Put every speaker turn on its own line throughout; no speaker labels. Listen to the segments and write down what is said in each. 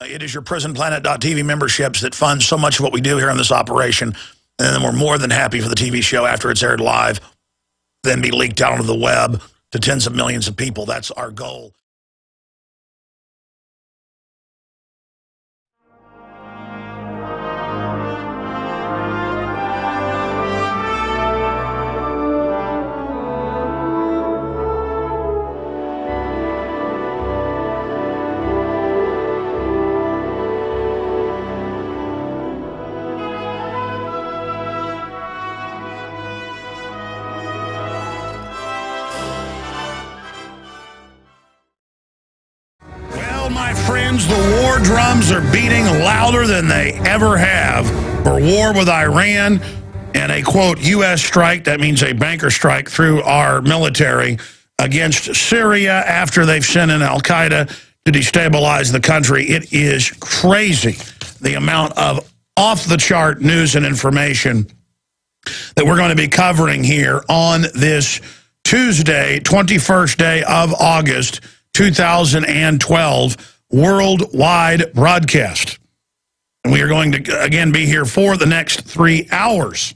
It is your prisonplanet.tv memberships that fund so much of what we do here in this operation. And then we're more than happy for the TV show after it's aired live, then be leaked out onto the web to tens of millions of people. That's our goal. My friends, the war drums are beating louder than they ever have for war with Iran and a, quote, U.S. strike, that means a banker strike through our military against Syria after they've sent in al-Qaeda to destabilize the country. It is crazy, the amount of off-the-chart news and information that we're going to be covering here on this Tuesday, 21st day of August, 2012 worldwide broadcast. And we are going to, again, be here for the next 3 hours.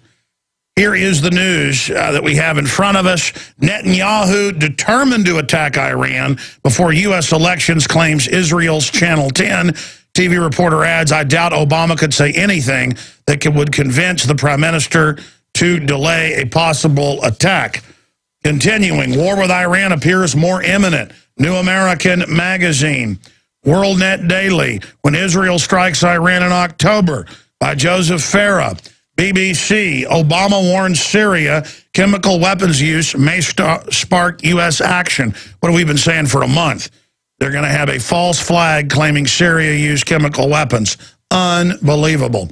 Here is the news that we have in front of us. Netanyahu determined to attack Iran before U.S. elections, claims Israel's Channel 10. TV reporter adds, I doubt Obama could say anything that would convince the prime minister to delay a possible attack. Continuing, war with Iran appears more imminent. New American Magazine, WorldNet Daily, when Israel strikes Iran in October, by Joseph Farah. BBC, Obama warns Syria chemical weapons use may spark U.S. action. What have we been saying for a month? They're going to have a false flag claiming Syria used chemical weapons. Unbelievable.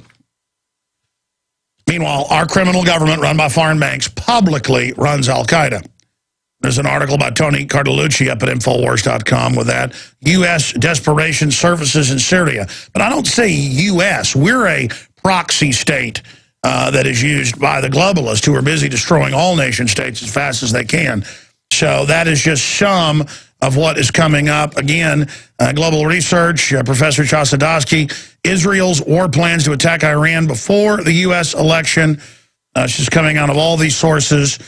Meanwhile, our criminal government run by foreign banks publicly runs al-Qaeda. There's an article by Tony Cardalucci up at Infowars.com with that. U.S. desperation services in Syria. But I don't say U.S. We're a proxy state that is used by the globalists who are busy destroying all nation states as fast as they can. So that is just some of what is coming up. Again, Global Research, Professor Chossudovsky, Israel's war plans to attack Iran before the U.S. election. It's just coming out of all these sources.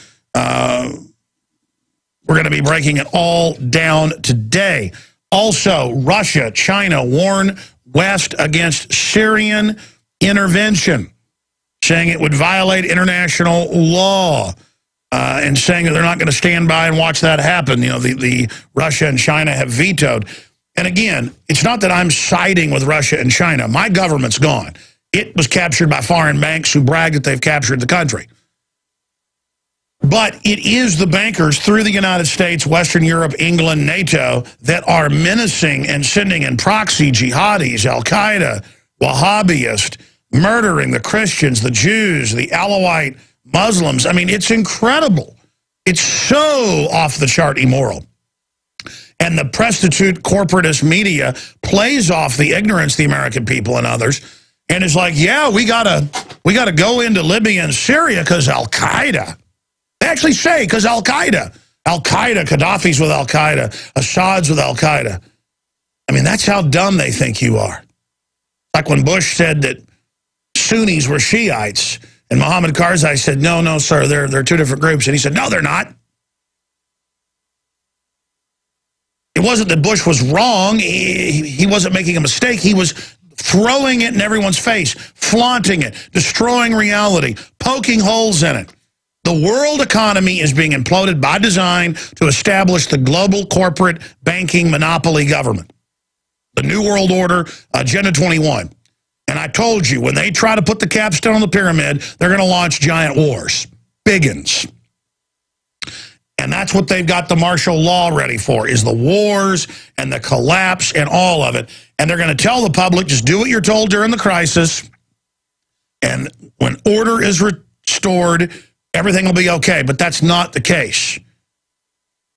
We're going to be breaking it all down today. Also, Russia, China warn West against Syrian intervention, saying it would violate international law, and saying that they're not going to stand by and watch that happen. You know, the Russia and China have vetoed. And again, it's not that I'm siding with Russia and China. My government's gone. It was captured by foreign banks who brag that they've captured the country. But it is the bankers through the United States, Western Europe, England, NATO, that are menacing and sending in proxy jihadis, al-Qaeda, Wahhabist, murdering the Christians, the Jews, the Alawite Muslims. I mean, it's incredible. It's so off-the-chart immoral. And the prostitute corporatist media plays off the ignorance of the American people and others, and is like, yeah, we gotta go into Libya and Syria because al-Qaeda. They actually say, because al-Qaeda, Gaddafi's with al-Qaeda, Assad's with al-Qaeda. I mean, that's how dumb they think you are. Like when Bush said that Sunnis were Shiites, and Mohammed Karzai said, no, sir, they're two different groups. And he said, no, they're not. It wasn't that Bush was wrong. He wasn't making a mistake. He was throwing it in everyone's face, flaunting it, destroying reality, poking holes in it. The world economy is being imploded by design to establish the global corporate banking monopoly government. The New World Order, Agenda 21. And I told you, when they try to put the capstone on the pyramid, they're going to launch giant wars. Biggins. And that's what they've got the martial law ready for, is the wars and the collapse and all of it. And they're going to tell the public, just do what you're told during the crisis. And when order is restored, everything will be okay. But that's not the case.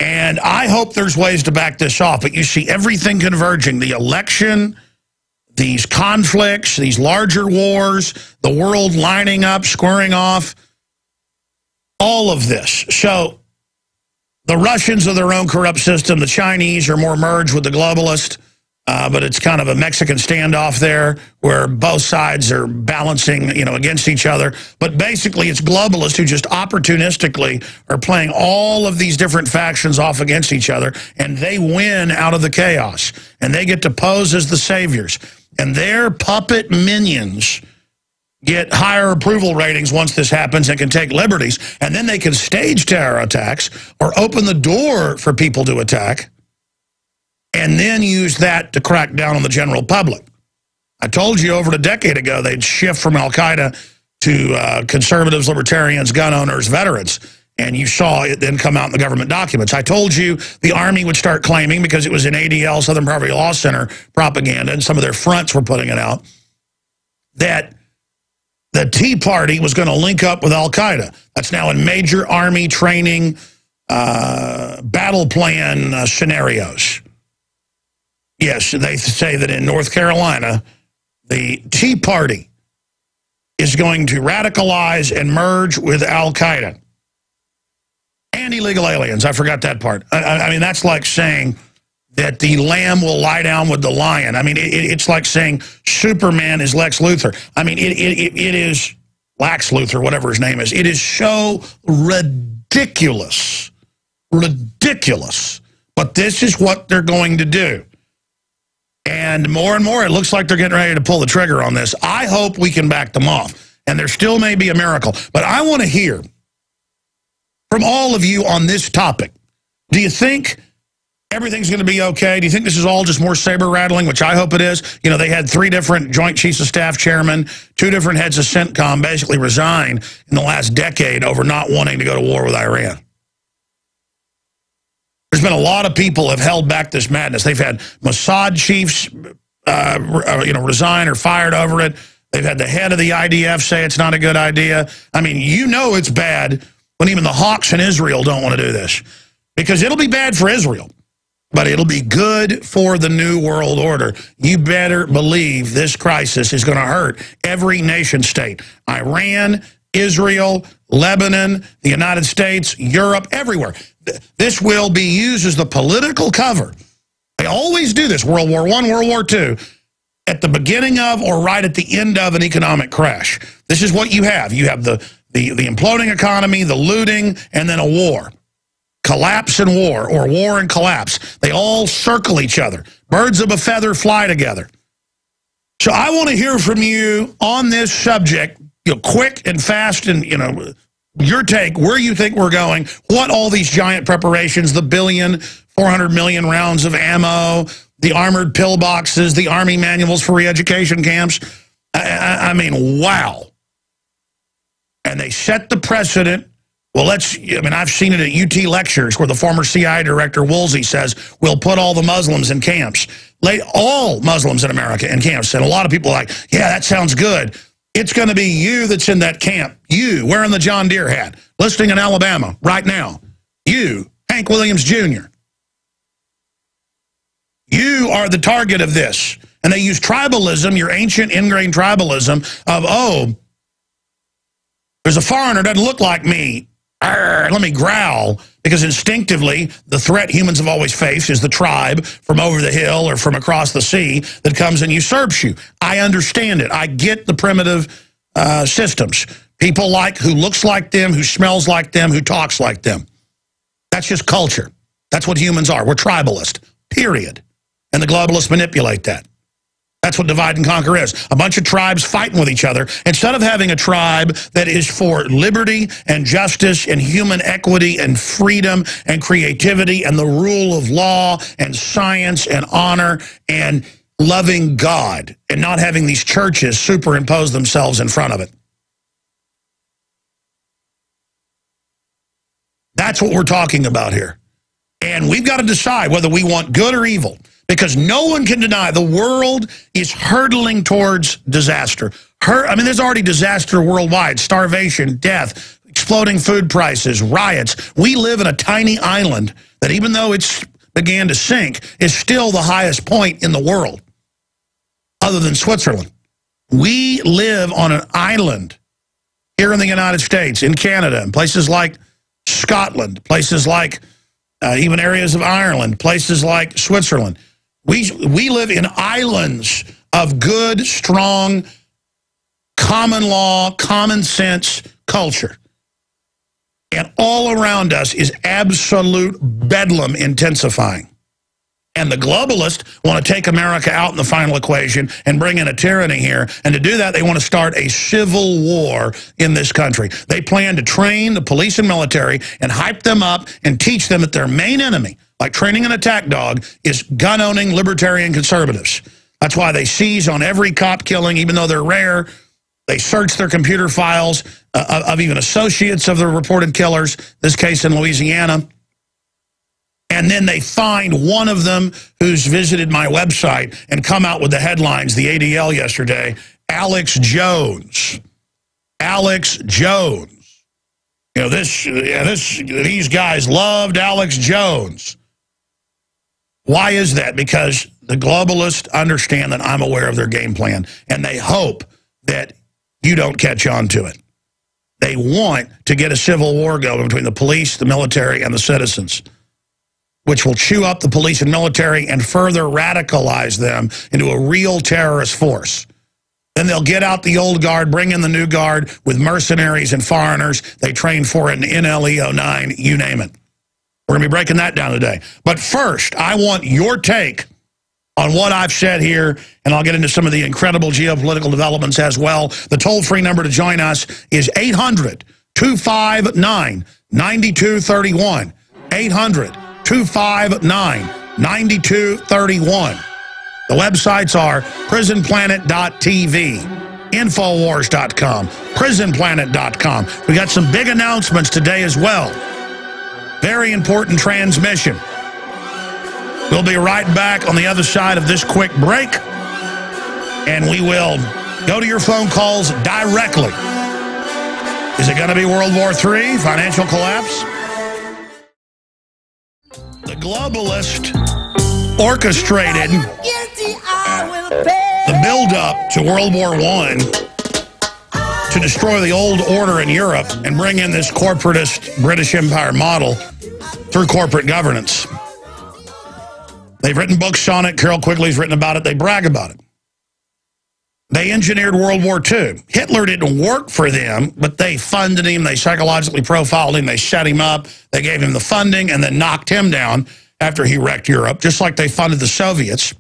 And I hope there's ways to back this off. But you see everything converging. The election, these conflicts, these larger wars, the world lining up, squaring off, all of this. So the Russians are their own corrupt system. The Chinese are more merged with the globalists. but it's kind of a Mexican standoff there where both sides are balancing, against each other. But basically, it's globalists who just opportunistically are playing all of these different factions off against each other, and they win out of the chaos. And they get to pose as the saviors. And their puppet minions get higher approval ratings once this happens and can take liberties. And then they can stage terror attacks or open the door for people to attack, and then use that to crack down on the general public. I told you over a decade ago they'd shift from Al-Qaeda to conservatives, libertarians, gun owners, veterans, and you saw it then come out in the government documents. I told you the Army would start claiming, because it was in ADL, Southern Poverty Law Center propaganda, and some of their fronts were putting it out, that the Tea Party was going to link up with Al-Qaeda. That's now in major Army training battle plan scenarios. Yes, they say that in North Carolina, the Tea Party is going to radicalize and merge with Al-Qaeda. And illegal aliens, I forgot that part. I mean, that's like saying that the lamb will lie down with the lion. I mean, it's like saying Superman is Lex Luthor. I mean, it is Lax Luthor, whatever his name is. It is so ridiculous. Ridiculous. But this is what they're going to do. And more, it looks like they're getting ready to pull the trigger on this. I hope we can back them off. And there still may be a miracle. But I want to hear from all of you on this topic. Do you think everything's going to be okay? Do you think this is all just more saber-rattling, which I hope it is? They had 3 different Joint Chiefs of Staff chairmen, 2 different heads of CENTCOM basically resign in the last decade over not wanting to go to war with Iran. There's been a lot of people have held back this madness. They've had Mossad chiefs, resign or fired over it. They've had the head of the IDF say it's not a good idea. I mean, it's bad when even the hawks in Israel don't want to do this, because it'll be bad for Israel, but it'll be good for the New World Order. You better believe this crisis is going to hurt every nation state. Iran, Israel, Lebanon, the United States, Europe, everywhere. This will be used as the political cover. They always do this, World War I, World War II, at the beginning of or right at the end of an economic crash. This is what you have. You have the imploding economy, the looting, and then a war. Collapse and war, or war and collapse. They all circle each other. Birds of a feather fly together. So I want to hear from you on this subject, quick and fast, and, your take, where you think we're going, what all these giant preparations, the 400 million rounds of ammo, the armored pillboxes, the Army manuals for re-education camps. I mean, wow. And they set the precedent. Well, I've seen it at UT lectures where the former CIA director, Woolsey, says, we'll put all the Muslims in camps. All Muslims in America in camps. And a lot of people are like, yeah, that sounds good. It's going to be you that's in that camp. You, wearing the John Deere hat, listening in Alabama right now. You, Hank Williams Jr. You are the target of this. And they use tribalism, your ancient ingrained tribalism of, there's a foreigner that doesn't look like me. Arr, let me growl. Because instinctively, the threat humans have always faced is the tribe from over the hill or from across the sea that comes and usurps you. I understand it. I get the primitive systems. People who looks like them, who smells like them, who talks like them. That's just culture. That's what humans are. We're tribalist, period. And the globalists manipulate that. That's what divide and conquer is. A bunch of tribes fighting with each other. Instead of having a tribe that is for liberty and justice and human equity and freedom and creativity and the rule of law and science and honor and loving God and not having these churches superimpose themselves in front of it. That's what we're talking about here. And we've got to decide whether we want good or evil. Because no one can deny the world is hurtling towards disaster. There's already disaster worldwide, starvation, death, exploding food prices, riots. We live in a tiny island that, even though it's began to sink, is still the highest point in the world, other than Switzerland. We live on an island here in the United States, in Canada, in places like Scotland, places like even areas of Ireland, places like Switzerland. We live in islands of good, strong, common law, common sense culture. And all around us is absolute bedlam intensifying. And the globalists want to take America out in the final equation and bring in a tyranny here. And to do that, they want to start a civil war in this country. They plan to train the police and military and hype them up and teach them that their main enemy, like training an attack dog, is gun-owning libertarian conservatives. That's why they seize on every cop killing, even though they're rare. They search their computer files of even associates of the reported killers, this case in Louisiana. And then they find one of them who's visited my website and come out with the headlines, the ADL yesterday, Alex Jones. Alex Jones. You know, these guys loved Alex Jones. Why is that? Because the globalists understand that I'm aware of their game plan, and they hope that you don't catch on to it. They want to get a civil war going between the police, the military, and the citizens, which will chew up the police and military and further radicalize them into a real terrorist force. Then they'll get out the old guard, bring in the new guard with mercenaries and foreigners they train for in NLE-09, you name it. We're going to be breaking that down today. But first, I want your take on what I've said here, and I'll get into some of the incredible geopolitical developments as well. The toll-free number to join us is 800-259-9231. 800-259-9231. The websites are prisonplanet.tv, Infowars.com, prisonplanet.com. We got some big announcements today as well. Very important transmission. We'll be right back on the other side of this quick break, and we will go to your phone calls directly. Is it going to be World War III, financial collapse? The globalist orchestrated the build-up to World War I to destroy the old order in Europe and bring in this corporatist British Empire model through corporate governance. They've written books on it. Carol Quigley's written about it. They brag about it. They engineered World War II. Hitler didn't work for them, but they funded him. They psychologically profiled him. They set him up. They gave him the funding and then knocked him down after he wrecked Europe, just like they funded the Soviets.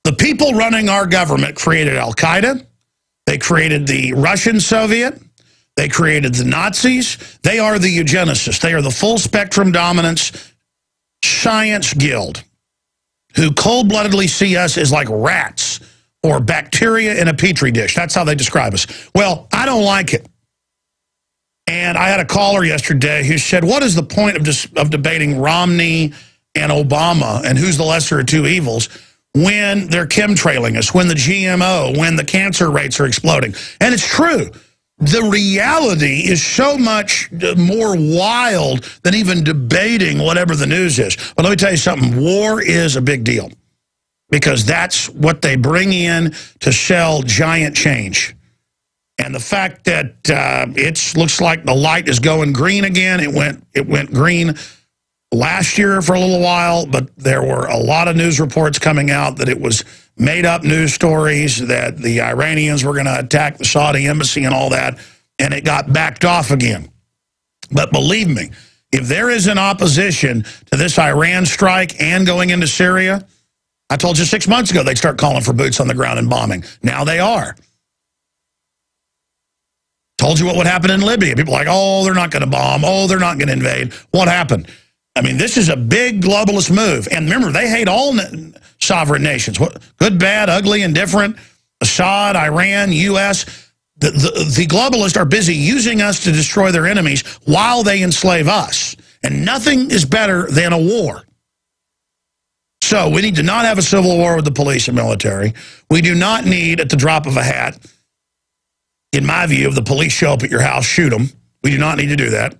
The people running our government created Al-Qaeda. They created the Russian Soviet. They created the Nazis. They are the eugenicists. They are the full-spectrum dominance science guild who cold-bloodedly see us as like rats or bacteria in a petri dish. That's how they describe us. Well, I don't like it. And I had a caller yesterday who said, what is the point of debating Romney and Obama and who's the lesser of two evils when they're chemtrailing us, when the GMO, when the cancer rates are exploding? And it's true. The reality is so much more wild than even debating whatever the news is. But let me tell you something. War is a big deal because that's what they bring in to sell giant change. And the fact that it looks like the light is going green again, it went green last year for a little while, but there were a lot of news reports coming out that it was made-up news stories, that the Iranians were going to attack the Saudi embassy and all that, and it got backed off again. But believe me, if there is an opposition to this Iran strike and going into Syria, I told you 6 months ago they'd start calling for boots on the ground and bombing. Now they are. Told you what would happen in Libya. People are like, oh, they're not going to bomb. Oh, they're not going to invade. What happened? I mean, this is a big globalist move. And remember, they hate all sovereign nations. Good, bad, ugly, indifferent. Assad, Iran, U.S. The globalists are busy using us to destroy their enemies while they enslave us. And nothing is better than a war. So we need to not have a civil war with the police and military. We do not need, at the drop of a hat, in my view, if the police show up at your house, shoot them. We do not need to do that.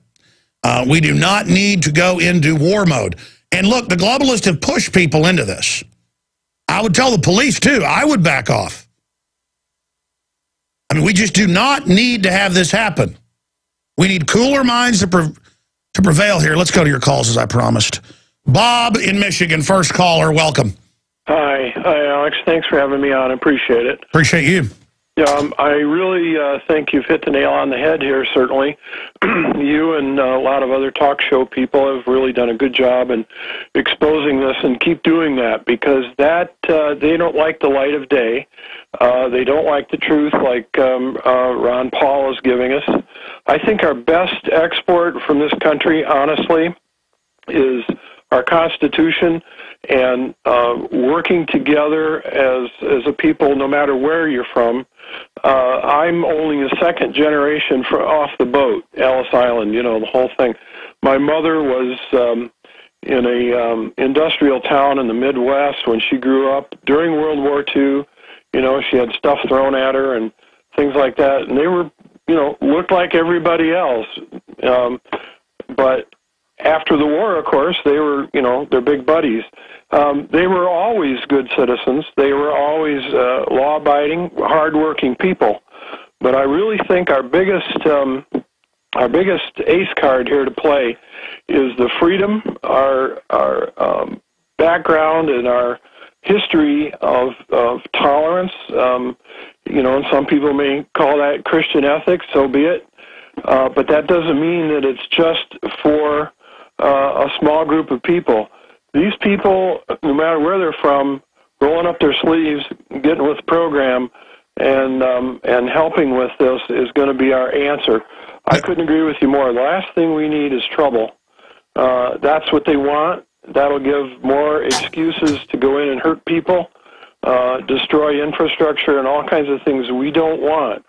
We do not need to go into war mode. And look, the globalists have pushed people into this. I would tell the police, too, I would back off. I mean, we just do not need to have this happen. We need cooler minds to prevail here. Let's go to your calls, as I promised. Bob in Michigan, first caller, welcome.
Hi, Alex. Thanks for having me on. I appreciate it.
Appreciate you.
Yeah, I really think you've hit the nail on the head here, certainly. You and a lot of other talk show people have really done a good job in exposing this, and keep doing that, because that they don't like the light of day. They don't like the truth like Ron Paul is giving us. I think our best export from this country, honestly, is our Constitution, and working together as a people, no matter where you're from. I'm only the second generation off the boat, Ellis Island, you know, the whole thing. My mother was in a industrial town in the Midwest when she grew up. During World War II, you know, she had stuff thrown at her and things like that, and they were, you know, looked like everybody else. But after the war, of course, they were, you know, they're big buddies. They were always good citizens. They were always law-abiding, hard-working people. But I really think our biggest ace card here to play is the freedom, our background, and our history of tolerance. You know, and some people may call that Christian ethics. So be it. But that doesn't mean that it's just for a small group of people. These people, no matter where they're from, rolling up their sleeves, getting with the program, and helping with this is going to be our answer. I couldn't agree with you more. The last thing we need is trouble. That's what they want. That'll give more excuses to go in and hurt people, destroy infrastructure, and all kinds of things we don't want.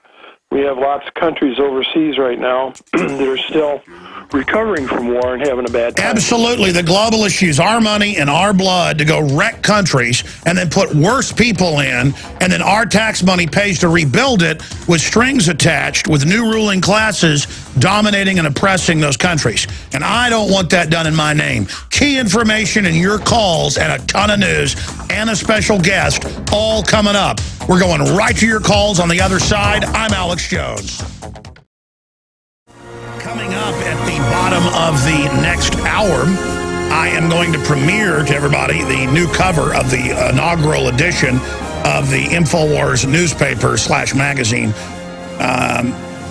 We have lots of countries overseas right now that are still recovering from war and having a bad time.
Absolutely. The globalists use our money and our blood to go wreck countries and then put worse people in, and then our tax money pays to rebuild it with strings attached, with new ruling classes dominating and oppressing those countries. And I don't want that done in my name. Key information and your calls and a ton of news and a special guest all coming up. We're going right to your calls on the other side. I'm Alex Jones. Coming up at the bottom of the next hour, I am going to premiere to everybody the new cover of the inaugural edition of the InfoWars newspaper / magazine.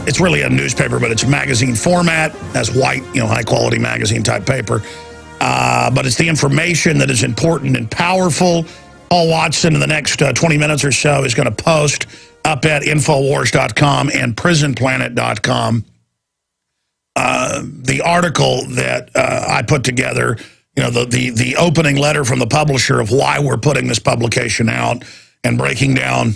It's really a newspaper, but it's a magazine format. That's white, you know, high-quality magazine type paper. But it's the information that is important and powerful. Paul Watson, in the next 20 minutes or so, is going to post up at Infowars.com and PrisonPlanet.com the article that I put together, you know, the opening letter from the publisher of why we're putting this publication out, and breaking down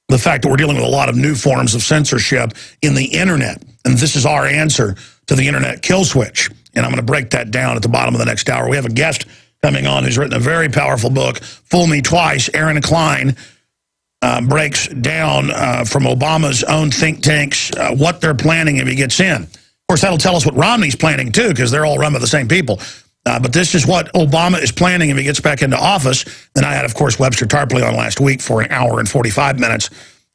the fact that we're dealing with a lot of new forms of censorship in the internet. And this is our answer to the internet kill switch. And I'm going to break that down at the bottom of the next hour. We have a guest coming on who's written a very powerful book, Fool Me Twice. Aaron Klein breaks down from Obama's own think tanks what they're planning if he gets in. Of course, that'll tell us what Romney's planning, too, because they're all run by the same people. But this is what Obama is planning if he gets back into office. Then I had, of course, Webster Tarpley on last week for an hour and 45 minutes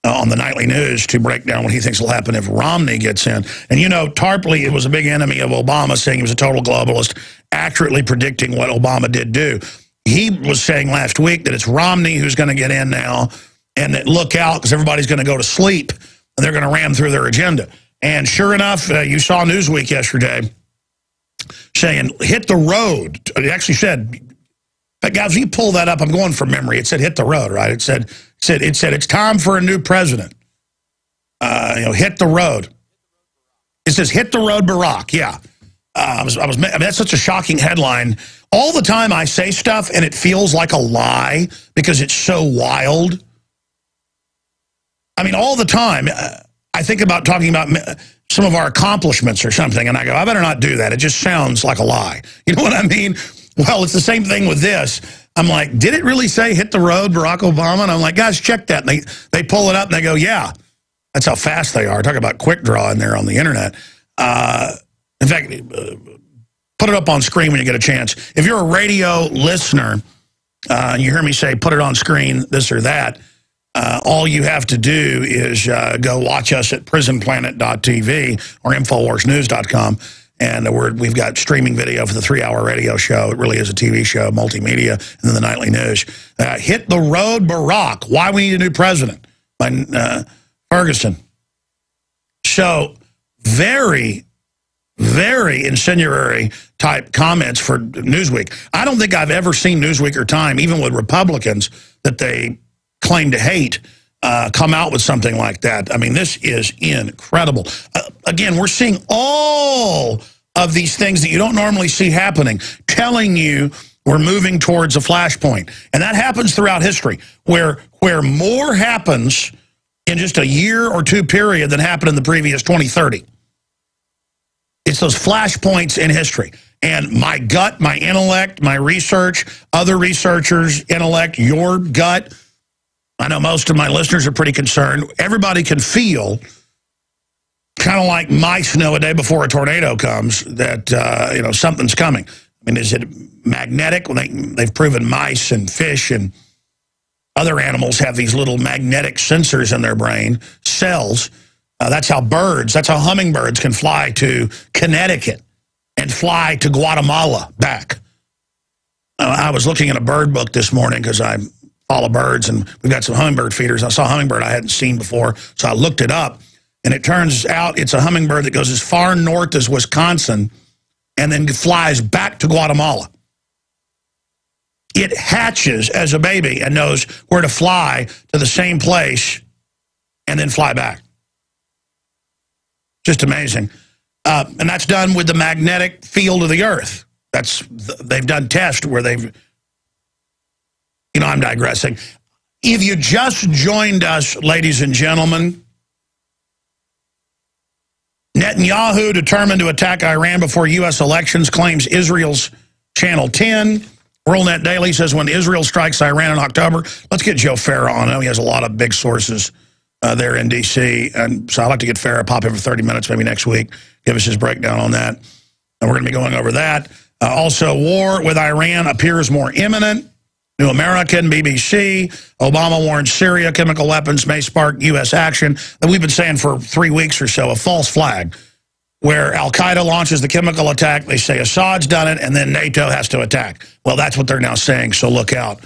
on the nightly news to break down what he thinks will happen if Romney gets in. And, you know, Tarpley was a big enemy of Obama, saying he was a total globalist, accurately predicting what Obama did do. He was saying last week that it's Romney who's going to get in now, and that look out, because everybody's going to go to sleep, and they're going to ram through their agenda. And sure enough, you saw Newsweek yesterday saying, hit the road. It actually said, but guys, if you pull that up, I'm going from memory. It said, hit the road, right? It said, it's time for a new president. You know, hit the road. It says, hit the road, Barack. Yeah. I mean, that's such a shocking headline. All the time I say stuff and it feels like a lie because it's so wild. I mean, all the time I think about talking about some of our accomplishments or something, and I go, I better not do that. It just sounds like a lie. You know what I mean? Well, it's the same thing with this. I'm like, did it really say hit the road, Barack Obama? And I'm like, guys, check that. And they pull it up and they go, yeah. That's how fast they are. Talk about quick draw in there on the internet. In fact, put it up on screen when you get a chance. If you're a radio listener and you hear me say put it on screen, this or that, all you have to do is go watch us at prisonplanet.tv or InfoWarsNews.com, And we've got streaming video for the 3-hour radio show. It really is a TV show, multimedia, and then the nightly news. Hit the road, Barack. Why we need a new president? By Ferguson. So very, very incendiary type comments for Newsweek. I don't think I've ever seen Newsweek or Time, even with Republicans that they claim to hate, come out with something like that. I mean, this is incredible. Again, we're seeing all of these things that you don't normally see happening, telling you we're moving towards a flashpoint. And that happens throughout history, where more happens in just a year or two period than happened in the previous 20, 30. It's those flashpoints in history. And my gut, my intellect, my research, other researchers' intellect, your gut, I know most of my listeners are pretty concerned. Everybody can feel, kind of like mice know a day before a tornado comes, that something's coming. I mean, is it magnetic? Well, they've proven mice and fish and other animals have these little magnetic sensors in their brain, cells. That's how hummingbirds can fly to Connecticut and fly to Guatemala back. I was looking at a bird book this morning because I follow birds, and we've got some hummingbird feeders. I saw a hummingbird I hadn't seen before, so I looked it up, and it turns out it's a hummingbird that goes as far north as Wisconsin and then flies back to Guatemala. It hatches as a baby and knows where to fly to the same place and then fly back. Just amazing. And that's done with the magnetic field of the Earth. They've done tests where they've, I'm digressing. If you just joined us, ladies and gentlemen, Netanyahu determined to attack Iran before U.S. elections, claims Israel's Channel 10. WorldNet Daily says when Israel strikes Iran in October. Let's get Joe Farah on. I know he has a lot of big sources there in D.C., and so I'd like to get Farah pop in for 30 minutes maybe next week, give us his breakdown on that. And we're going to be going over that. Also, war with Iran appears more imminent. New American, BBC, Obama warns Syria chemical weapons may spark U.S. action. And we've been saying for 3 weeks or so, a false flag, where al-Qaeda launches the chemical attack, they say Assad's done it, and then NATO has to attack. Well, that's what they're now saying, so look out.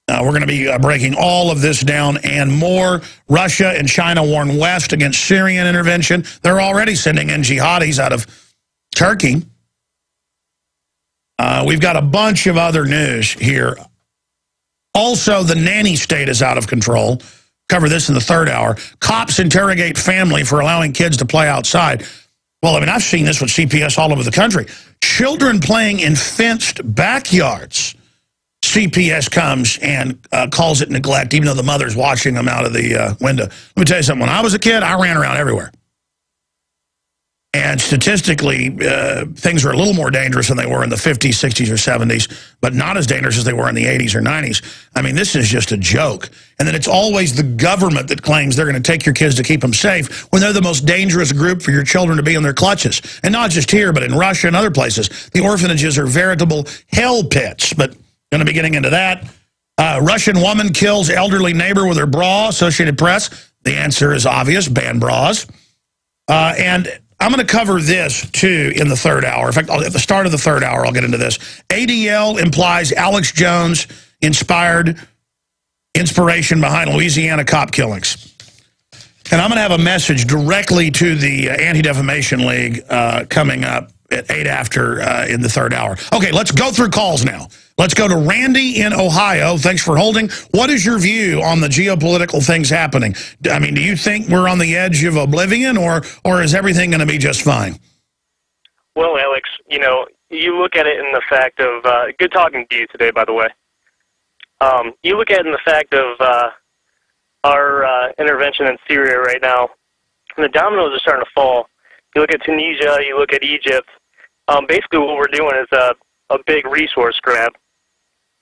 We're going to be breaking all of this down and more. Russia and China warn West against Syrian intervention. They're already sending in jihadis out of Turkey. We've got a bunch of other news here. Also, the nanny state is out of control. Cover this in the third hour. Cops interrogate family for allowing kids to play outside. Well, I mean, I've seen this with CPS all over the country. Children playing in fenced backyards. CPS comes and calls it neglect, even though the mother's watching them out of the window. Let me tell you something. When I was a kid, I ran around everywhere. And statistically, things were a little more dangerous than they were in the 50s, 60s, or 70s, but not as dangerous as they were in the 80s or 90s. I mean, this is just a joke. And then it's always the government that claims they're going to take your kids to keep them safe when they're the most dangerous group for your children to be in their clutches. And not just here, but in Russia and other places. The orphanages are veritable hell pits, but going to be getting into that. Russian woman kills elderly neighbor with her bra, Associated Press. The answer is obvious, ban bras. And I'm going to cover this, too, in the third hour. In fact, at the start of the third hour, I'll get into this. ADL implies Alex Jones inspiration behind Louisiana cop killings. And I'm going to have a message directly to the Anti-Defamation League coming up at 8 after in the third hour. Okay, let's go through calls now. Let's go to Randy in Ohio. Thanks for holding. What is your view on the geopolitical things happening? I mean, do you think we're on the edge of oblivion, or is everything going to be just fine?
Well, Alex, you look at it in the fact of, good talking to you today, by the way. You look at it in the fact of our intervention in Syria right now, and the dominoes are starting to fall. You look at Tunisia, you look at Egypt. Basically what we're doing is a big resource grab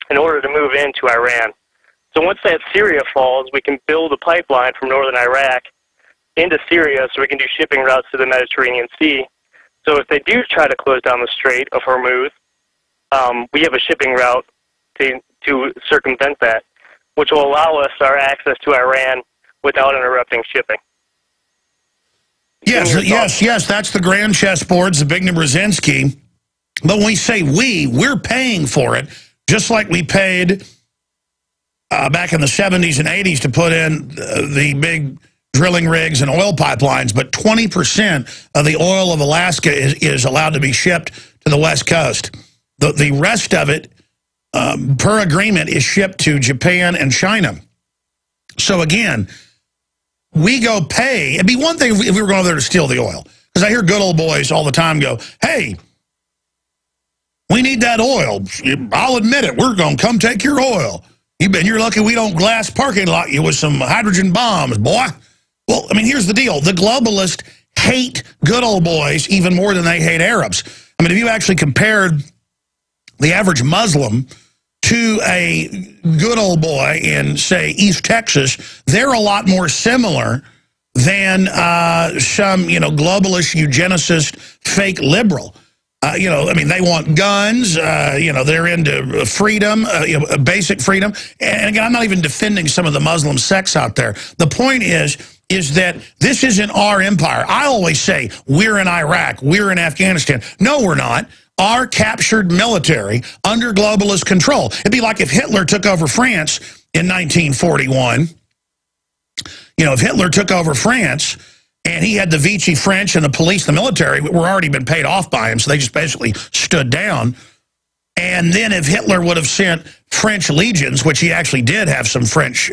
in order to move into Iran. So once that Syria falls, we can build a pipeline from northern Iraq into Syria so we can do shipping routes to the Mediterranean Sea. So if they do try to close down the Strait of Hormuz, we have a shipping route to circumvent that, which will allow us our access to Iran without interrupting shipping.
Yes, that's the grand chessboards, the big R.N.C. But when we say we're paying for it, just like we paid back in the 70s and 80s to put in the big drilling rigs and oil pipelines, but 20% of the oil of Alaska is allowed to be shipped to the West Coast. The rest of it, per agreement, is shipped to Japan and China. So again, we go pay. It'd be one thing if we were going over there to steal the oil. Because I hear good old boys all the time go, hey, we need that oil. I'll admit it. We're going to come take your oil. You're lucky we don't glass parking lot you with some hydrogen bombs, boy. Well, I mean, here's the deal. The globalists hate good old boys even more than they hate Arabs. I mean, if you actually compared the average Muslim to a good old boy in, say, East Texas, they're a lot more similar than some, globalist, eugenicist, fake liberal. I mean, they want guns, they're into freedom, basic freedom. And again, I'm not even defending some of the Muslim sects out there. The point is that this isn't our empire. I always say, we're in Iraq, we're in Afghanistan. No, we're not. Our captured military under globalist control. It'd be like if Hitler took over France in 1941. If Hitler took over France and he had the Vichy French and the police, the military, were already been paid off by him, so they just basically stood down. And then if Hitler would have sent French legions, which he actually did have some French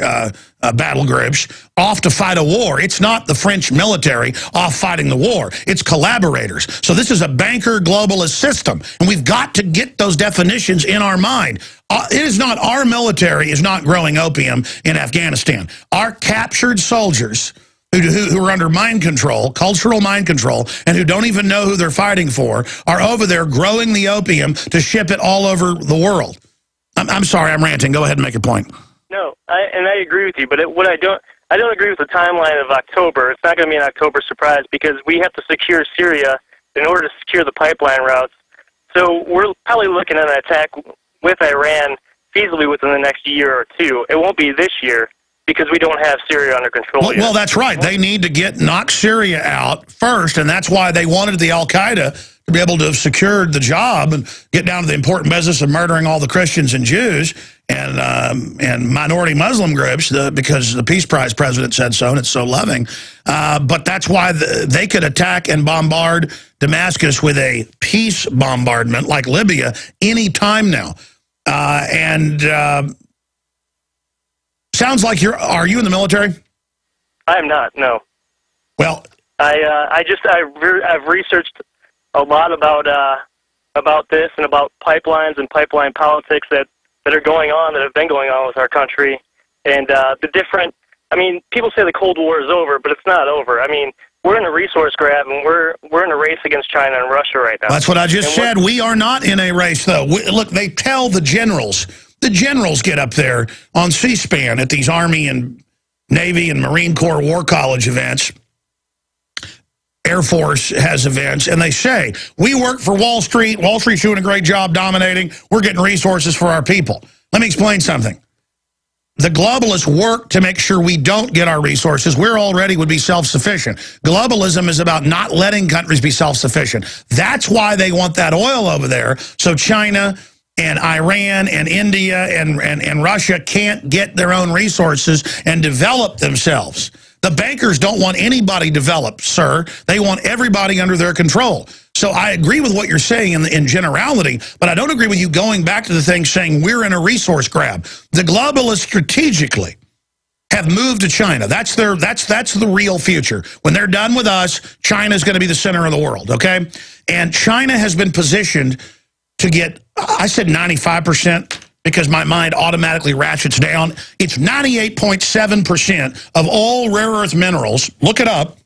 battle groups, off to fight a war, it's not the French military off fighting the war. It's collaborators. So this is a banker globalist system, and we've got to get those definitions in our mind. It is not our military is not growing opium in Afghanistan. Our captured soldiers who are under mind control, cultural mind control, and who don't even know who they're fighting for, are over there growing the opium to ship it all over the world. I'm sorry, I'm ranting. Go ahead and make a point.
No, I agree with you, but I don't agree with the timeline of October. It's not going to be an October surprise because we have to secure Syria in order to secure the pipeline routes. So we're probably looking at an attack with Iran feasibly within the next year or two. It won't be this year, because we don't have Syria under control yet.
Well, that's right. They need to knock Syria out first, and that's why they wanted the Al-Qaeda to be able to have secured the job and get down to the important business of murdering all the Christians and Jews and minority Muslim groups, because the Peace Prize president said so, and it's so loving. But that's why they could attack and bombard Damascus with a peace bombardment like Libya any time now. Sounds like are you in the military?
I am not, no.
Well,
I've researched a lot about this and about pipelines and pipeline politics that are going on, that have been going on with our country, and people say the Cold War is over, but it's not over. I mean, we're in a resource grab, and we're in a race against China and Russia right now.
That's what I just said. We are not in a race, though. Look, they tell the generals. The generals get up there on C-SPAN at these Army and Navy and Marine Corps War College events. Air Force has events, and they say, we work for Wall Street. Wall Street's doing a great job dominating. We're getting resources for our people. Let me explain something. The globalists work to make sure we don't get our resources. We're already would be self-sufficient. Globalism is about not letting countries be self-sufficient. That's why they want that oil over there, so China and Iran and India and Russia can't get their own resources and develop themselves. The bankers don't want anybody developed, sir. They want everybody under their control. So I agree with what you're saying in generality, but I don't agree with you going back to the thing saying we're in a resource grab. The globalists strategically have moved to China. That's the real future. When they're done with us, China's going to be the center of the world, okay? And China has been positioned to get, I said 95%, because my mind automatically ratchets down. It's 98.7% of all rare earth minerals. Look it up.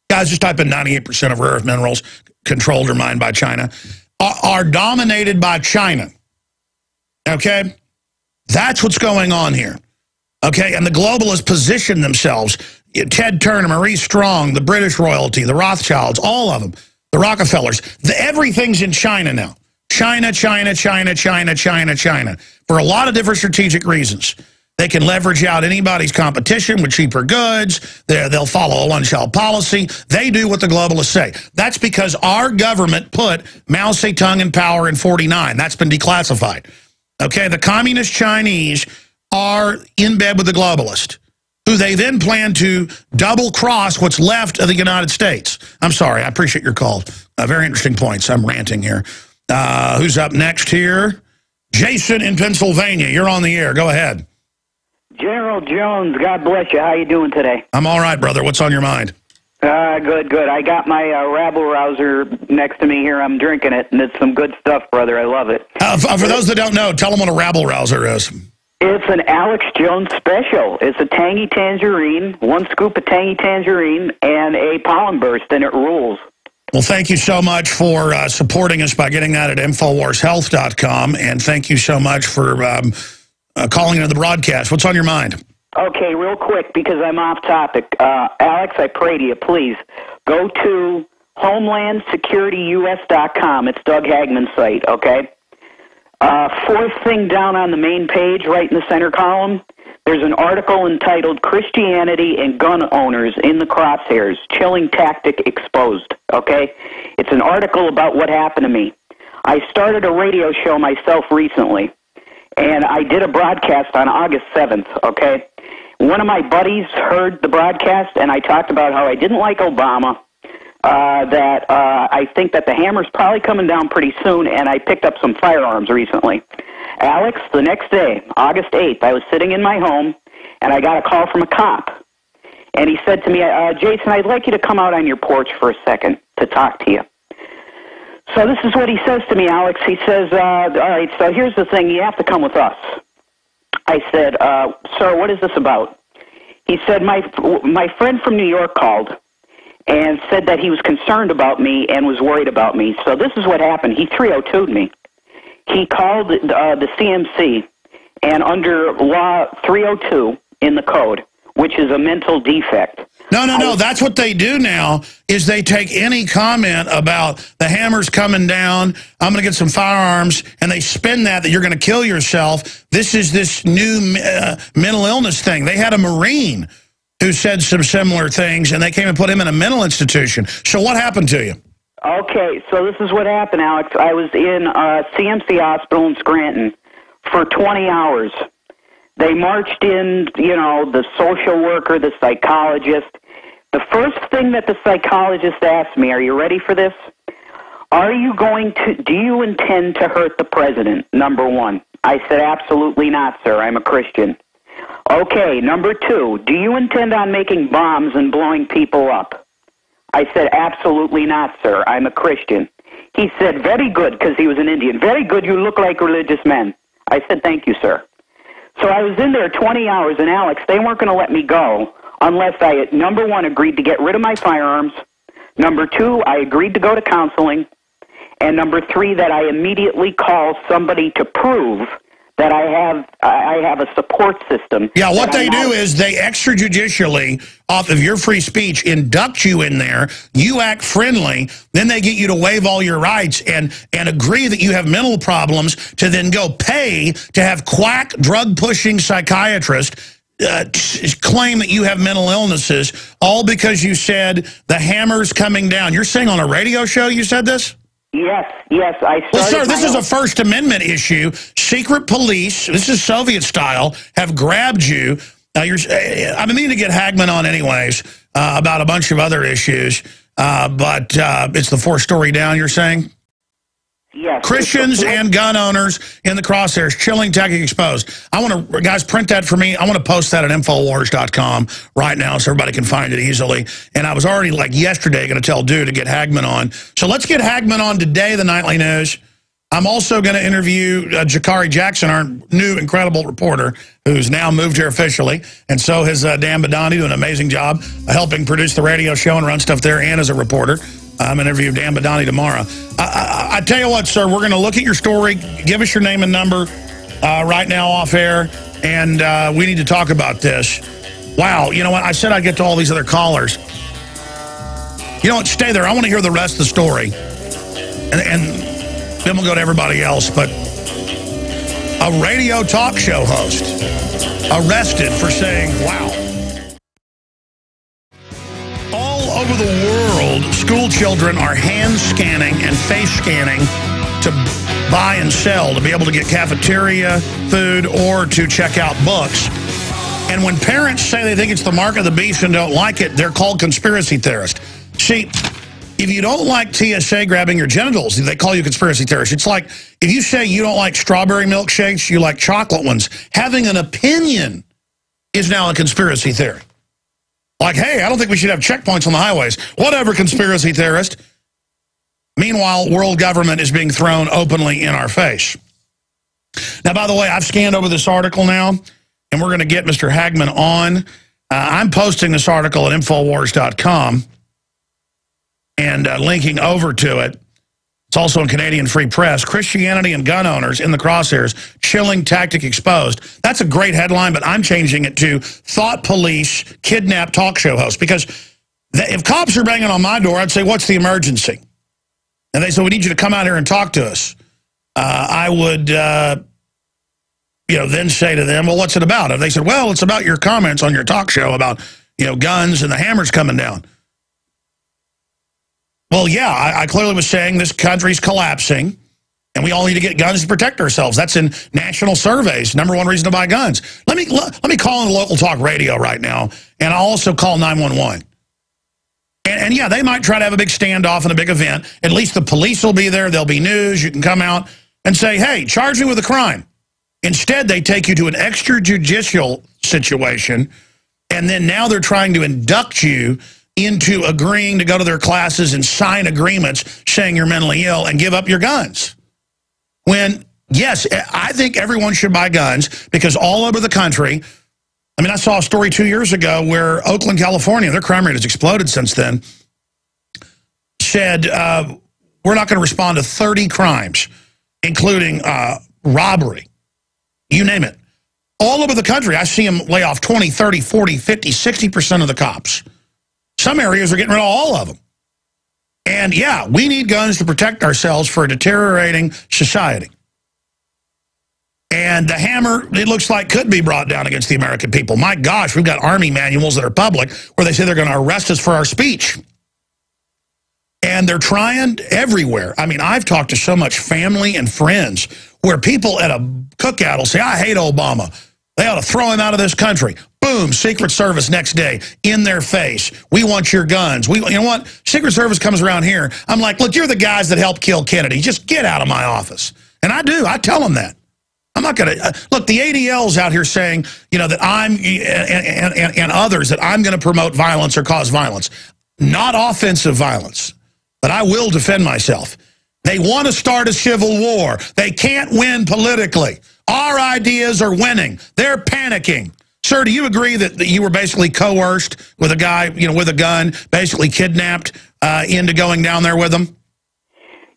Guys, just type in 98% of rare earth minerals controlled or mined by China are dominated by China. Okay? That's what's going on here. Okay? And the globalists position themselves. Ted Turner, Maurice Strong, the British royalty, the Rothschilds, all of them, the Rockefellers. Everything's in China now. China, China, China, China, China, China, for a lot of different strategic reasons. They can leverage out anybody's competition with cheaper goods. They'll follow a one-child policy. They do what the globalists say. That's because our government put Mao Zedong in power in '49. That's been declassified. Okay, the communist Chinese are in bed with the globalist, who they then plan to double-cross what's left of the United States. I'm sorry, I appreciate your call. Very interesting points. I'm ranting here. Who's up next here? Jason in Pennsylvania. You're on the air. Go ahead.
General Jones, God bless you. How you doing today?
I'm all right, brother. What's on your mind?
Good. I got my rabble-rouser next to me here. I'm drinking it, and it's some good stuff, brother. I love it.
For those that don't know, tell them what a rabble-rouser is.
It's an Alex Jones special. It's a tangy tangerine, 1 scoop of tangy tangerine, and a pollen burst, and it rules.
Well, thank you so much for supporting us by getting that at InfoWarsHealth.com, and thank you so much for calling into the broadcast. What's on your mind?
Okay, real quick, because I'm off topic. Alex, I pray to you, please, go to HomelandSecurityUS.com. It's Doug Hagman's site, okay? Fourth thing down on the main page, right in the center column, there's an article entitled Christianity and Gun Owners in the Crosshairs, Chilling Tactic Exposed, okay? It's an article about what happened to me. I started a radio show myself recently, and I did a broadcast on August 7th, okay? One of my buddies heard the broadcast, and I talked about how I didn't like Obama, that I think that the hammer's probably coming down pretty soon, and I picked up some firearms recently. Alex, the next day, August 8th, I was sitting in my home, and I got a call from a cop. And he said to me, Jason, I'd like you to come out on your porch for a second to talk to you. So this is what he says to me, Alex. He says, all right, so here's the thing. You have to come with us. I said, sir, what is this about? He said, my friend from New York called and said that he was concerned about me and was worried about me. So this is what happened. He 302'd me. He called the CMC, and under Law 302 in the code, which is a mental defect.
No. That's what they do now, is they take any comment about the hammer's coming down, I'm going to get some firearms, and they spin that you're going to kill yourself. This is this new mental illness thing. They had a Marine who said some similar things, and they came and put him in a mental institution. So what happened to you?
Okay, so this is what happened, Alex. I was in CMC Hospital in Scranton for 20 hours. They marched in, you know, the social worker, the psychologist. The first thing that the psychologist asked me, are you ready for this? Do you intend to hurt the president, number one? I said, absolutely not, sir. I'm a Christian. Okay, number two, do you intend on making bombs and blowing people up? I said, absolutely not, sir. I'm a Christian. He said, very good, because he was an Indian. Very good, you look like religious men. I said, thank you, sir. So I was in there 20 hours, and Alex, they weren't going to let me go unless I, number one, agreed to get rid of my firearms, number two, I agreed to go to counseling, and number three, that I immediately call somebody to prove that I have a support system.
Yeah, what they do is they extrajudicially, off of your free speech, induct you in there, you act friendly, then they get you to waive all your rights and agree that you have mental problems to then go pay to have quack, drug-pushing psychiatrists claim that you have mental illnesses, all because you said the hammer's coming down. You're saying on a radio show you said this?
Yes.
Well, sir, this is a First Amendment issue. Secret police, this is Soviet style, have grabbed you. I've been meaning to get Hagman on anyways about a bunch of other issues, but it's the fourth story down, you're saying?
Yes.
Christians and gun owners in the crosshairs, chilling tactic exposed. I want to, guys, print that for me. I want to post that at Infowars.com right now so everybody can find it easily. And I was already, like yesterday, going to tell Dew to get Hagman on. So let's get Hagman on today, the Nightly News. I'm also going to interview Jakari Jackson, our new incredible reporter, who's now moved here officially. And so has Dan Badani, doing an amazing job helping produce the radio show and run stuff there, and as a reporter. I'm going to interview Dan Badani tomorrow. I tell you what, sir, we're going to look at your story. Give us your name and number right now off air, and we need to talk about this. Wow, you know what? I said I'd get to all these other callers. You know what? Stay there. I want to hear the rest of the story. And then we'll go to everybody else. But a radio talk show host arrested for saying, wow. All over the world, school children are hand scanning and face scanning to buy and sell, to be able to get cafeteria food or to check out books. And when parents say they think it's the mark of the beast and don't like it, they're called conspiracy theorists. See, if you don't like TSA grabbing your genitals, they call you conspiracy theorist. It's like if you say you don't like strawberry milkshakes, you like chocolate ones. Having an opinion is now a conspiracy theory. Like, hey, I don't think we should have checkpoints on the highways. Whatever, conspiracy theorist. Meanwhile, world government is being thrown openly in our face. Now, by the way, I've scanned over this article now, and we're going to get Mr. Hagman on. I'm posting this article at Infowars.com and linking over to it. It's also in Canadian Free Press. Christianity and gun owners in the crosshairs, chilling tactic exposed. That's a great headline, but I'm changing it to thought police kidnap talk show host. Because if cops are banging on my door, I'd say, what's the emergency? And they said, we need you to come out here and talk to us. I would, then say to them, well, what's it about? And they said, well, it's about your comments on your talk show about, guns and the hammers coming down. Well, yeah, I clearly was saying this country's collapsing, and we all need to get guns to protect ourselves. That's in national surveys, #1 reason to buy guns. Let me call on the local talk radio right now, and I'll also call 911. And yeah, they might try to have a big standoff and a big event. At least the police will be there. There'll be news. You can come out and say, hey, charge me with a crime. Instead, they take you to an extrajudicial situation, and then now they're trying to induct you into agreeing to go to their classes and sign agreements saying you're mentally ill and give up your guns. When, yes, I think everyone should buy guns because all over the country, I mean, I saw a story 2 years ago where Oakland, California, their crime rate has exploded since then, said we're not going to respond to 30 crimes, including robbery, you name it. All over the country, I see them lay off 20, 30, 40, 50, 60% of the cops. Some areas are getting rid of all of them. And yeah, we need guns to protect ourselves for a deteriorating society. And the hammer, it looks like, could be brought down against the American people. My gosh, we've got Army manuals that are public where they say they're going to arrest us for our speech. And they're trying everywhere. I mean, I've talked to so much family and friends where people at a cookout will say, I hate Obama. They ought to throw him out of this country. Boom, Secret Service next day, in their face. We want your guns. You know what? Secret Service comes around here. I'm like, look, you're the guys that helped kill Kennedy. Just get out of my office. And I do. I tell them that. I'm not going to, look, the ADL's out here saying, that I'm, and others, that I'm going to promote violence or cause violence. Not offensive violence, but I will defend myself. They want to start a civil war. They can't win politically. Our ideas are winning. They're panicking. Sir, do you agree that you were basically coerced with a guy, with a gun, basically kidnapped into going down there with them?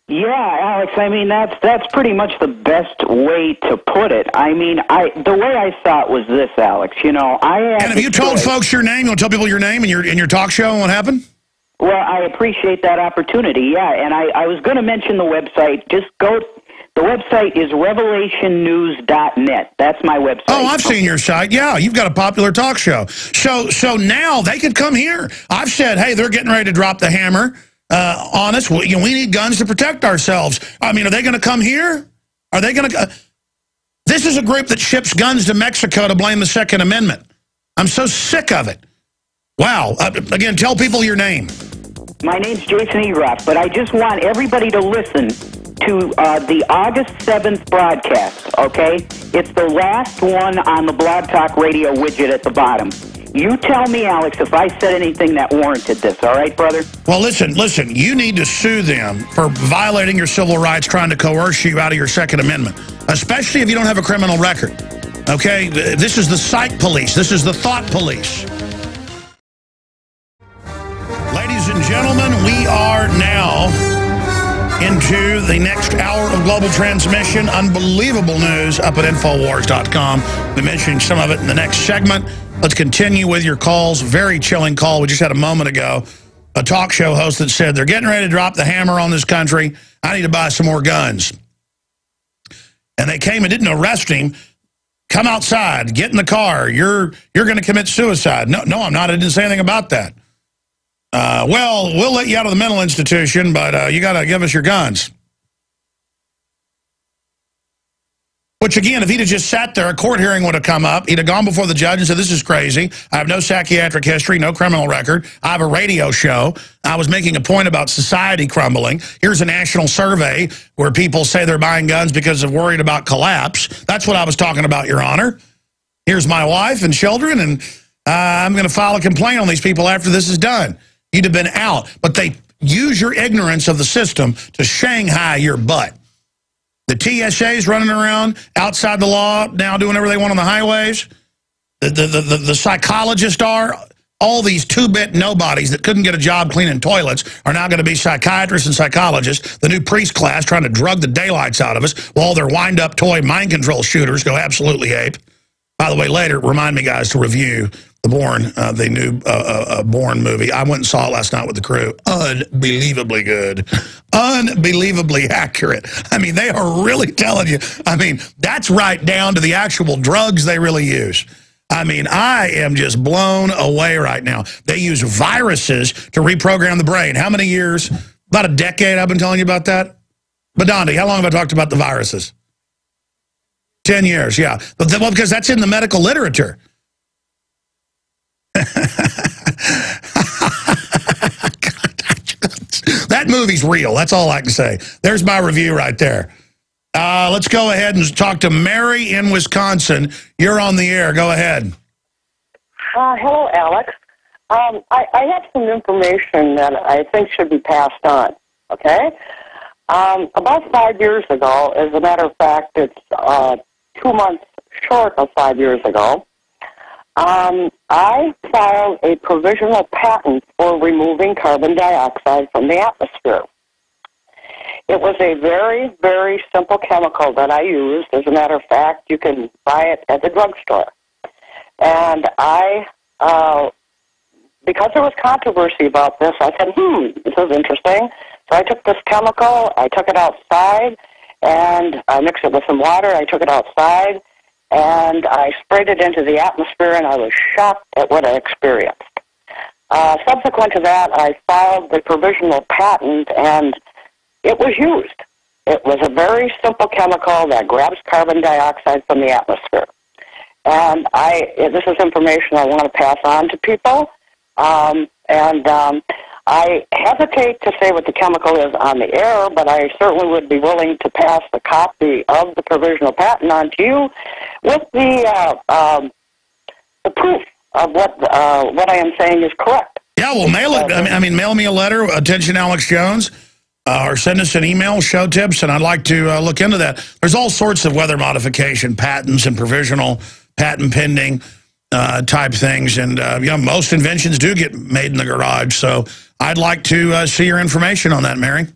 Yeah, Alex, I mean, that's pretty much the best way to put it. I mean, the way I saw it was this, Alex. And
have you told folks your name? You want to tell people your name and your talk show and what happened?
Well, I appreciate that opportunity, yeah. And I was going to mention the website. Just go. The website is revelationnews.net. That's my website.
Oh, I've seen your site. Yeah, you've got a popular talk show. So now they could come here. I've said, hey, they're getting ready to drop the hammer on us. We need guns to protect ourselves. I mean, are they going to come here? Are they going to? This is a group that ships guns to Mexico to blame the Second Amendment. I'm so sick of it. Wow. Again, tell people your name.
My name's Jason Egroff, but I just want everybody to listen to the August 7th broadcast, okay? It's the last one on the Blog Talk Radio widget at the bottom. You tell me, Alex, if I said anything that warranted this, all right, brother? Well,
listen, you need to sue them for violating your civil rights, trying to coerce you out of your Second Amendment, especially if you don't have a criminal record, okay? This is the psych police. This is the thought police. Ladies and gentlemen, we are now into the next hour of global transmission. Unbelievable news up at Infowars.com. We'll be mentioning some of it in the next segment. Let's continue with your calls. Very chilling call we just had a moment ago. A talk show host that said, they're getting ready to drop the hammer on this country. I need to buy some more guns. And they came and didn't arrest him. come outside, get in the car, you're going to commit suicide. No, I'm not. I didn't say anything about that. Well, we'll let you out of the mental institution, but you got to give us your guns. Which, again, if he'd have just sat there, a court hearing would have come up. He'd have gone before the judge and said, this is crazy. I have no psychiatric history, no criminal record. I have a radio show. I was making a point about society crumbling. Here's a national survey where people say they're buying guns because they're worried about collapse. That's what I was talking about, Your Honor. Here's my wife and children, and I'm going to file a complaint on these people after this is done. You'd have been out. But they use your ignorance of the system to Shanghai your butt. The TSA's running around outside the law, now doing whatever they want on the highways. The psychologists are. All these two-bit nobodies that couldn't get a job cleaning toilets are now going to be psychiatrists and psychologists. The new priest class trying to drug the daylights out of us while their wind-up toy mind control shooters go absolutely ape. By the way, later, remind me, guys, to review the new Bourne movie. I went and saw it last night with the crew. Unbelievably good. Unbelievably accurate. I mean, they are really telling you. I mean, that's right down to the actual drugs they really use. I mean, I am just blown away right now. They use viruses to reprogram the brain. How many years? About a decade I've been telling you about that. But W.N.D, how long have I talked about the viruses? 10 years, yeah. Well, because that's in the medical literature. That movie's real. That's all I can say. There's my review right there. Let's go ahead and talk to Mary in Wisconsin. You're on the air. Go ahead.
Hello, Alex. I have some information that I think should be passed on, okay? About 5 years ago, as a matter of fact, it's 2 months short of 5 years ago, I filed a provisional patent for removing carbon dioxide from the atmosphere. It was a very, very simple chemical that I used. As a matter of fact, you can buy it at the drugstore. And because there was controversy about this, I said, this is interesting. So I took this chemical, I took it outside, and I mixed it with some water. I took it outside, and I sprayed it into the atmosphere, and I was shocked at what I experienced. Subsequent to that, I filed the provisional patent, and it was used. It was a very simple chemical that grabs carbon dioxide from the atmosphere. And this is information I want to pass on to people. I hesitate to say what the chemical is on the air, but I certainly would be willing to pass a copy of the provisional patent on to you with the proof of what I am saying is correct.
Yeah, well, mail it. I mean, mail me a letter, attention Alex Jones, or send us an email, show tips, and I'd like to look into that. There's all sorts of weather modification patents and provisional patent pending type things, and most inventions do get made in the garage, so I'd like to see your information on that, Mary.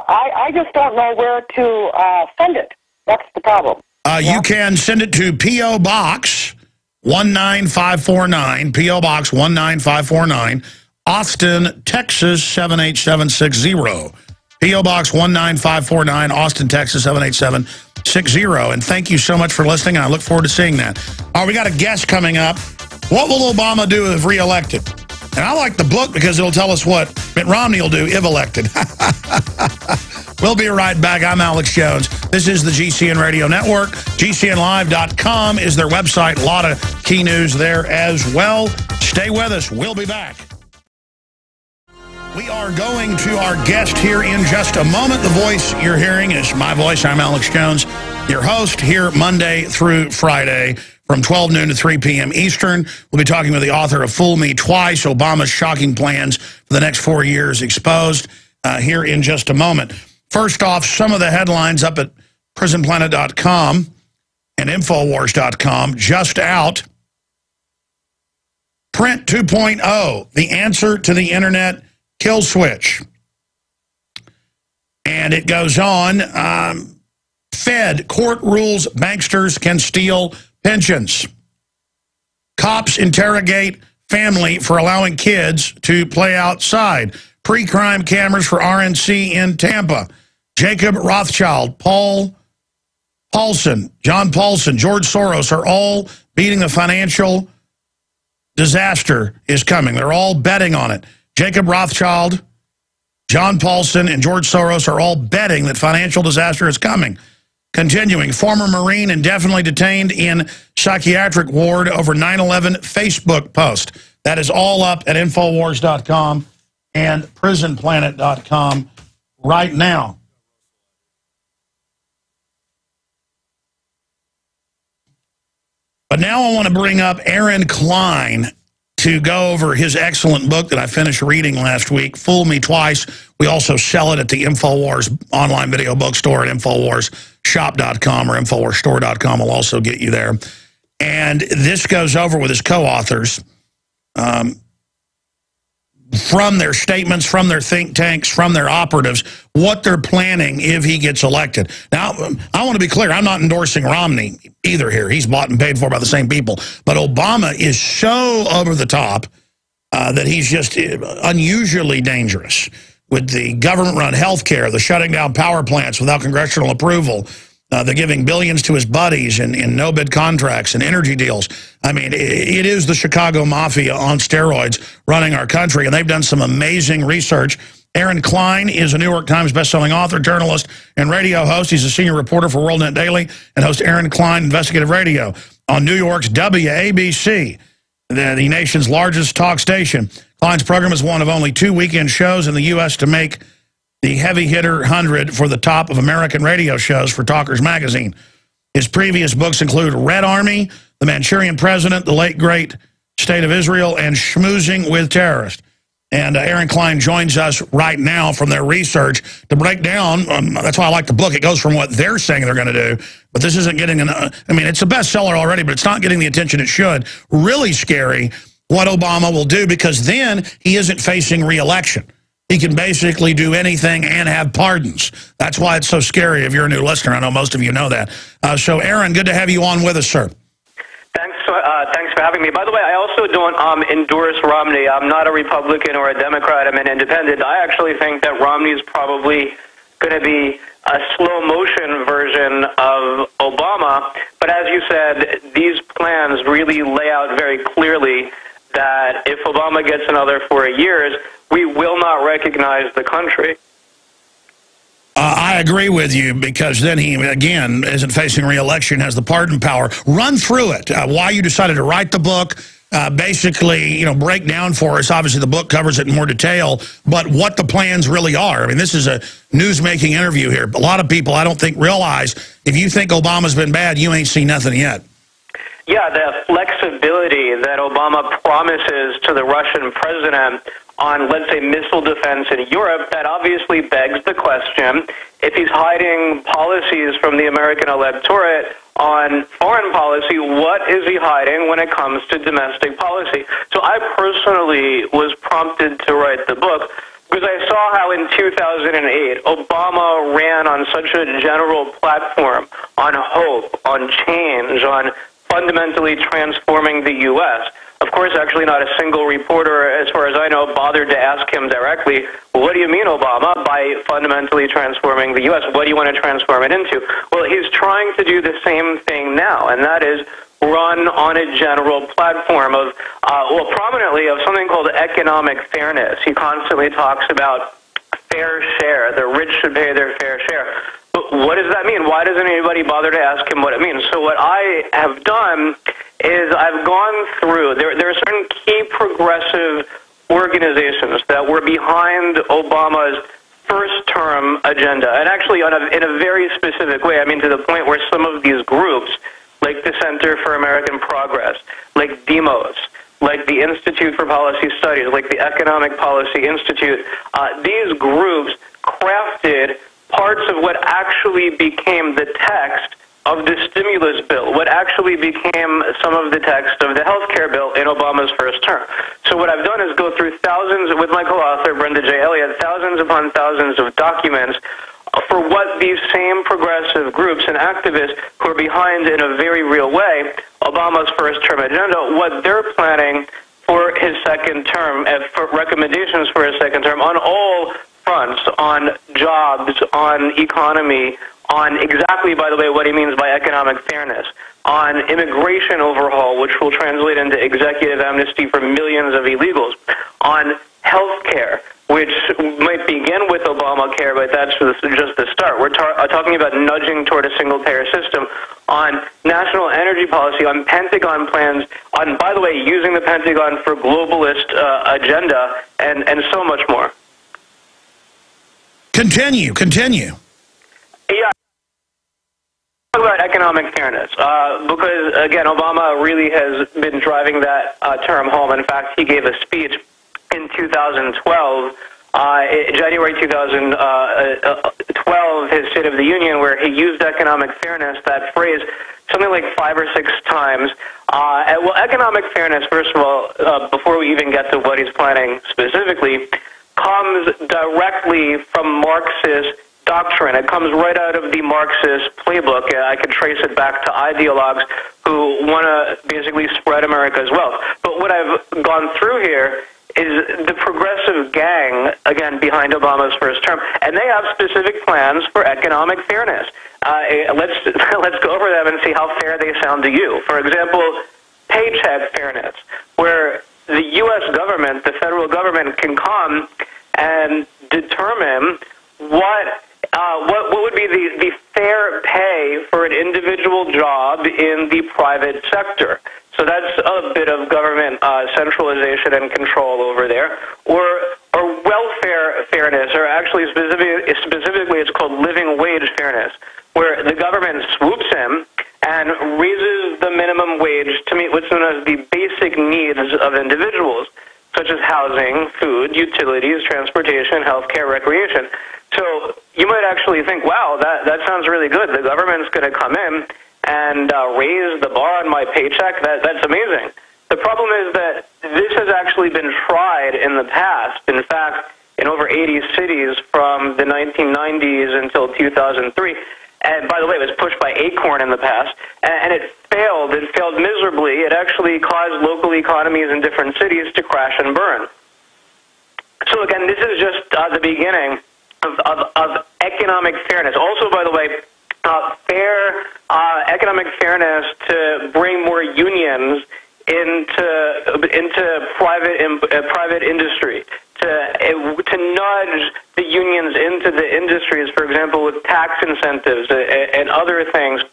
I just don't know where to send it. That's the problem.
You can send it to P.O. Box 19549, P.O. Box 19549, Austin, Texas 78760. P.O. Box 19549, Austin, Texas 78760. And thank you so much for listening, and I look forward to seeing that. All right, we got a guest coming up. What will Obama do if reelected? And I like the book because it'll tell us what Mitt Romney will do if elected. We'll be right back. I'm Alex Jones. This is the GCN Radio Network. GCNlive.com is their website. A lot of key news there as well. Stay with us. We'll be back. We are going to our guest here in just a moment. The voice you're hearing is my voice. I'm Alex Jones, your host here Monday through Friday from 12 noon to 3 p.m. Eastern. We'll be talking with the author of Fool Me Twice, Obama's Shocking Plans for the Next 4 Years Exposed, here in just a moment. First off, some of the headlines up at prisonplanet.com and Infowars.com just out. Print 2.0, the answer to the internet kill switch. And it goes on, Fed, court rules banksters can steal pensions. Cops interrogate family for allowing kids to play outside. Pre-crime cameras for R.N.C. in Tampa. Jacob Rothschild, Paul Paulson, John Paulson, George Soros are all beating the financial disaster is coming. They're all betting on it. Jacob Rothschild, John Paulson, and George Soros are all betting that financial disaster is coming. Continuing, former Marine indefinitely detained in psychiatric ward over 9/11 Facebook post. That is all up at Infowars.com and PrisonPlanet.com right now. But now I want to bring up Aaron Klein to go over his excellent book that I finished reading last week, Fool Me Twice. We also sell it at the Infowars online video bookstore at InfoWarsShop.com or InfoWarsStore.com will also get you there. And this goes over with his co-authors from their statements, from their think tanks, from their operatives, what they're planning if he gets elected. Now, I want to be clear, I'm not endorsing Romney either here. He's bought and paid for by the same people. But Obama is so over the top that he's just unusually dangerous with the government-run health care, the shutting down power plants without congressional approval, the giving billions to his buddies in no-bid contracts and energy deals. I mean, it is the Chicago Mafia on steroids running our country, and they've done some amazing research. Aaron Klein is a New York Times bestselling author, journalist, and radio host. He's a senior reporter for WorldNet Daily and hosts Aaron Klein Investigative Radio on New York's WABC, the nation's largest talk station. Klein's program is one of only 2 weekend shows in the U.S. to make the Heavy Hitter 100 for the top of American radio shows for Talkers Magazine. His previous books include Red Army, The Manchurian President, The Late Great State of Israel, and Schmoozing with Terrorists. And Aaron Klein joins us right now from their research to break down, that's why I like the book, it goes from what they're saying they're going to do, but this isn't getting, I mean, it's a bestseller already, but it's not getting the attention it should. Really scary what Obama will do, because then he isn't facing re-election. He can basically do anything and have pardons. That's why it's so scary if you're a new listener. I know most of you know that. So, Aaron, good to have you on with us, sir.
Thanks for having me. By the way, I also don't endorse Romney. I'm not a Republican or a Democrat. I'm an independent. I actually think that Romney is probably going to be a slow-motion version of Obama. But as you said, these plans really lay out very clearly that if Obama gets another 4 years, we will not recognize the country.
I agree with you, because then he, again, isn't facing re-election, has the pardon power. Run through it, why you decided to write the book, basically, you know, break down for us. Obviously, the book covers it in more detail, but what the plans really are. I mean, this is a news-making interview here. A lot of people, I don't think, realize if you think Obama's been bad, you ain't seen nothing yet.
Yeah, the flexibility that Obama promises to the Russian president on, let's say, missile defense in Europe, that obviously begs the question, if he's hiding policies from the American electorate on foreign policy, what is he hiding when it comes to domestic policy? So I personally was prompted to write the book because I saw how in 2008 Obama ran on such a general platform on hope, on change, on fundamentally transforming the U.S. Of course, actually not a single reporter, as far as I know, bothered to ask him directly, well, what do you mean, Obama, by fundamentally transforming the U.S.? What do you want to transform it into? Well, he's trying to do the same thing now, and that is run on a general platform of, prominently of something called economic fairness. He constantly talks about fair share. The rich should pay their fair share. But what does that mean? Why doesn't anybody bother to ask him what it means? So what I have done is I've gone through, there are certain key progressive organizations that were behind Obama's first-term agenda, and actually in a very specific way. I mean, to the point where some of these groups, like the Center for American Progress, like Demos, like the Institute for Policy Studies, like the Economic Policy Institute, these groups crafted parts of what actually became the text of the stimulus bill, what actually became some of the text of the health care bill in Obama's first term. So what I've done is go through thousands, with my co-author, Brenda J. Elliott, thousands upon thousands of documents for what these same progressive groups and activists who are behind, in a very real way, Obama's first-term agenda, what they're planning for his second term, for recommendations for his second term on all fronts, on jobs, on economy, on exactly, by the way, what he means by economic fairness, on immigration overhaul, which will translate into executive amnesty for millions of illegals, on health care, which might begin with Obamacare, but that's just the start. We're talking about nudging toward a single-payer system, on national energy policy, on Pentagon plans, on, by the way, using the Pentagon for globalist agenda, and so much more.
Continue.
Yeah. Talk about economic fairness, because, again, Obama really has been driving that term home. In fact, he gave a speech in 2012, January 2012, his State of the Union, where he used economic fairness, that phrase, something like 5 or 6 times. Well, economic fairness, first of all, before we even get to what he's planning specifically, comes directly from Marxist doctrine. It comes right out of the Marxist playbook. I could trace it back to ideologues who want to basically spread America's wealth. But what I've gone through here is the progressive gang, again, behind Obama's first term, and they have specific plans for economic fairness. Let's go over them and see how fair they sound to you. For example, paycheck fairness, where the U.S. government, the federal government, can come and determine what would be the fair pay for an individual job in the private sector. So that's a bit of government centralization and control over there. Or welfare fairness, or actually specifically it's called living wage fairness, where the government swoops in and raises the minimum wage to meet what's known as the basic needs of individuals, such as housing, food, utilities, transportation, healthcare, recreation. So you might actually think, wow, that sounds really good. The government's going to come in and raise the bar on my paycheck. That's amazing. The problem is that this has actually been tried in the past. In fact, in over 80 cities from the 1990s until 2003. And by the way, it was pushed by Acorn in the past, and it failed. It failed miserably. It actually caused local economies in different cities to crash and burn. So again, this is just the beginning of economic fairness. Also, by the way, economic fairness to bring more unions into private industry, to nudge the unions into the industries, for example, with tax incentives and other things.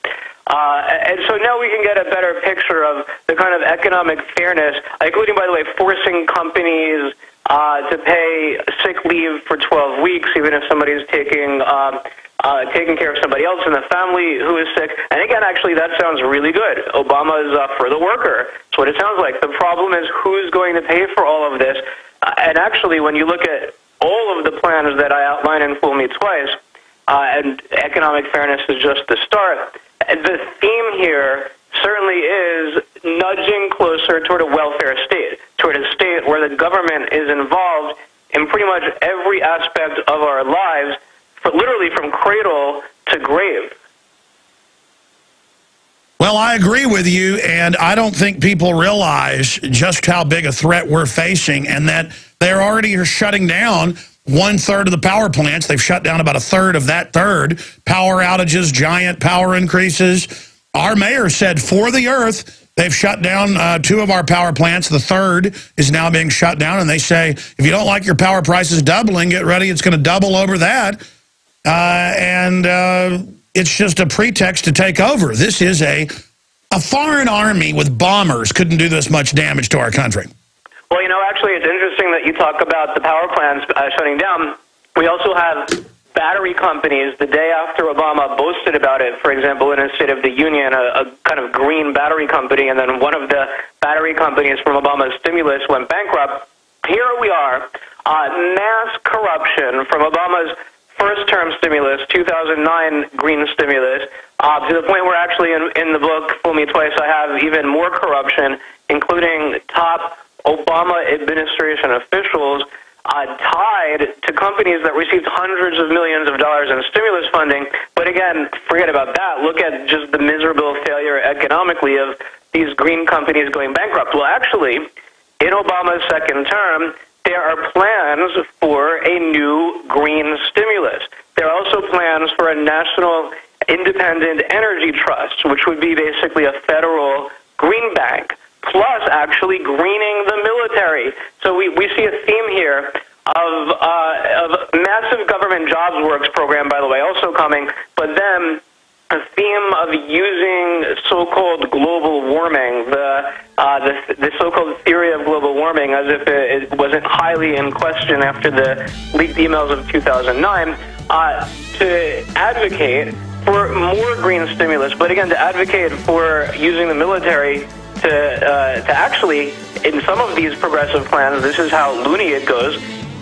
And so now we can get a better picture of the kind of economic fairness, including, by the way, forcing companies to pay sick leave for 12 weeks, even if somebody's taking care of somebody else in the family who is sick. And again, actually, that sounds really good. Obama's for the worker. That's what it sounds like. The problem is who's going to pay for all of this. And actually, when you look at all of the plans that I outline in Fool Me Twice, and economic fairness is just the start, the theme here certainly is nudging closer toward a welfare state, toward a state where the government is involved in pretty much every aspect of our lives, literally from cradle to grave.
Well, I agree with you, and I don't think people realize just how big a threat we're facing, and that they're already shutting down 1/3 of the power plants. They've shut down about 1/3 of that third. Power outages, giant power increases. Our mayor said for the earth, they've shut down 2 of our power plants. The 3rd is now being shut down, and they say, if you don't like your power prices doubling, get ready, it's going to double over that. It's just a pretext to take over. This is a foreign army with bombers couldn't do this much damage to our country.
Well, actually, it's interesting that you talk about the power plants shutting down. We also have battery companies. The day after Obama boasted about it, for example, in his State of the Union, a kind of green battery company, and then one of the battery companies from Obama's stimulus went bankrupt. Here we are, mass corruption from Obama's first-term stimulus, 2009 green stimulus, to the point where actually in the book, Fool Me Twice, I have even more corruption, including top Obama administration officials tied to companies that received hundreds of millions of dollars in stimulus funding. But again, forget about that. Look at just the miserable failure economically of these green companies going bankrupt. Well, actually, in Obama's second term, there are plans for a new green stimulus. There are also plans for a national independent energy trust, which would be basically a federal green bank, plus actually greening the military. So we see a theme here of massive government jobs works program, by the way, also coming, but then a theme of using so-called global warming, the so-called theory of global warming, as if it wasn't highly in question after the leaked emails of 2009, to advocate for more green stimulus, but again, to advocate for using the military to actually, in some of these progressive plans, this is how loony it goes,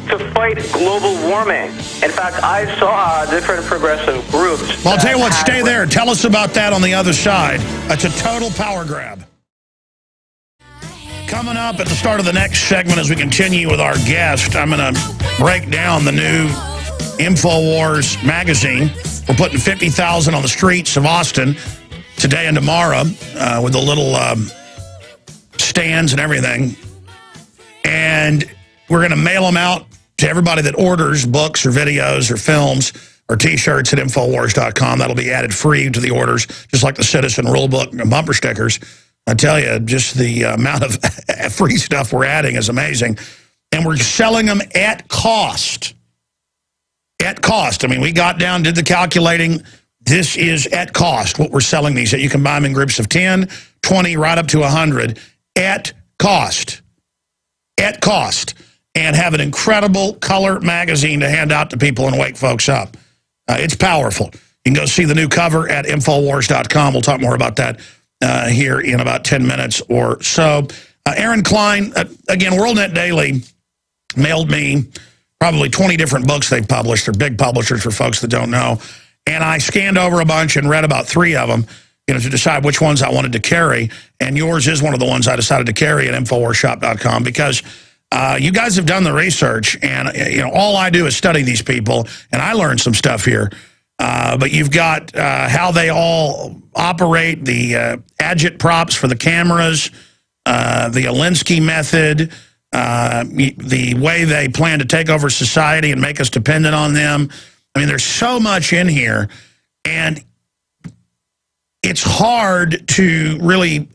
to fight global warming. In fact, I saw different progressive groups.
Well, I'll tell you what, stay there. Tell us about that on the other side. That's a total power grab. Coming up at the start of the next segment as we continue with our guest, I'm going to break down the new InfoWars magazine. We're putting 50,000 on the streets of Austin today and tomorrow with the little stands and everything. And we're going to mail them out to everybody that orders books or videos or films or T-shirts at Infowars.com. That'll be added free to the orders, just like the Citizen Rulebook and bumper stickers. I tell you, just the amount of free stuff we're adding is amazing. And we're selling them at cost. At cost. I mean, we got down, did the calculating. This is at cost, what we're selling these at. You can buy them in groups of 10, 20, right up to 100. At cost. At cost. And have an incredible color magazine to hand out to people and wake folks up. It's powerful. You can go see the new cover at Infowars.com. We'll talk more about that here in about 10 minutes or so. Aaron Klein, again, WorldNet Daily mailed me probably 20 different books they've published. They're big publishers for folks that don't know. And I scanned over a bunch and read about 3 of them, you know, to decide which ones I wanted to carry. And yours is one of the ones I decided to carry at InfoWarsShop.com because you guys have done the research, and you know all I do is study these people, and I learned some stuff here. But you've got how they all operate, the agitprops for the cameras, the R.N.C method, the way they plan to take over society and make us dependent on them. I mean, there's so much in here, and it's hard to really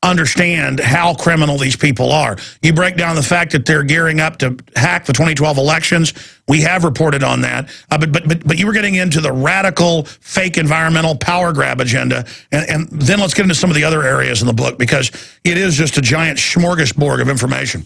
understand how criminal these people are. You break down the fact that they're gearing up to hack the 2012 elections. We have reported on that. But you were getting into the radical, fake environmental power grab agenda. And then let's get into some of the other areas in the book, because it is just a giant smorgasbord of information.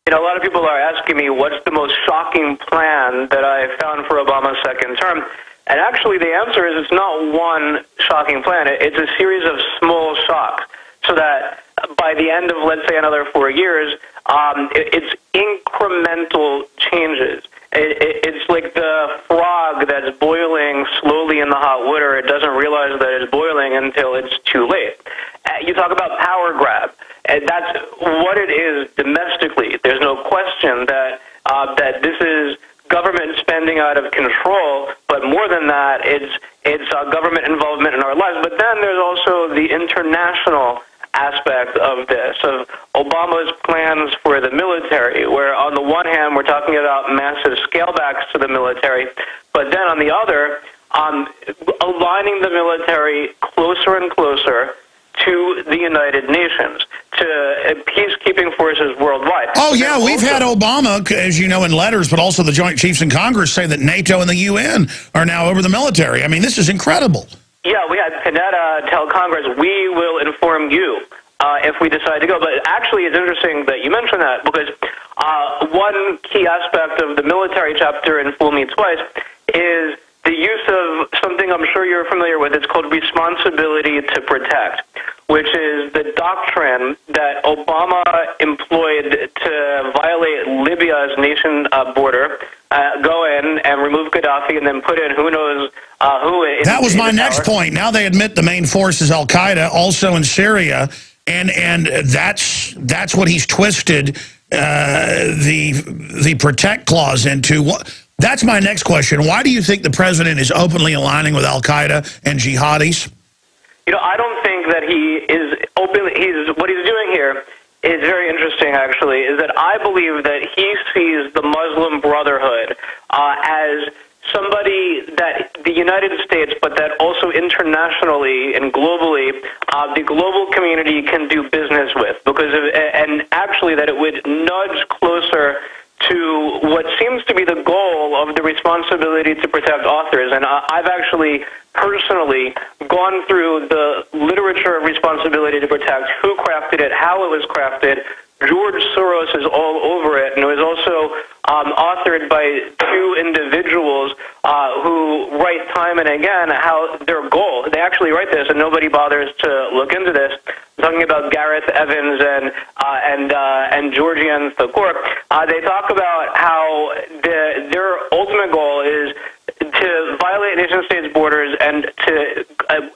You know, a lot of people are asking me what's the most shocking plan that I found for Obama's second term. And actually, the answer is it's not one shocking plan. It's a series of small shocks, so that by the end of, let's say, another 4 years, it's incremental changes. It's like the frog that's boiling slowly in the hot water. It doesn't realize that it's boiling until it's too late. You talk about power grab, and that's what it is domestically. There's no question that that this is government spending out of control, but more than that, it's government involvement in our lives. But then there's also the international aspect of this, of Obama's plans for the military, where on the one hand, we're talking about massive scalebacks to the military, but then on the other, aligning the military closer and closer to the United Nations, to peacekeeping forces worldwide.
Oh, yeah, we've had Obama, as you know, in letters, but also the Joint Chiefs in Congress say that NATO and the UN are now over the military. I mean, this is incredible.
Yeah, we had Panetta tell Congress, we will inform you if we decide to go. But actually, it's interesting that you mentioned that, because one key aspect of the military chapter in Fool Me Twice is the use of something I'm sure you're familiar with. It's called responsibility to protect, which is the doctrine that Obama employed to violate Libya's nation border, go in and remove Gaddafi, and then put in who knows who.
That was my next point. Now they admit the main force is al-Qaeda, also in Syria, and that's what he's twisted the protect clause into. That's my next question. Why do you think the president is openly aligning with al-Qaeda and jihadis?
You know, I don't think that he is openly. What he's doing here is very interesting, actually, is that I believe that he sees the Muslim Brotherhood as somebody that the United States, but that also internationally and globally, the global community can do business with, and actually that it would nudge closer to what seems to be the goal of the responsibility to protect authors. And I've actually personally gone through the literature of responsibility to protect, who crafted it, how it was crafted. George Soros is all over it, and it was also authored by two individuals who write time and again how their goal, they actually write this and nobody bothers to look into this. I'm talking about Gareth Evans and Georgian Thakor. They talk about how their ultimate goal is to violate nation-states' borders and to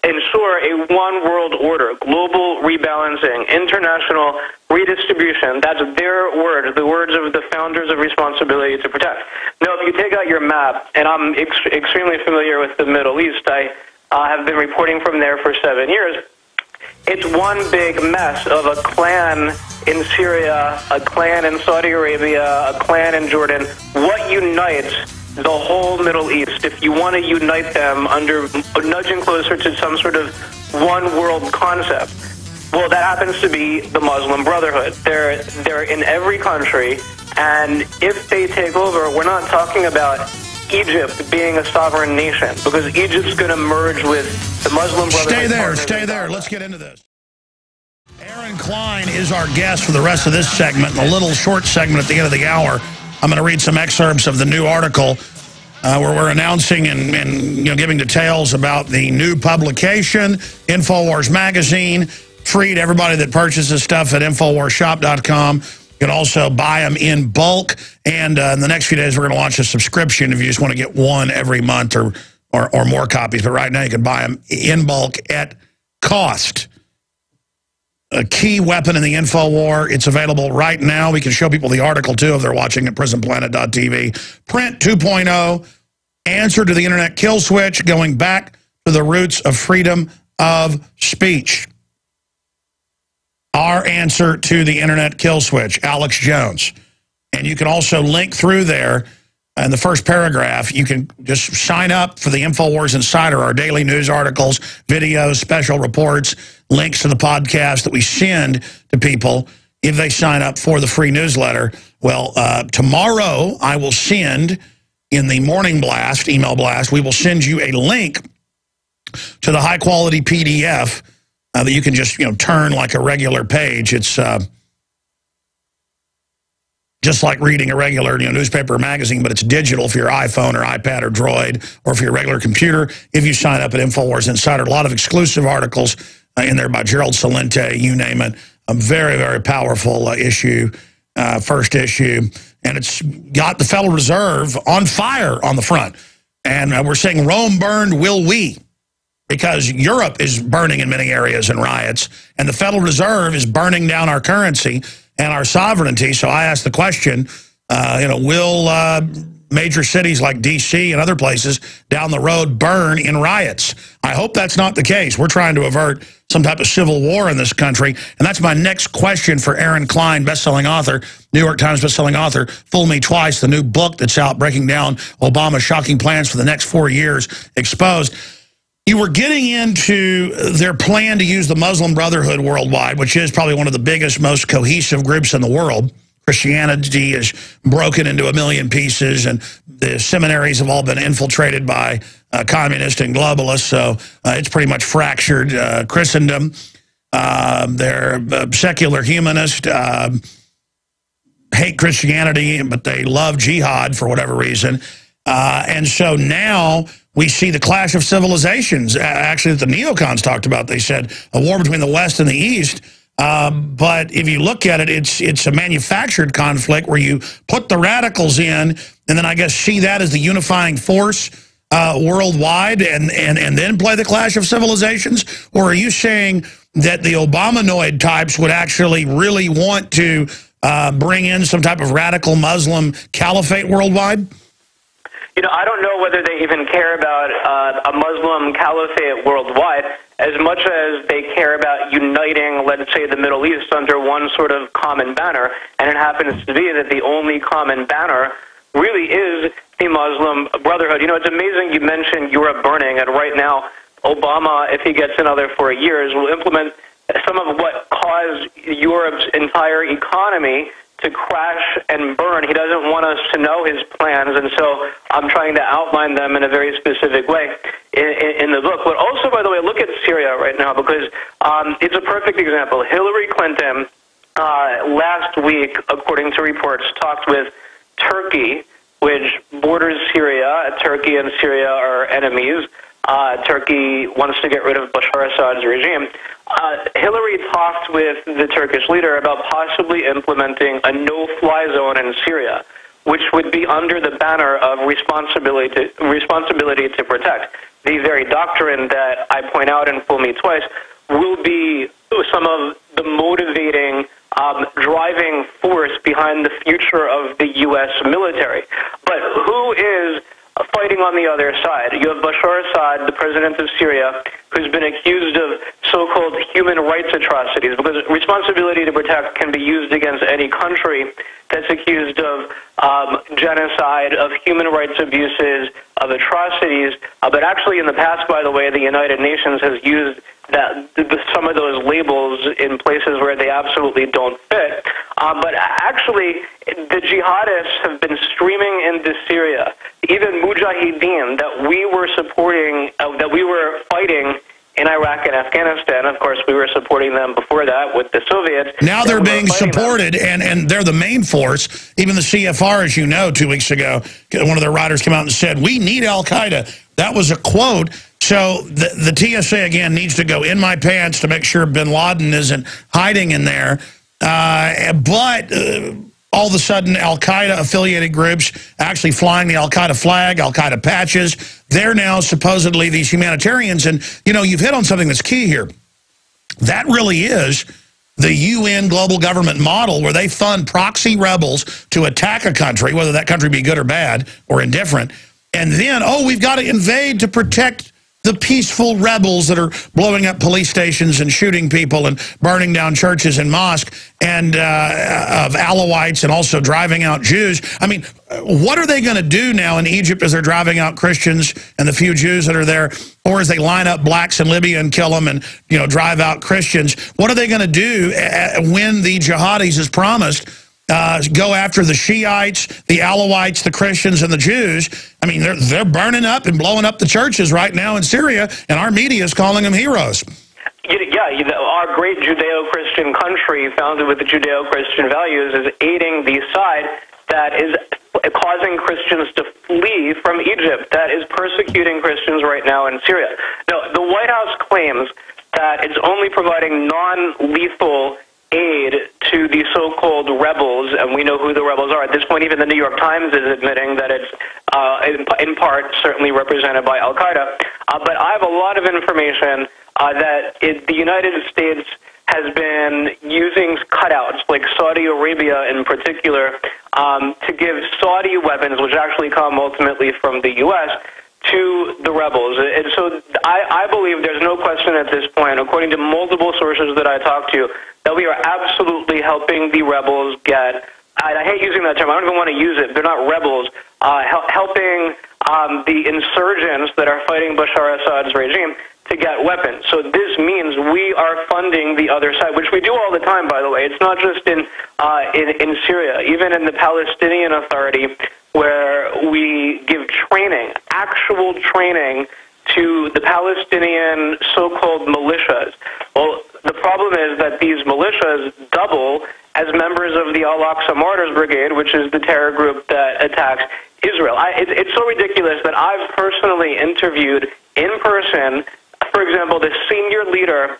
ensure a one-world order, global rebalancing, international redistribution. That's their word, the words of the founders of responsibility to protect. Now, if you take out your map, and I'm extremely familiar with the Middle East, I have been reporting from there for 7 years, it's one big mess of a clan in Syria, a clan in Saudi Arabia, a clan in Jordan. What unites the whole Middle East, if you want to unite them under nudging closer to some sort of one world concept? Well, that happens to be the Muslim Brotherhood. They're in every country, and if they take over, we're not talking about Egypt being a sovereign nation, because Egypt's going to merge with the Muslim Brotherhood.
Stay there. Let's get into this. Aaron Klein is our guest for the rest of this segment. In a little short segment at the end of the hour, I'm going to read some excerpts of the new article where we're announcing and giving details about the new publication, InfoWars Magazine, free to everybody that purchases stuff at InfoWarsShop.com. You can also buy them in bulk, and in the next few days we're going to launch a subscription if you just want to get one every month or more copies. But right now you can buy them in bulk at cost. A key weapon in the info war. It's available right now. We can show people the article, too, if they're watching at prisonplanet.tv. Print 2.0, answer to the internet kill switch, going back to the roots of freedom of speech. Our answer to the internet kill switch, Alex Jones. And you can also link through there in the first paragraph. You can just sign up for the InfoWars Insider, our daily news articles, videos, special reports, links to the podcast that we send to people if they sign up for the free newsletter. Well, tomorrow I will send in the morning blast, email blast, we will send you a link to the high-quality PDF that you can just, turn like a regular page. It's just like reading a regular newspaper or magazine, but it's digital for your iPhone or iPad or Droid, or for your regular computer if you sign up at InfoWars Insider. A lot of exclusive articles in there by Gerald Celente, you name it. A very, very powerful issue, first issue. And it's got the Federal Reserve on fire on the front. And we're saying, Rome burned, will we? Because Europe is burning in many areas in riots, and the Federal Reserve is burning down our currency and our sovereignty. So I asked the question, will major cities like D.C. and other places down the road burn in riots? I hope that's not the case. We're trying to avert some type of civil war in this country. And that's my next question for Aaron Klein, best-selling author, New York Times best-selling author, Fool Me Twice, the new book that's out breaking down Obama's shocking plans for the next 4 years, exposed. You were getting into their plan to use the Muslim Brotherhood worldwide, which is probably one of the biggest, most cohesive groups in the world. Christianity is broken into a million pieces, and the seminaries have all been infiltrated by communists and globalists, so it's pretty much fractured Christendom. They're secular humanists, hate Christianity, but they love jihad for whatever reason. And so now we see the clash of civilizations, actually, that the neocons talked about. They said a war between the West and the East. But if you look at it, it's a manufactured conflict where you put the radicals in and then I guess see that as the unifying force worldwide and then play the clash of civilizations? Or are you saying that the Obamanoid types would actually really want to bring in some type of radical Muslim caliphate worldwide?
I don't know whether they even care about a Muslim caliphate worldwide as much as they care about uniting, let's say, the Middle East under one sort of common banner. And it happens to be that the only common banner really is the Muslim Brotherhood. You know, it's amazing you mentioned Europe burning, and right now Obama, if he gets another 4 years, will implement some of what caused Europe's entire economy to crash and burn. He doesn't want us to know his plans, and so I'm trying to outline them in a very specific way in the book. But also, by the way, look at Syria right now, because it's a perfect example. Hillary Clinton last week, according to reports, talked with Turkey, which borders Syria. Turkey and Syria are enemies. Turkey wants to get rid of Bashar Assad's regime. Hillary talked with the Turkish leader about possibly implementing a no-fly zone in Syria, which would be under the banner of responsibility to protect. The very doctrine that I point out in Fool Me Twice will be some of the motivating driving force behind the future of the U.S. military. But who is fighting on the other side? You have Bashar Assad, the president of Syria, who's been accused of so-called human rights atrocities, because responsibility to protect can be used against any country that's accused of genocide, of human rights abuses, of atrocities. But actually in the past, by the way, the United Nations has used some of those labels in places where they absolutely don't fit. But actually, the jihadists have been streaming into Syria. Even mujahideen that we were supporting, that we were fighting in Iraq and Afghanistan. Of course, we were supporting them before that with the Soviets.
Now they're being supported, and they're the main force. Even the CFR, as you know, 2 weeks ago, one of their writers came out and said, "We need al-Qaeda." That was a quote. So the TSA, again, needs to go in my pants to make sure bin Laden isn't hiding in there. But all of a sudden, al-Qaeda-affiliated groups actually flying the al-Qaeda flag, al-Qaeda patches, they're now supposedly these humanitarians. And, you know, you've hit on something that's key here. That really is the UN global government model, where they fund proxy rebels to attack a country, whether that country be good or bad or indifferent. And then, oh, we've got to invade to protect the peaceful rebels that are blowing up police stations and shooting people and burning down churches and mosques, and of Alawites, and also driving out Jews. I mean, what are they going to do now in Egypt as they're driving out Christians and the few Jews that are there, or as they line up blacks in Libya and kill them and, you know, drive out Christians? What are they going to do when the jihadis, as promised, go after the Shiites, the Alawites, the Christians, and the Jews? I mean, they're burning up and blowing up the churches right now in Syria, and our media is calling them heroes.
Yeah, our great Judeo-Christian country, founded with the Judeo-Christian values, is aiding the side that is causing Christians to flee from Egypt, that is persecuting Christians right now in Syria. Now, the White House claims that it's only providing non-lethal aid to the so-called rebels, and we know who the rebels are. At this point, even the New York Times is admitting that it's in part certainly represented by al-Qaeda. But I have a lot of information that the United States has been using cutouts, like Saudi Arabia in particular, to give Saudi weapons, which actually come ultimately from the U.S., to the rebels. And so I believe there's no question at this point, according to multiple sources that I talked to, that we are absolutely helping the rebels get, I hate using that term, I don't even want to use it, they're not rebels, helping the insurgents that are fighting Bashar Assad's regime to get weapons. So this means we are funding the other side, which we do all the time, by the way. It's not just in Syria, even in the Palestinian Authority, where we give training, actual training, to the Palestinian so-called militias. Well, the problem is that these militias double as members of the Al-Aqsa Martyrs Brigade, which is the terror group that attacks Israel. It's so ridiculous that I've personally interviewed in person, for example, the senior leader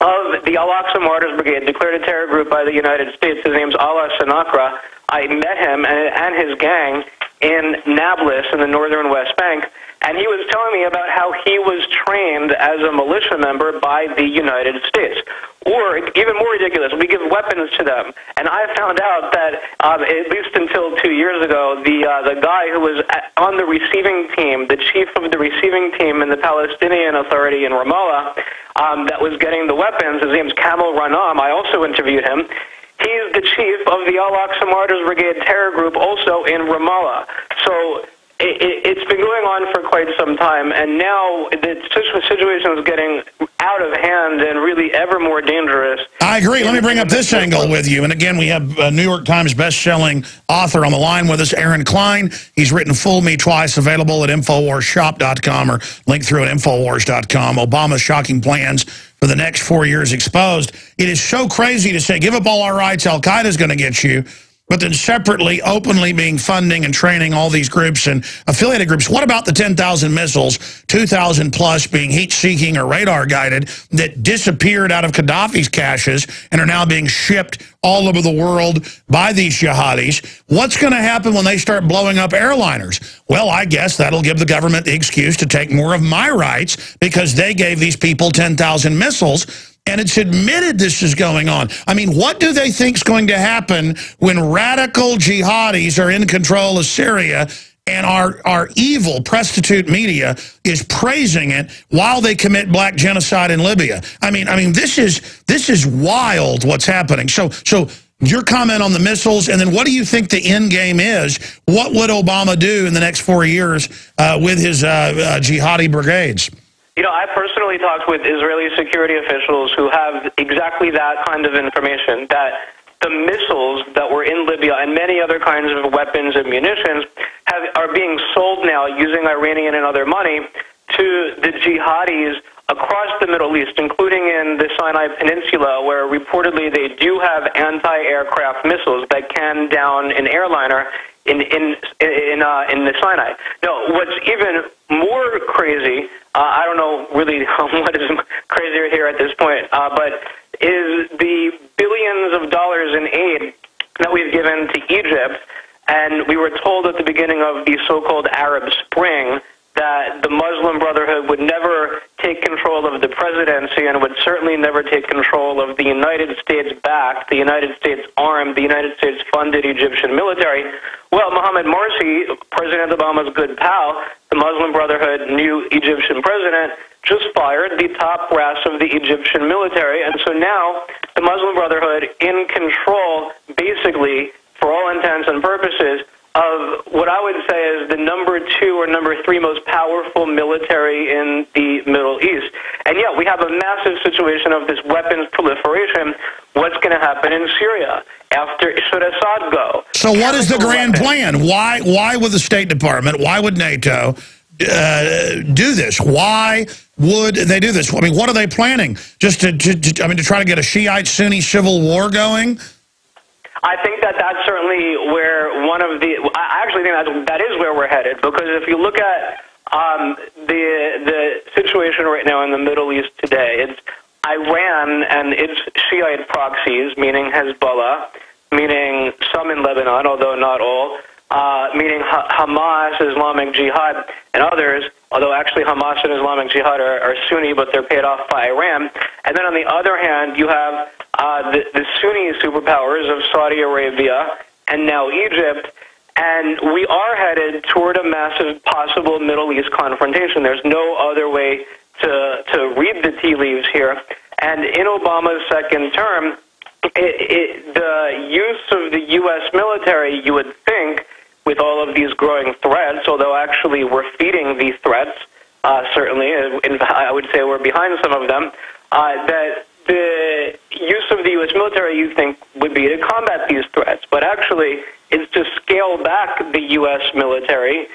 of the Al-Aqsa Martyrs Brigade, declared a terror group by the United States. His name's Allah Sanakra. I met him and his gang in Nablus in the northern West Bank, and he was telling me about how he was trained as a militia member by the United States. Or, even more ridiculous, we give weapons to them. And I found out that, at least until 2 years ago, the guy who was on the receiving team, the chief of the receiving team in the Palestinian Authority in Ramallah, that was getting the weapons, his name's Kamal Ranam, I also interviewed him. He's the chief of the Al-Aqsa Martyrs Brigade terror group also in Ramallah. So it's been going on for quite some time, and now the situation is getting out of hand and really ever more dangerous.
I agree. Let me bring up this angle with you. And again, we have a New York Times best-selling author on the line with us, Aaron Klein. He's written Fool Me Twice, available at InfoWarsShop.com or link through at InfoWars.com. Obama's shocking plans for the next 4 years exposed. It is so crazy to say, give up all our rights, Al-Qaeda's going to get you, but then separately, openly being funding and training all these groups and affiliated groups. What about the 10,000 missiles, 2,000 plus being heat-seeking or radar-guided, that disappeared out of Gaddafi's caches and are now being shipped all over the world by these jihadis? What's going to happen when they start blowing up airliners? Well, I guess that'll give the government the excuse to take more of my rights because they gave these people 10,000 missiles. And it's admitted this is going on. I mean, what do they think is going to happen when radical jihadis are in control of Syria and our evil prostitute media is praising it while they commit black genocide in Libya? I mean, this is wild what's happening. So your comment on the missiles, and then what do you think the end game is? What would Obama do in the next 4 years with his jihadi brigades?
You know, I personally talked with Israeli security officials who have exactly that kind of information, that the missiles that were in Libya and many other kinds of weapons and munitions are being sold now using Iranian and other money to the jihadis across the Middle East, including in the Sinai Peninsula, where reportedly they do have anti-aircraft missiles that can down an airliner in the Sinai. Now, what's even more crazy, I don't know really what is crazier here at this point, but is the billions of dollars in aid that we've given to Egypt. And we were told at the beginning of the so-called Arab Spring that the Muslim Brotherhood would never take control of the presidency and would certainly never take control of the United States-backed, the United States-armed, the United States-funded Egyptian military. Well, Mohammed Morsi, President Obama's good pal, the Muslim Brotherhood new Egyptian president, just fired the top brass of the Egyptian military. And so now the Muslim Brotherhood in control, basically, for all intents and purposes, of what I would say is the number 2 or number 3 most powerful military in the Middle East. And yet we have a massive situation of this weapons proliferation. What's going to happen in Syria? Should Assad go?
So what is the grand plan? Why would the State Department, why would NATO do this? Why would they do this? I mean, what are they planning? Just to try to get a Shiite-Sunni civil war going?
I think that that's certainly where I actually think that is where we're headed, because if you look at the situation right now in the Middle East today, it's Iran and its Shiite proxies, meaning Hezbollah, meaning some in Lebanon, although not all, meaning Hamas, Islamic Jihad, and others, although actually Hamas and Islamic Jihad are Sunni, but they're paid off by Iran. And then on the other hand, you have the Sunni superpowers of Saudi Arabia and now Egypt, and we are headed toward a massive possible Middle East confrontation. There's no other way to read the tea leaves here. And in Obama's second term, the use of the U.S. military, you would think, with all of these growing threats, although actually we're feeding these threats, certainly, I would say we're behind some of them, that the use of the U.S. military, you think, would be to combat these threats, but actually it's to scale back the U.S. military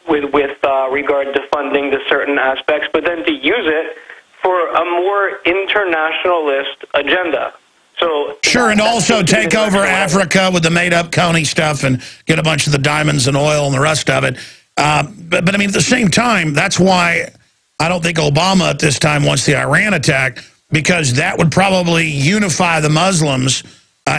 with regard to funding to certain aspects, but then to use it for a more internationalist agenda. So
sure, and also take over Africa with the made-up Coney stuff and get a bunch of the diamonds and oil and the rest of it. But I mean, at the same time, that's why I don't think Obama at this time wants the Iran attack, because that would probably unify the Muslims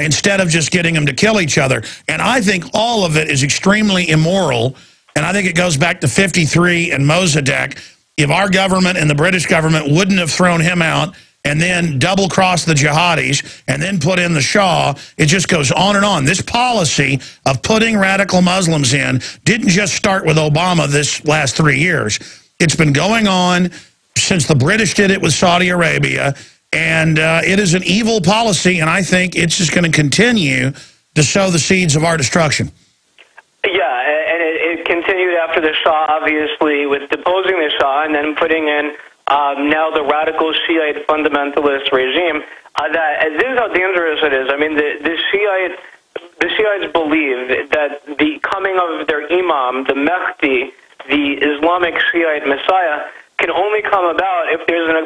instead of just getting them to kill each other. And I think all of it is extremely immoral, and I think it goes back to 53 and Mossadegh. If our government and the British government wouldn't have thrown him out and then double-crossed the jihadis and then put in the Shah, it just goes on and on. This policy of putting radical Muslims in didn't just start with Obama this last 3 years. It's been going on since the British did it with Saudi Arabia, and it is an evil policy, and I think it's just going to continue to sow the seeds of our destruction.
Yeah, and it continued after the Shah, obviously, with deposing the Shah and then putting in now the radical Shiite fundamentalist regime. This is how dangerous it is. I mean, the Shiites believe that the coming of their imam, the Mahdi, the Islamic Shiite Messiah, can only come about if there's an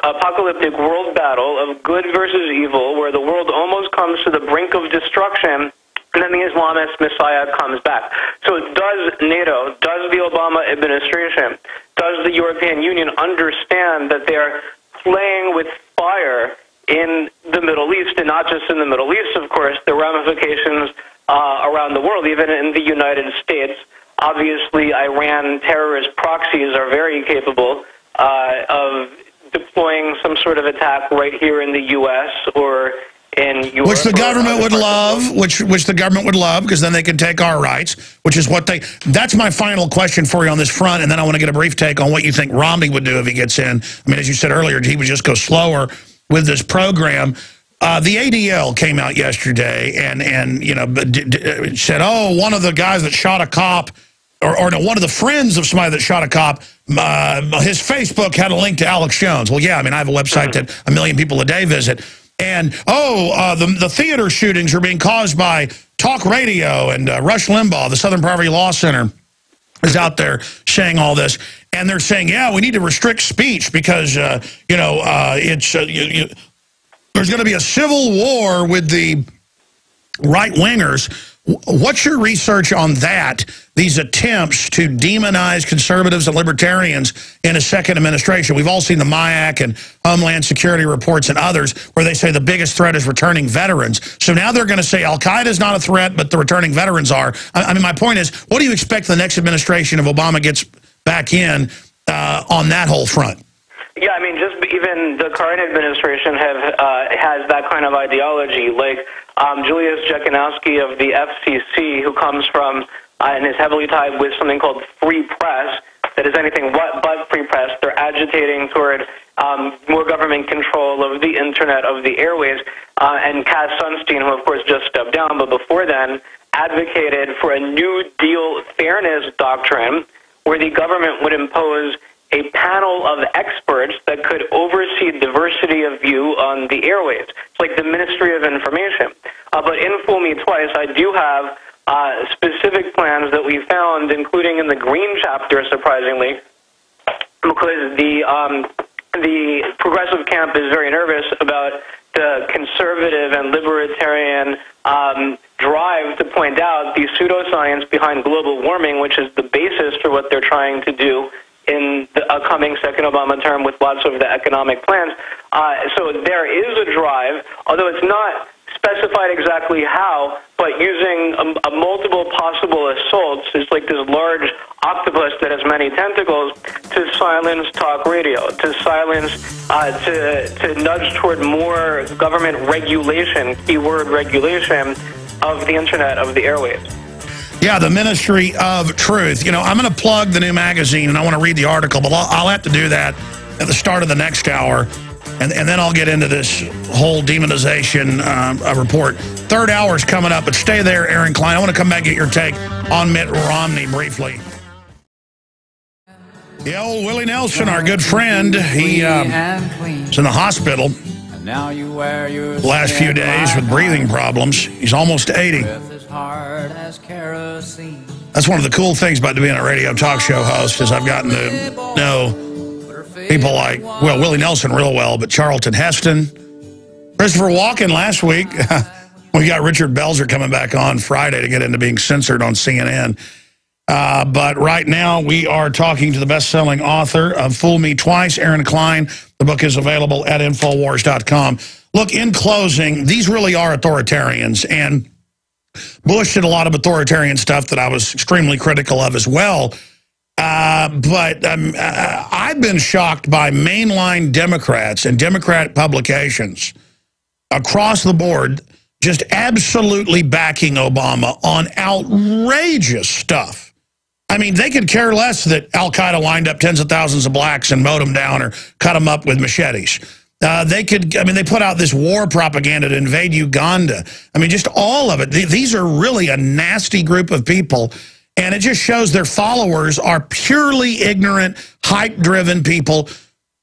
apocalyptic world battle of good versus evil, where the world almost comes to the brink of destruction, and then the Islamist Messiah comes back. So does NATO, does the Obama administration, does the European Union understand that they're playing with fire in the Middle East, and not just in the Middle East, of course, the ramifications around the world, even in the United States? Obviously, Iran terrorist proxies are very capable of deploying some sort of attack right here in the U.S. or in Europe.
Which the government would love, which the government would love, because then they can take our rights, which is what they... That's my final question for you on this front, and then I want to get a brief take on what you think Romney would do if he gets in. I mean, as you said earlier, he would just go slower with this program. The ADL came out yesterday and you know, said, oh, one of the guys that shot a cop, or no, one of the friends of somebody that shot a cop, his Facebook had a link to Alex Jones. Well, yeah, I mean, I have a website that 1 million people a day visit. And, the theater shootings are being caused by talk radio, and Rush Limbaugh, the Southern Poverty Law Center, is out there saying all this. And they're saying, yeah, we need to restrict speech because, there's going to be a civil war with the right-wingers. What's your research on that, these attempts to demonize conservatives and libertarians in a second administration? We've all seen the MIAC and Homeland Security reports and others where they say the biggest threat is returning veterans. So now they're going to say Al-Qaeda is not a threat, but the returning veterans are. I mean, my point is, what do you expect the next administration, if Obama gets back in, on that whole front?
Yeah, I mean, just even the current administration has that kind of ideology. Like Julius Jekanowski of the FCC, who comes from and is heavily tied with something called free press, that is anything but free press. They're agitating toward more government control of the internet, of the airwaves. And Cass Sunstein, who of course just stepped down, but before then advocated for a New Deal fairness doctrine where the government would impose a panel of experts that could oversee diversity of view on the airwaves. It's like the Ministry of Information. But in Fool Me Twice, I do have specific plans that we found, including in the Green chapter, surprisingly, because the progressive camp is very nervous about the conservative and libertarian drive to point out the pseudoscience behind global warming, which is the basis for what they're trying to do in the upcoming second Obama term with lots of the economic plans. So there is a drive, although it's not specified exactly how, but using a multiple possible assaults. It's like this large octopus that has many tentacles to silence talk radio, to silence, to nudge toward more government regulation, keyword regulation, of the internet, of the airwaves.
Yeah, the Ministry of Truth. You know, I'm going to plug the new magazine, and I want to read the article, but I'll have to do that at the start of the next hour, and then I'll get into this whole demonization report. Third hour is coming up, but stay there, Aaron Klein. I want to come back and get your take on Mitt Romney briefly. The old Willie Nelson, our good friend, he is in the hospital the last few days with breathing problems. He's almost 80. That's one of the cool things about being a radio talk show host, is I've gotten to know people like, well, Willie Nelson real well, but Charlton Heston, Christopher Walken last week. We got Richard Belzer coming back on Friday to get into being censored on CNN. But right now we are talking to the best-selling author of Fool Me Twice, Aaron Klein. The book is available at Infowars.com. Look, in closing, these really are authoritarians, and Bush did a lot of authoritarian stuff that I was extremely critical of as well. But I've been shocked by mainline Democrats and Democrat publications across the board just absolutely backing Obama on outrageous stuff. I mean, they could care less that Al-Qaeda lined up tens of thousands of blacks and mowed them down or cut them up with machetes. They put out this war propaganda to invade Uganda. I mean, just all of it. These are really a nasty group of people. And it just shows their followers are purely ignorant, hype-driven people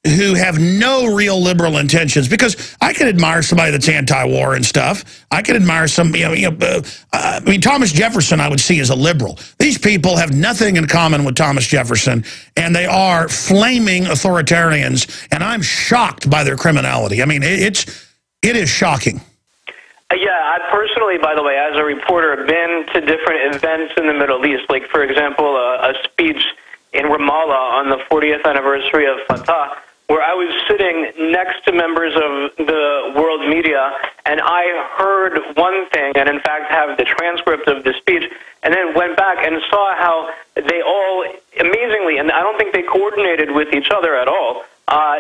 who have no real liberal intentions. Because I can admire somebody that's anti-war and stuff. I can admire some, I mean, Thomas Jefferson I would see as a liberal. These people have nothing in common with Thomas Jefferson, and they are flaming authoritarians, and I'm shocked by their criminality. I mean, it is shocking.
Yeah, I've personally, by the way, as a reporter, been to different events in the Middle East. Like, for example, a speech in Ramallah on the 40th anniversary of Fatah, where I was sitting next to members of the world media, and I heard one thing, and in fact have the transcript of the speech, and then went back and saw how they all, amazingly, and I don't think they coordinated with each other at all,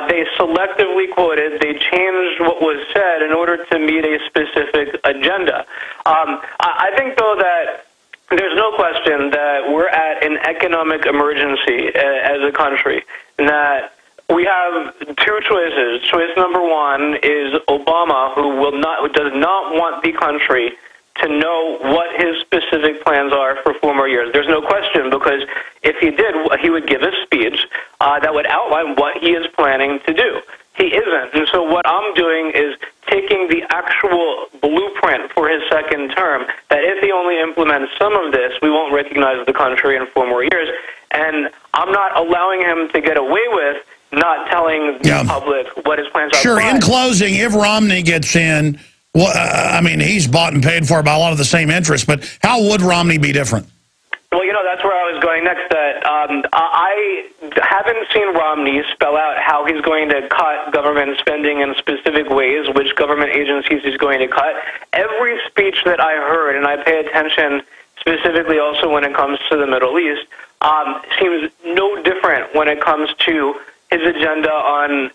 they selectively quoted, they changed what was said in order to meet a specific agenda. I think, though, that there's no question that we're at an economic emergency as a country, and that we have two choices. Choice number one is Obama, who does not want the country to know what his specific plans are for 4 more years. There's no question, because if he did, he would give a speech that would outline what he is planning to do. He isn't. And so what I'm doing is taking the actual blueprint for his second term, that if he only implements some of this, we won't recognize the country in 4 more years. And I'm not allowing him to get away with not telling the public what his plans are.
Sure, in closing, if Romney gets in, well, I mean, he's bought and paid for by a lot of the same interests, but how would Romney be different?
Well, that's where I was going next. That I haven't seen Romney spell out how he's going to cut government spending in specific ways, which government agencies he's going to cut. Every speech that I heard, and I pay attention specifically also when it comes to the Middle East, seems no different when it comes to his agenda on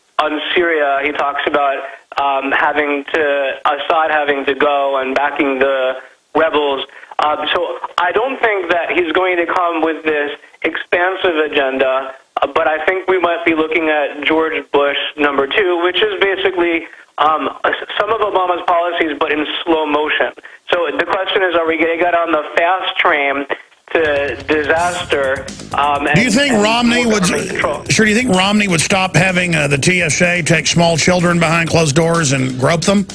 Syria. He talks about Assad having to go and backing the rebels. So I don't think that he's going to come with this expansive agenda, but I think we might be looking at George Bush #2, which is basically some of Obama's policies, but in slow motion. So the question is, are we going to get on the fast train to disaster?
Do you think Romney would? Sure. Do you think Romney would stop having the TSA take small children behind closed doors and grope them?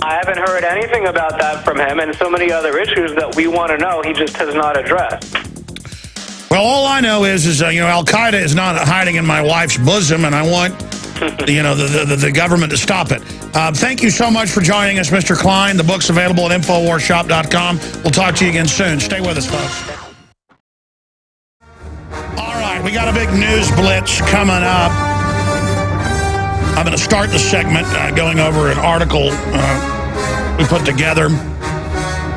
I haven't heard anything about that from him, and so many other issues that we want to know he just has not addressed.
Well, all I know is Al-Qaeda is not hiding in my wife's bosom, and I want the government to stop it. Thank you so much for joining us, Mr. Klein. The book's available at InfoWarsShop.com. We'll talk to you again soon. Stay with us, folks. All right, we got a big news blitz coming up. I'm going to start the segment going over an article we put together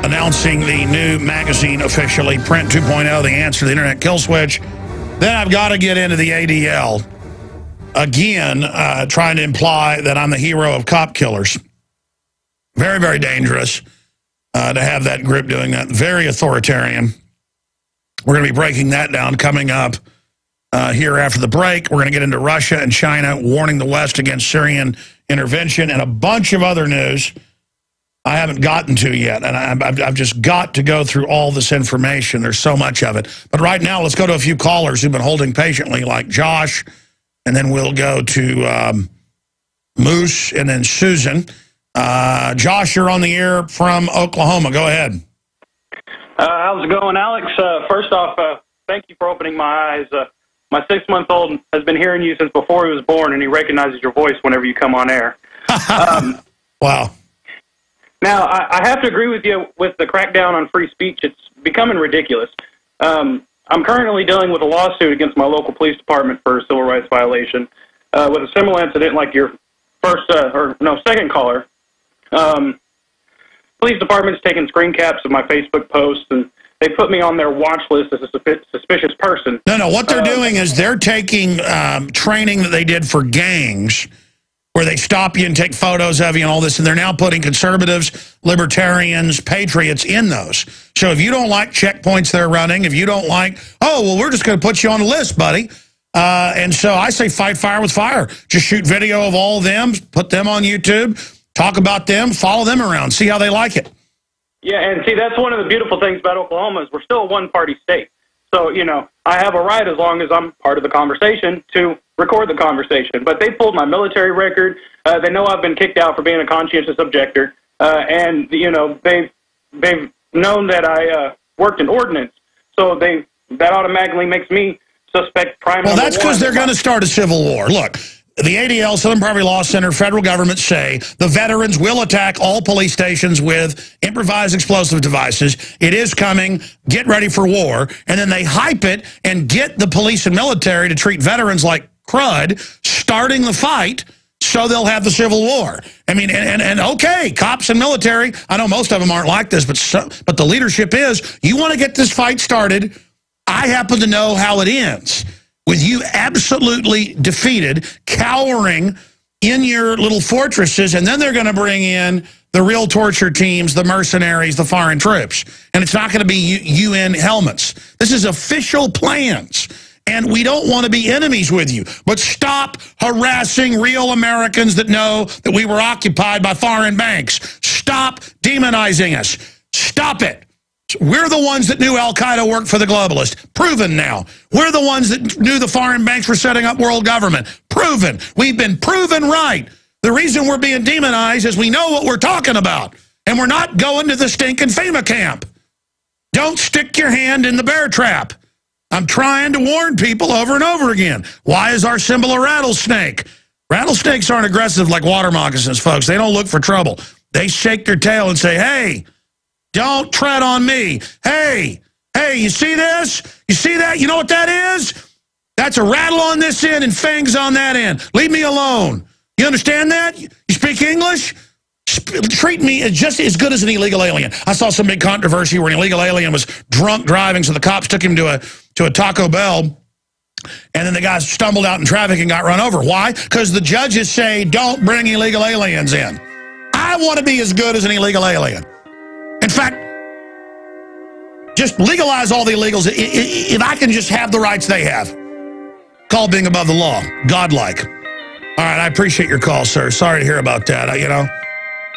announcing the new magazine officially, Print 2.0, The Answer to the Internet Kill Switch. Then I've got to get into the ADL. Again, trying to imply that I'm the hero of cop killers. Very, very dangerous to have that group doing that. Very authoritarian. We're going to be breaking that down coming up here after the break. We're going to get into Russia and China warning the West against Syrian intervention and a bunch of other news I haven't gotten to yet. And I've just got to go through all this information. There's so much of it. But right now, let's go to a few callers who've been holding patiently, like Josh, and then we'll go to Moose and then Susan. Josh, you're on the air from Oklahoma. Go ahead.
How's it going, Alex? First off, thank you for opening my eyes. My 6-month-old has been hearing you since before he was born, and he recognizes your voice whenever you come on air.
Wow.
Now, I have to agree with you with the crackdown on free speech. It's becoming ridiculous. I'm currently dealing with a lawsuit against my local police department for a civil rights violation with a similar incident like your second caller. Police department's taking screen caps of my Facebook posts, and they put me on their watch list as a suspicious person.
No, what they're doing is they're taking training that they did for gangs, where they stop you and take photos of you and all this, and they're now putting conservatives, libertarians, patriots in those. So if you don't like checkpoints they're running, if you don't like, oh, well, we're just going to put you on the list, buddy. And so I say fight fire with fire. Just shoot video of all of them, put them on YouTube, talk about them, follow them around, see how they like it.
Yeah, and see, that's one of the beautiful things about Oklahoma is we're still a one-party state. So, you know, I have a right, as long as I'm part of the conversation, to record the conversation. But they pulled my military record. They know I've been kicked out for being a conscientious objector. And, you know, they've known that I worked in ordnance. So that automatically makes me suspect crime number one.
Well, that's because they're going to start a civil war. Look, the ADL, Southern Poverty Law Center, federal government say the veterans will attack all police stations with improvised explosive devices. It is coming. Get ready for war. And then they hype it and get the police and military to treat veterans like crud, starting the fight so they'll have the Civil War. I mean, and okay, cops and military, I know most of them aren't like this, but the leadership is, you want to get this fight started, I happen to know how it ends. With you absolutely defeated, cowering in your little fortresses, and then they're going to bring in the real torture teams, the mercenaries, the foreign troops. And it's not going to be UN helmets. This is official plans. And we don't want to be enemies with you. But stop harassing real Americans that know that we were occupied by foreign banks. Stop demonizing us. Stop it. We're the ones that knew Al-Qaeda worked for the globalists. Proven now. We're the ones that knew the foreign banks were setting up world government. Proven. We've been proven right. The reason we're being demonized is we know what we're talking about. And we're not going to the stinking FEMA camp. Don't stick your hand in the bear trap. I'm trying to warn people over and over again. Why is our symbol a rattlesnake? Rattlesnakes aren't aggressive like water moccasins, folks. They don't look for trouble. They shake their tail and say, hey, don't tread on me. Hey, you see this? You see that? You know what that is? That's a rattle on this end and fangs on that end. Leave me alone. You understand that? You speak English? Treat me just as good as an illegal alien. I saw some big controversy where an illegal alien was drunk driving, so the cops took him to a Taco Bell, and then the guy stumbled out in traffic and got run over. Why? Because the judges say, don't bring illegal aliens in. I want to be as good as an illegal alien. In fact, just legalize all the illegals. If I can just have the rights they have. Called being above the law. Godlike. All right, I appreciate your call, sir. Sorry to hear about that. You know,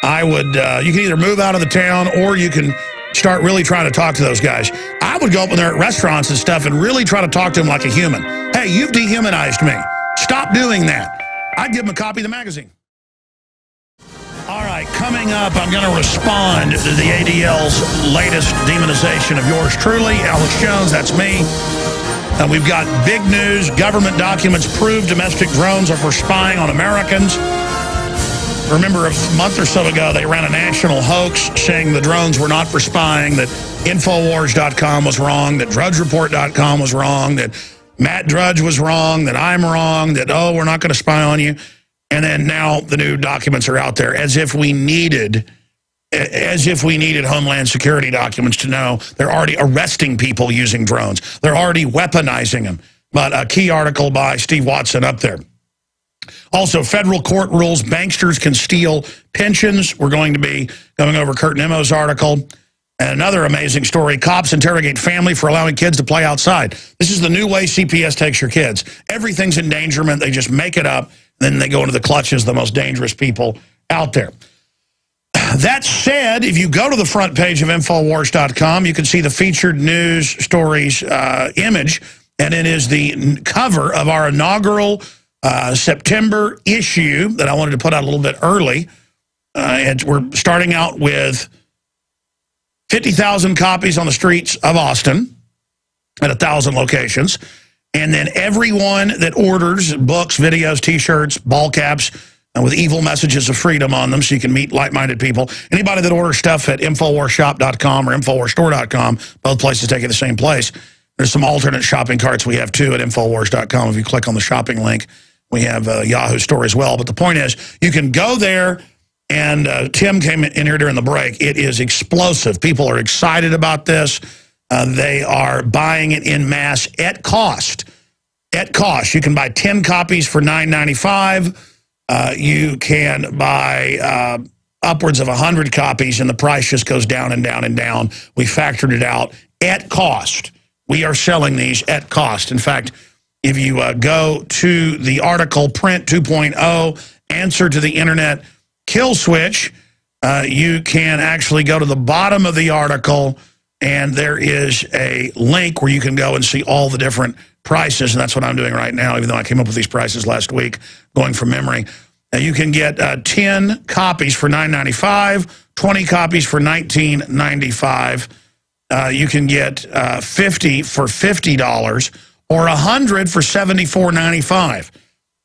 I would, you can either move out of the town or you can start really trying to talk to those guys. I would go up when they're at restaurants and stuff and really try to talk to them like a human. Hey, you've dehumanized me. Stop doing that. I'd give them a copy of the magazine. All right, coming up, I'm going to respond to the ADL's latest demonization of yours truly. Alex Jones, that's me. We've got big news. Government documents prove domestic drones are for spying on Americans. Remember, a month or so ago, they ran a national hoax saying the drones were not for spying, that Infowars.com was wrong, that DrudgeReport.com was wrong, that Matt Drudge was wrong, that I'm wrong, that, oh, we're not going to spy on you. And then now the new documents are out there, as if we needed Homeland Security documents to know they're already arresting people using drones. They're already weaponizing them. But a key article by Steve Watson up there. Also, federal court rules banksters can steal pensions. We're going to be going over Kurt Nemo's article. And another amazing story, cops interrogate family for allowing kids to play outside. This is the new way CPS takes your kids. Everything's endangerment. They just make it up. Then they go into the clutches of the most dangerous people out there. That said, if you go to the front page of Infowars.com, you can see the featured news stories image, and it is the cover of our inaugural September issue that I wanted to put out a little bit early. And we're starting out with 50,000 copies on the streets of Austin at 1,000 locations. And then everyone that orders books, videos, T-shirts, ball caps with evil messages of freedom on them so you can meet like-minded people. Anybody that orders stuff at InfoWarsShop.com or InfoWarsStore.com, both places take you the same place. There's some alternate shopping carts we have, too, at InfoWars.com. If you click on the shopping link, we have a Yahoo store as well. But the point is, you can go there, and Tim came in here during the break. It is explosive. People are excited about this. They are buying it in mass at cost. At cost. You can buy 10 copies for $9.95. You can buy upwards of 100 copies, and the price just goes down and down and down. We factored it out at cost. We are selling these at cost. In fact, if you go to the article, Print 2.0, Answer to the Internet Kill Switch, you can actually go to the bottom of the article and there is a link where you can go and see all the different prices, and that's what I'm doing right now, even though I came up with these prices last week, going from memory. You can get 10 copies for $9.95, 20 copies for $19.95. You can get 50 for $50, or 100 for $74.95.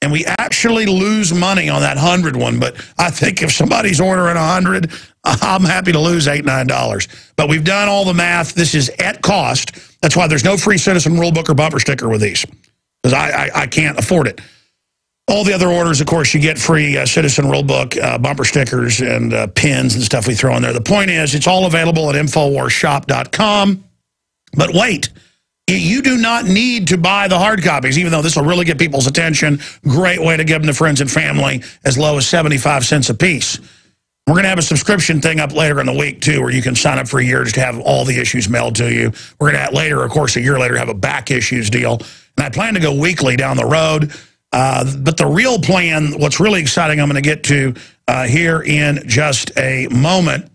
And we actually lose money on that 100 one, but I think if somebody's ordering 100, I'm happy to lose $8, $9. But we've done all the math. This is at cost. That's why there's no free Citizen Rulebook or bumper sticker with these, because I can't afford it. All the other orders, of course, you get free Citizen Rulebook, bumper stickers, and pins and stuff we throw in there. The point is, it's all available at InfoWarsShop.com. But wait. You do not need to buy the hard copies, even though this will really get people's attention. Great way to give them to friends and family, as low as 75 cents a piece. We're going to have a subscription thing up later in the week, too, where you can sign up for a year just to have all the issues mailed to you. We're going to later, of course, a year later, have a back issues deal. And I plan to go weekly down the road. But the real plan, what's really exciting, I'm going to get to here in just a moment.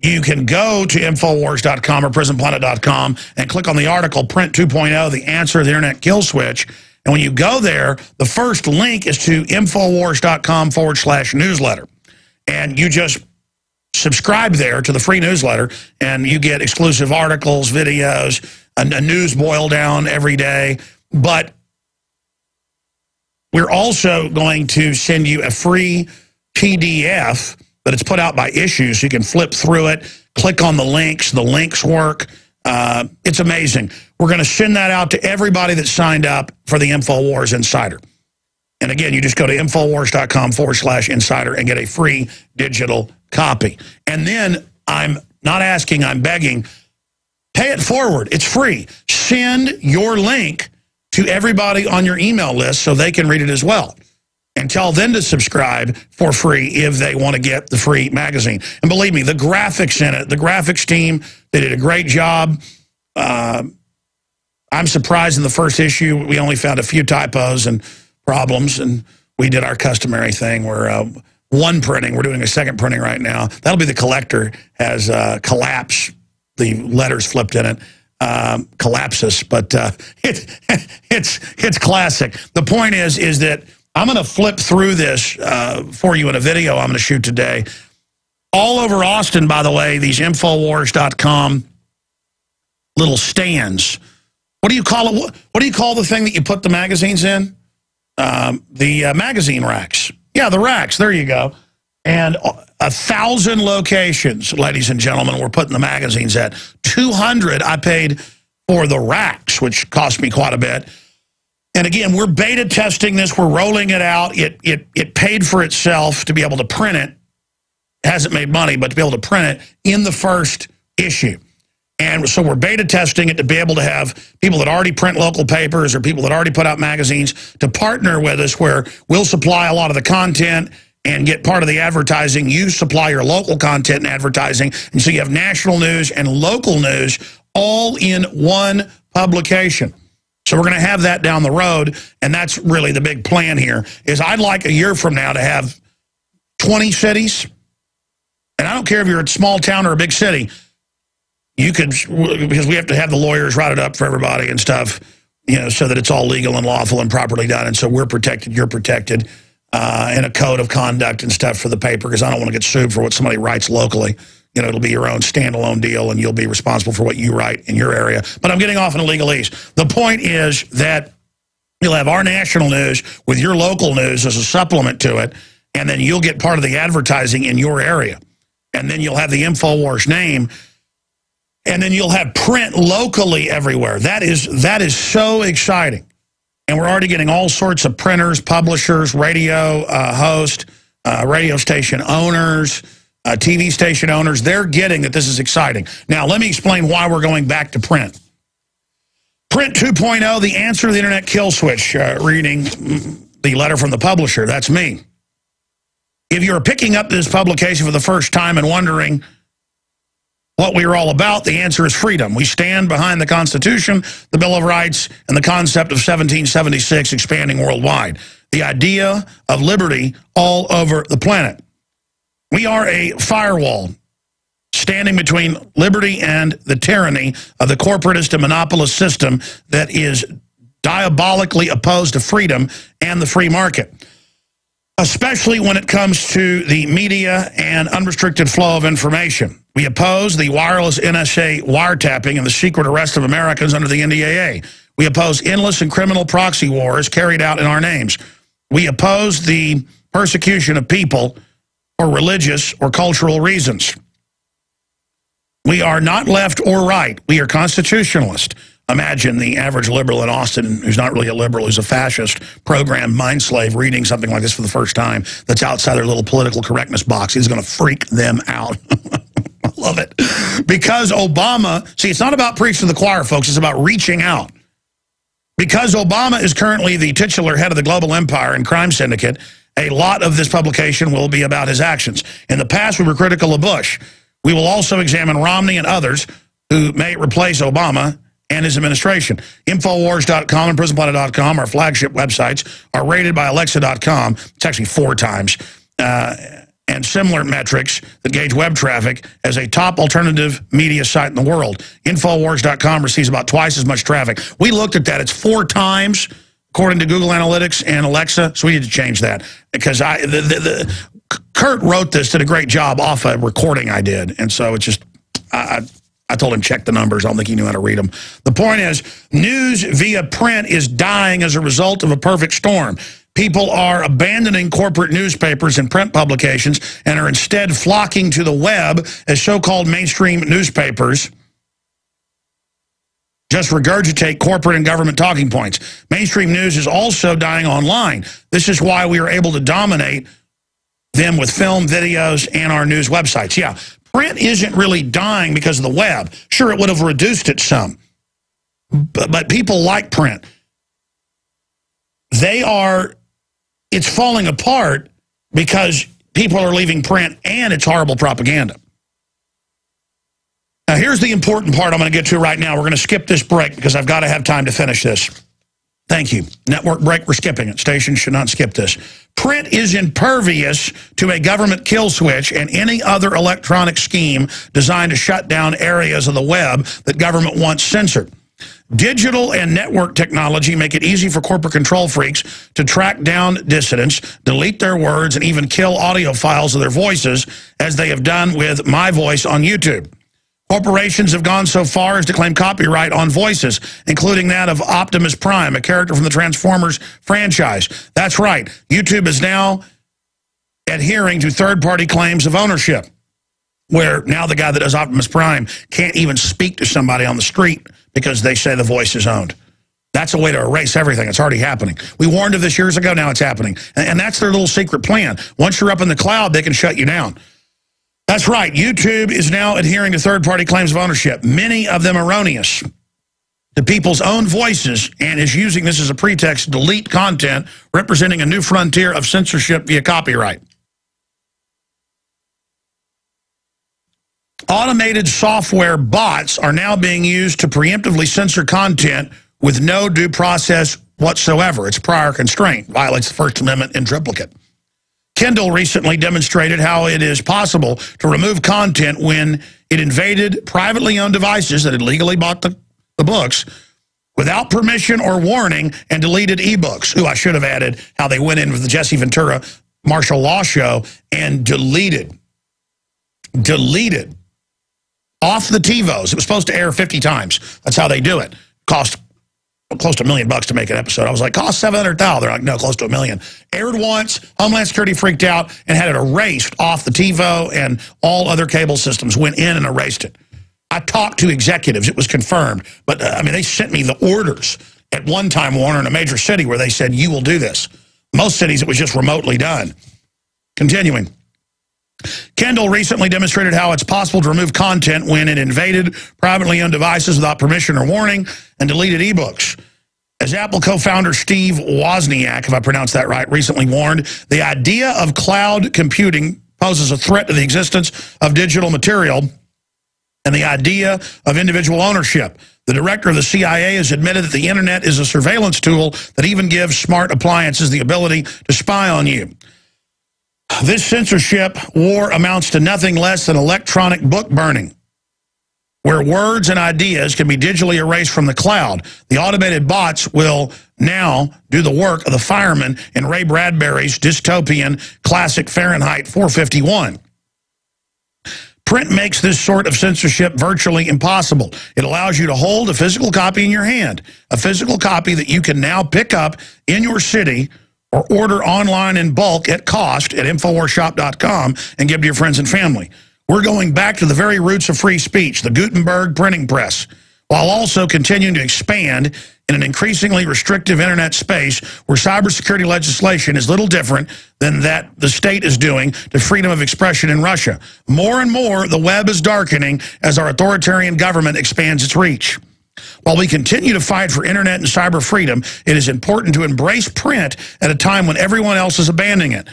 You can go to Infowars.com or PrisonPlanet.com and click on the article, Print 2.0, the answer to the Internet kill switch. And when you go there, the first link is to Infowars.com/newsletter. And you just subscribe there to the free newsletter, and you get exclusive articles, videos, a news boil down every day. But we're also going to send you a free PDF, but it's put out by issues. You can flip through it, click on the links. The links work. It's amazing. We're going to send that out to everybody that signed up for the InfoWars Insider. And again, you just go to Infowars.com/insider and get a free digital copy. And then I'm not asking, I'm begging, pay it forward. It's free. Send your link to everybody on your email list so they can read it as well. And tell them to subscribe for free if they want to get the free magazine. And believe me, the graphics in it, the graphics team, they did a great job. I'm surprised in the first issue, we only found a few typos and problems, and we did our customary thing where one printing, we're doing a second printing right now. That'll be the collector, has collapse, the letters flipped in it. Collapses, but it's classic. The point is that I'm going to flip through this for you in a video I'm going to shoot today. All over Austin, by the way, these Infowars.com little stands. What do you call it? What do you call the thing that you put the magazines in? The magazine racks. Yeah, the racks. There you go. And 1,000 locations, ladies and gentlemen, we're putting the magazines at. 200 I paid for the racks, which cost me quite a bit. And again, we're beta testing this. We're rolling it out. It paid for itself to be able to print it. It hasn't made money, but to be able to print it in the first issue. And so we're beta testing it to be able to have people that already print local papers or people that already put out magazines to partner with us, where we'll supply a lot of the content and get part of the advertising. You supply your local content and advertising. And so you have national news and local news all in one publication. So we're going to have that down the road, and that's really the big plan here, is I'd like a year from now to have 20 cities, and I don't care if you're a small town or a big city, you could, because we have to have the lawyers write it up for everybody and stuff, you know, so that it's all legal and lawful and properly done, and so we're protected, you're protected, and a code of conduct and stuff for the paper, because I don't want to get sued for what somebody writes locally. You know, it'll be your own standalone deal, and you'll be responsible for what you write in your area. But I'm getting off in legalese. The point is that you'll have our national news with your local news as a supplement to it, and then you'll get part of the advertising in your area. And then you'll have the InfoWars name, and then you'll have print locally everywhere. That is so exciting. And we're already getting all sorts of printers, publishers, radio hosts, radio station owners, TV station owners. They're getting that this is exciting. Now, let me explain why we're going back to print. Print 2.0, the answer to the Internet kill switch, reading the letter from the publisher. That's me. If you're picking up this publication for the first time and wondering what we are all about, the answer is freedom. We stand behind the Constitution, the Bill of Rights, and the concept of 1776 expanding worldwide. The idea of liberty all over the planet. We are a firewall standing between liberty and the tyranny of the corporatist and monopolist system that is diabolically opposed to freedom and the free market, especially when it comes to the media and unrestricted flow of information. We oppose the wireless NSA wiretapping and the secret arrest of Americans under the NDAA. We oppose endless and criminal proxy wars carried out in our names. We oppose the persecution of people for religious or cultural reasons. We are not left or right. We are constitutionalist. Imagine the average liberal in Austin who's not really a liberal, who's a fascist, programmed mind slave, reading something like this for the first time that's outside their little political correctness box. It's going to freak them out. I love it. Because Obama, see, it's not about preaching to the choir, folks. It's about reaching out. Because Obama is currently the titular head of the global empire and crime syndicate, a lot of this publication will be about his actions. In the past, we were critical of Bush. We will also examine Romney and others who may replace Obama and his administration. Infowars.com and prisonplanet.com, our flagship websites, are rated by Alexa.com. It's actually 4 times. And similar metrics that gauge web traffic as a top alternative media site in the world. Infowars.com receives about twice as much traffic. We looked at that. It's 4 times, according to Google Analytics and Alexa, so we need to change that. Because Kurt wrote this, did a great job off a recording I did. And so it's just, I told him check the numbers. I don't think he knew how to read them. The point is, news via print is dying as a result of a perfect storm. People are abandoning corporate newspapers and print publications and are instead flocking to the web as so-called mainstream newspapers just regurgitate corporate and government talking points. Mainstream news is also dying online. This is why we are able to dominate them with film, videos, and our news websites. Yeah, print isn't really dying because of the web. Sure, it would have reduced it some. But people like print. It's falling apart because people are leaving print and it's horrible propaganda. Now, here's the important part I'm going to get to right now. We're going to skip this break because I've got to have time to finish this. Thank you. Network break, we're skipping it. Stations should not skip this. Print is impervious to a government kill switch and any other electronic scheme designed to shut down areas of the web that government wants censored. Digital and network technology make it easy for corporate control freaks to track down dissidents, delete their words, and even kill audio files of their voices, as they have done with my voice on YouTube. Corporations have gone so far as to claim copyright on voices, including that of Optimus Prime, a character from the Transformers franchise. That's right. YouTube is now adhering to third-party claims of ownership, where now the guy that does Optimus Prime can't even speak to somebody on the street because they say the voice is owned. That's a way to erase everything. It's already happening. We warned of this years ago. Now it's happening. And that's their little secret plan. Once you're up in the cloud, they can shut you down. That's right. YouTube is now adhering to third-party claims of ownership, many of them erroneous, to people's own voices, and is using this as a pretext to delete content representing a new frontier of censorship via copyright. Automated software bots are now being used to preemptively censor content with no due process whatsoever. It's prior constraint, violates the First Amendment in triplicate. Kindle recently demonstrated how it is possible to remove content when it invaded privately owned devices that had legally bought the books without permission or warning and deleted ebooks. Ooh, I should have added how they went in with the Jesse Ventura martial law show and deleted off the TiVos. It was supposed to air 50 times. That's how they do it. Cost close to $1 million to make an episode. I was like, cost $700,000. They're like, no, close to $1 million. Aired once, Homeland Security freaked out and had it erased off the TiVo, and all other cable systems went in and erased it. I talked to executives. It was confirmed. But, I mean, they sent me the orders at one time, Warner, in a major city where they said, you will do this. Most cities, it was just remotely done. Continuing. Kindle recently demonstrated how it's possible to remove content when it invaded privately owned devices without permission or warning and deleted ebooks. As Apple co-founder Steve Wozniak, if I pronounced that right, recently warned, the idea of cloud computing poses a threat to the existence of digital material and the idea of individual ownership. The director of the CIA has admitted that the internet is a surveillance tool that even gives smart appliances the ability to spy on you. This censorship war amounts to nothing less than electronic book burning, where words and ideas can be digitally erased from the cloud. The automated bots will now do the work of the firemen in Ray Bradbury's dystopian classic Fahrenheit 451. Print makes this sort of censorship virtually impossible. It allows you to hold a physical copy in your hand, a physical copy that you can now pick up in your city or order online in bulk at cost at InfoWarsShop.com and give to your friends and family. We're going back to the very roots of free speech, the Gutenberg printing press, while also continuing to expand in an increasingly restrictive internet space where cybersecurity legislation is little different than that the state is doing to freedom of expression in Russia. More and more, the web is darkening as our authoritarian government expands its reach. While we continue to fight for internet and cyber freedom, it is important to embrace print at a time when everyone else is abandoning it.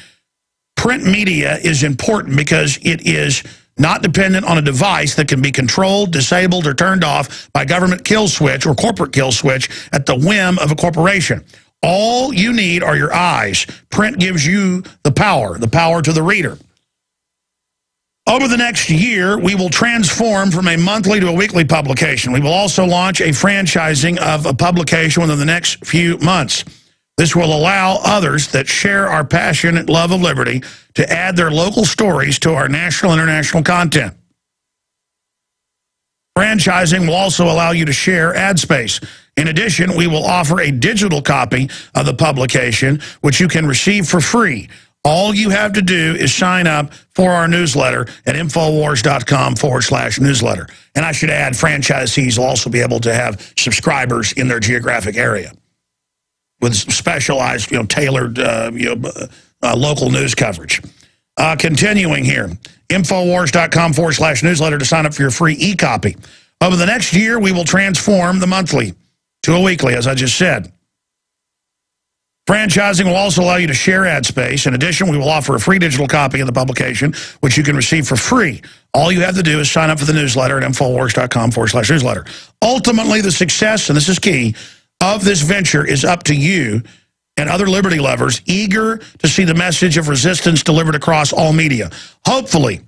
Print media is important because it is not dependent on a device that can be controlled, disabled, or turned off by government kill switch or corporate kill switch at the whim of a corporation. All you need are your eyes. Print gives you the power to the reader. Over the next year, we will transform from a monthly to a weekly publication. We will also launch a franchising of a publication within the next few months. This will allow others that share our passion and love of liberty to add their local stories to our national and international content. Franchising will also allow you to share ad space. In addition, we will offer a digital copy of the publication, which you can receive for free. All you have to do is sign up for our newsletter at Infowars.com/newsletter. And I should add, franchisees will also be able to have subscribers in their geographic area with specialized, tailored, local news coverage. Continuing here, Infowars.com/newsletter to sign up for your free e-copy. Over the next year, we will transform the monthly to a weekly, as I just said. Franchising will also allow you to share ad space. In addition, we will offer a free digital copy of the publication, which you can receive for free. All you have to do is sign up for the newsletter at Infowars.com/newsletter. Ultimately, the success, and this is key, of this venture is up to you and other liberty lovers eager to see the message of resistance delivered across all media. Hopefully,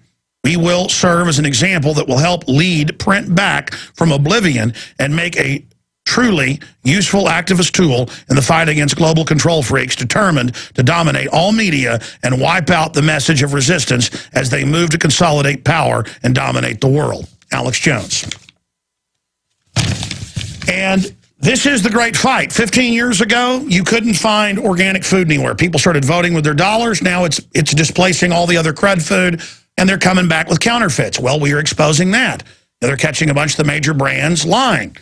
we will serve as an example that will help lead print back from oblivion and make a truly useful activist tool in the fight against global control freaks determined to dominate all media and wipe out the message of resistance as they move to consolidate power and dominate the world. Alex Jones. And this is the great fight. 15 years ago, you couldn't find organic food anywhere. People started voting with their dollars. Now it's displacing all the other crud food, and they're coming back with counterfeits. Well, we are exposing that. They're catching a bunch of the major brands lying.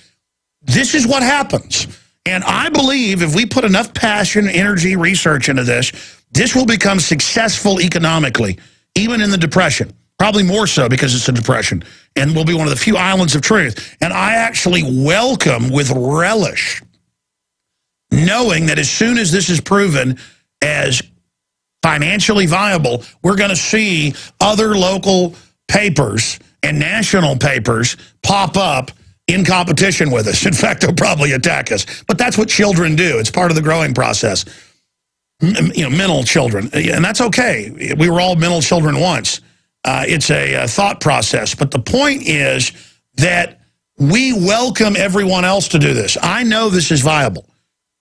This is what happens. And I believe if we put enough passion, energy, research into this, this will become successful economically, even in the Depression. Probably more so because it's a depression. And will be one of the few islands of truth. And I actually welcome with relish, knowing that as soon as this is proven as financially viable, we're going to see other local papers and national papers pop up in competition with us. In fact, they'll probably attack us. But that's what children do. It's part of the growing process. Mental children. And that's okay. We were all mental children once. It's a thought process. But the point is that we welcome everyone else to do this. I know this is viable.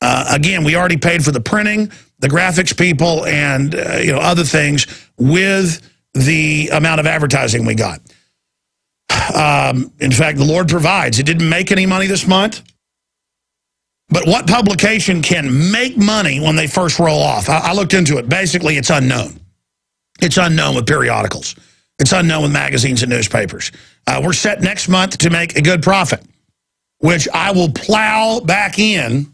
Again, we already paid for the printing, the graphics people, and other things with the amount of advertising we got. In fact, the Lord provides. It didn't make any money this month. But what publication can make money when they first roll off? I looked into it. Basically, it's unknown. It's unknown with periodicals. It's unknown with magazines and newspapers. We're set next month to make a good profit, which I will plow back in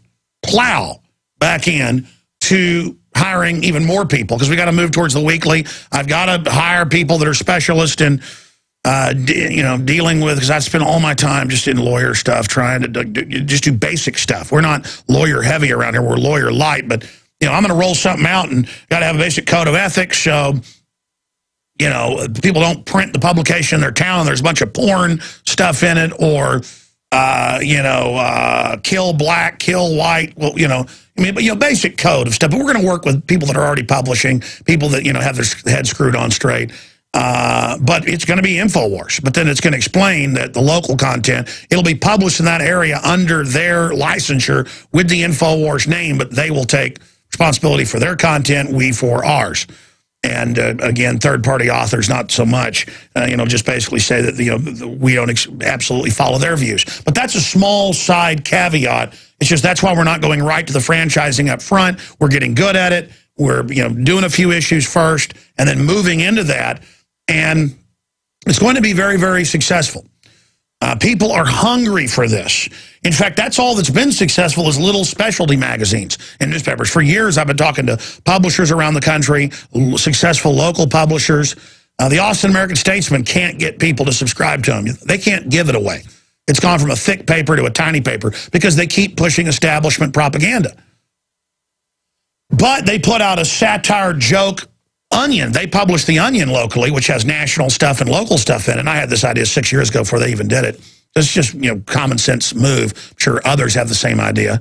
to hiring even more people, because we got to move towards the weekly. I've got to hire people that are specialists in dealing with, because I spend all my time just in lawyer stuff, trying to just do basic stuff. We're not lawyer heavy around here. We're lawyer light, but I'm going to roll something out and got to have a basic code of ethics. So, people don't print the publication in their town. There's a bunch of porn stuff in it, or kill black, kill white, well, basic code of stuff. But we're going to work with people that are already publishing, people that, have their heads screwed on straight. But it's going to be InfoWars. But then it's going to explain that the local content, it'll be published in that area under their licensure with the InfoWars name, but they will take responsibility for their content, we for ours. And again, third-party authors, not so much, just basically say that we don't absolutely follow their views. But that's a small side caveat. It's just that's why we're not going right to the franchising up front. We're getting good at it. We're doing a few issues first and then moving into that. And it's going to be very, very successful. People are hungry for this. In fact, that's all that's been successful is little specialty magazines and newspapers. For years, I've been talking to publishers around the country, successful local publishers. The Austin American-Statesman can't get people to subscribe to them. They can't give it away. It's gone from a thick paper to a tiny paper because they keep pushing establishment propaganda. But they put out a satire joke Onion. They publish the Onion locally, which has national stuff and local stuff in it. And I had this idea 6 years ago before they even did it. It's just, common sense move. I'm sure others have the same idea.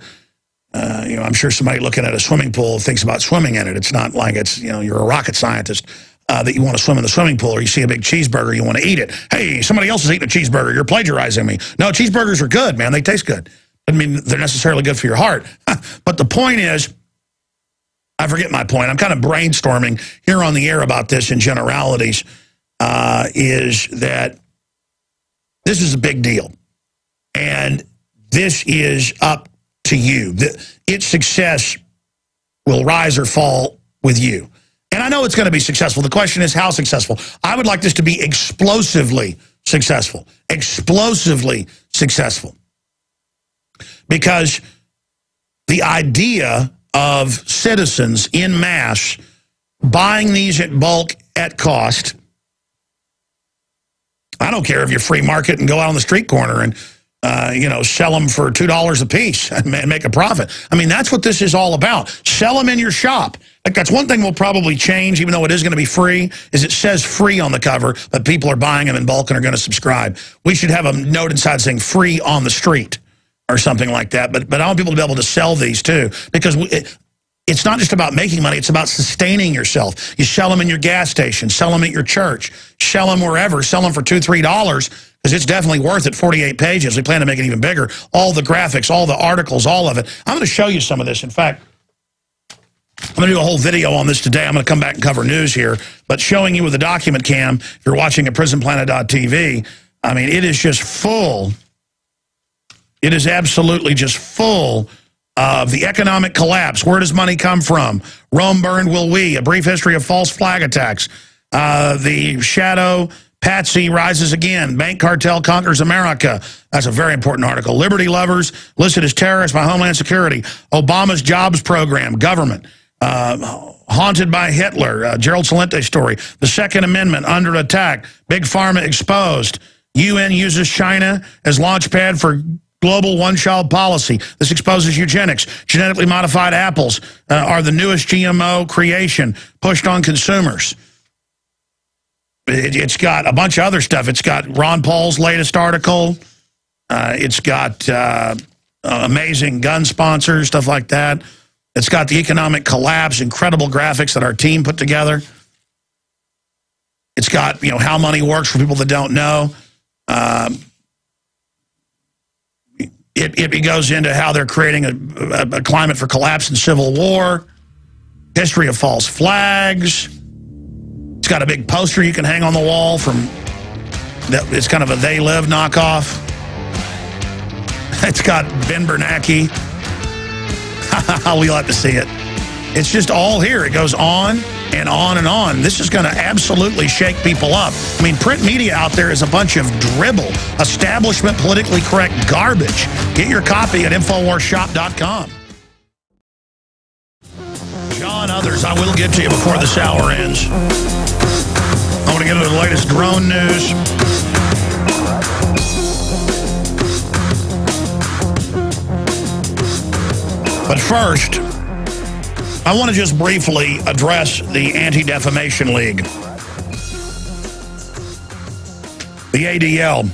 I'm sure somebody looking at a swimming pool thinks about swimming in it. It's not like it's, you're a rocket scientist that you want to swim in the swimming pool, or you see a big cheeseburger, you want to eat it. Hey, somebody else is eating a cheeseburger. You're plagiarizing me. No, cheeseburgers are good, man. They taste good. Doesn't mean they're necessarily good for your heart. But the point is, I forget my point. I'm kind of brainstorming here on the air about this in generalities, is that this is a big deal. And this is up to you. Its success will rise or fall with you. And I know it's going to be successful. The question is how successful. I would like this to be explosively successful. Explosively successful. Because the idea of citizens in mass buying these at bulk at cost. I don't care if you're free market and go out on the street corner and, sell them for $2 a piece and make a profit. I mean, that's what this is all about. Sell them in your shop. Like, that's one thing we'll probably change, even though it is going to be free, is it says free on the cover, but people are buying them in bulk and are going to subscribe. We should have a note inside saying free on the street or something like that. But I want people to be able to sell these too, because it's not just about making money, it's about sustaining yourself. You sell them in your gas station, sell them at your church, sell them wherever, sell them for $2, $3, because it's definitely worth it, 48 pages. We plan to make it even bigger. All the graphics, all the articles, all of it. I'm going to show you some of this. In fact, I'm going to do a whole video on this today. I'm going to come back and cover news here, but showing you with a document cam, if you're watching at prisonplanet.tv, I mean, it is just full. It is absolutely just full of the economic collapse. Where does money come from? Rome burned, will we? A brief history of false flag attacks. The shadow Patsy rises again. Bank cartel conquers America. That's a very important article. Liberty lovers listed as terrorists by Homeland Security. Obama's jobs program, government. Haunted by Hitler. Gerald Celente story. The Second Amendment under attack. Big Pharma exposed. UN uses China as launchpad for global one-child policy. This exposes eugenics. Genetically modified apples are the newest GMO creation pushed on consumers. It's got a bunch of other stuff. It's got Ron Paul's latest article. It's got amazing gun sponsors, stuff like that. It's got the economic collapse, incredible graphics that our team put together. It's got, how money works for people that don't know. It goes into how they're creating a climate for collapse and civil war, history of false flags. It's got a big poster you can hang on the wall it's kind of a They Live knockoff. It's got Ben Bernanke. We'll have to see it. It's just all here. It goes on and on and on. This is going to absolutely shake people up. I mean, print media out there is a bunch of dribble, establishment, politically correct garbage. Get your copy at InfoWarsShop.com. John, others, I will get to you before this hour ends. I want to get into the latest drone news. But first, I want to just briefly address the Anti-Defamation League, the ADL.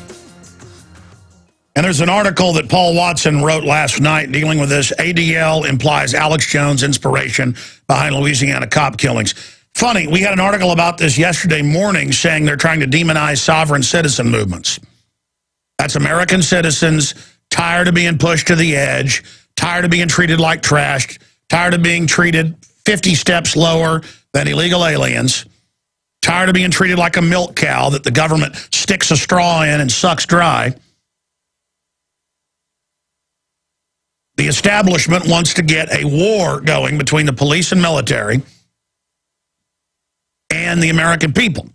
And there's an article that Paul Watson wrote last night dealing with this. ADL implies Alex Jones inspiration behind Louisiana cop killings. Funny, we had an article about this yesterday morning saying they're trying to demonize sovereign citizen movements. That's American citizens tired of being pushed to the edge, tired of being treated like trash, tired of being treated 50 steps lower than illegal aliens, tired of being treated like a milk cow that the government sticks a straw in and sucks dry. The establishment wants to get a war going between the police and military and the American people.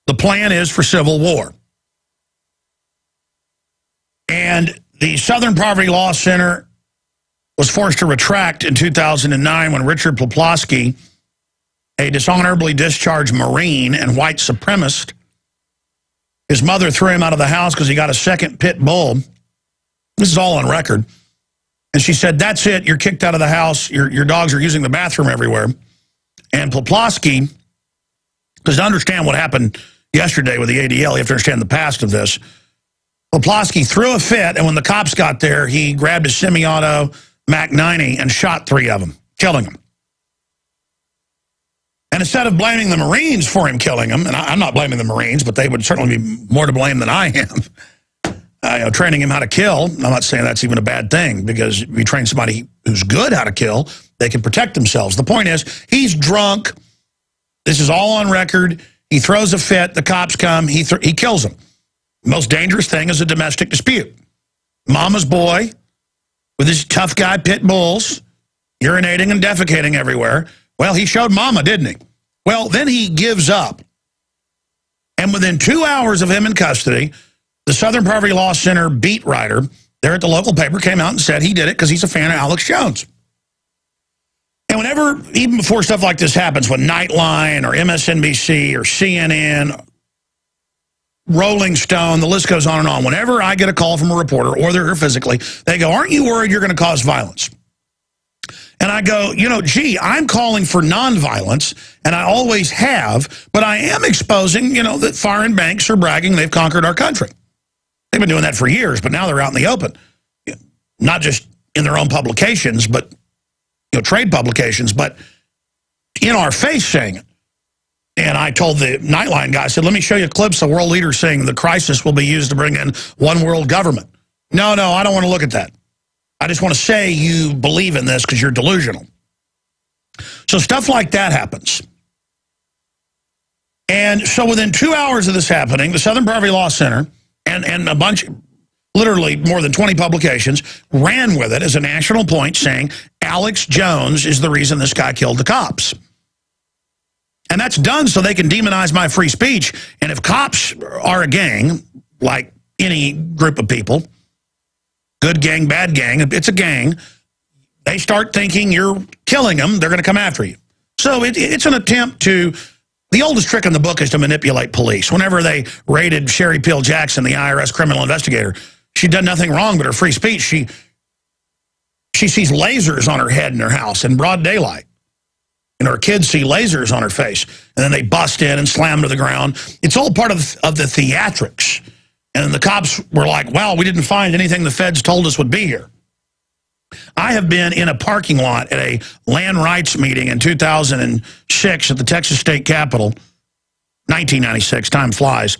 The plan is for civil war. And the Southern Poverty Law Center was forced to retract in 2009 when Richard Poplawski, a dishonorably discharged Marine and white supremacist, his mother threw him out of the house because he got a second pit bull. This is all on record. And she said, that's it, you're kicked out of the house, your dogs are using the bathroom everywhere. And Poplawski, because to understand what happened yesterday with the ADL, you have to understand the past of this. Poplawski threw a fit, and when the cops got there, he grabbed a semi-auto Mac 90 and shot 3 of them, killing them. And instead of blaming the Marines for him killing them, and I'm not blaming the Marines, but they would certainly be more to blame than I am, training him how to kill. I'm not saying that's even a bad thing, because if you train somebody who's good how to kill, they can protect themselves. The point is, he's drunk. This is all on record. He throws a fit. The cops come. He kills him. The most dangerous thing is a domestic dispute. Mama's boy with his tough guy pit bulls, urinating and defecating everywhere. Well, he showed Mama, didn't he? Well, then he gives up. And within 2 hours of him in custody, the Southern Poverty Law Center beat writer there at the local paper came out and said he did it because he's a fan of Alex Jones. And whenever, even before stuff like this happens, when Nightline or MSNBC or CNN, Rolling Stone, the list goes on and on, whenever I get a call from a reporter or they're here physically, they go, aren't you worried you're going to cause violence? And I go, gee, I'm calling for nonviolence, and I always have, but I am exposing, that foreign banks are bragging they've conquered our country. They've been doing that for years, but now they're out in the open. Not just in their own publications, but, trade publications, but in our face saying it. And I told the Nightline guy, I said, let me show you clips of world leaders saying the crisis will be used to bring in one world government. No, I don't want to look at that. I just want to say you believe in this because you're delusional. So stuff like that happens. And so within 2 hours of this happening, the Southern Poverty Law Center and a bunch, literally more than 20 publications, ran with it as a national point saying Alex Jones is the reason this guy killed the cops. And that's done so they can demonize my free speech. And if cops are a gang, like any group of people, good gang, bad gang, it's a gang, they start thinking you're killing them, they're going to come after you. So it's an attempt to, the oldest trick in the book is to manipulate police. Whenever they raided Sherry Peel Jackson, the IRS criminal investigator, she'd done nothing wrong but her free speech. She sees lasers on her head in her house in broad daylight. And her kids see lasers on her face. And then they bust in and slam to the ground. It's all part of the theatrics. And the cops were like, wow, we didn't find anything the feds told us would be here. I have been in a parking lot at a land rights meeting in 2006 at the Texas State Capitol, 1996, time flies.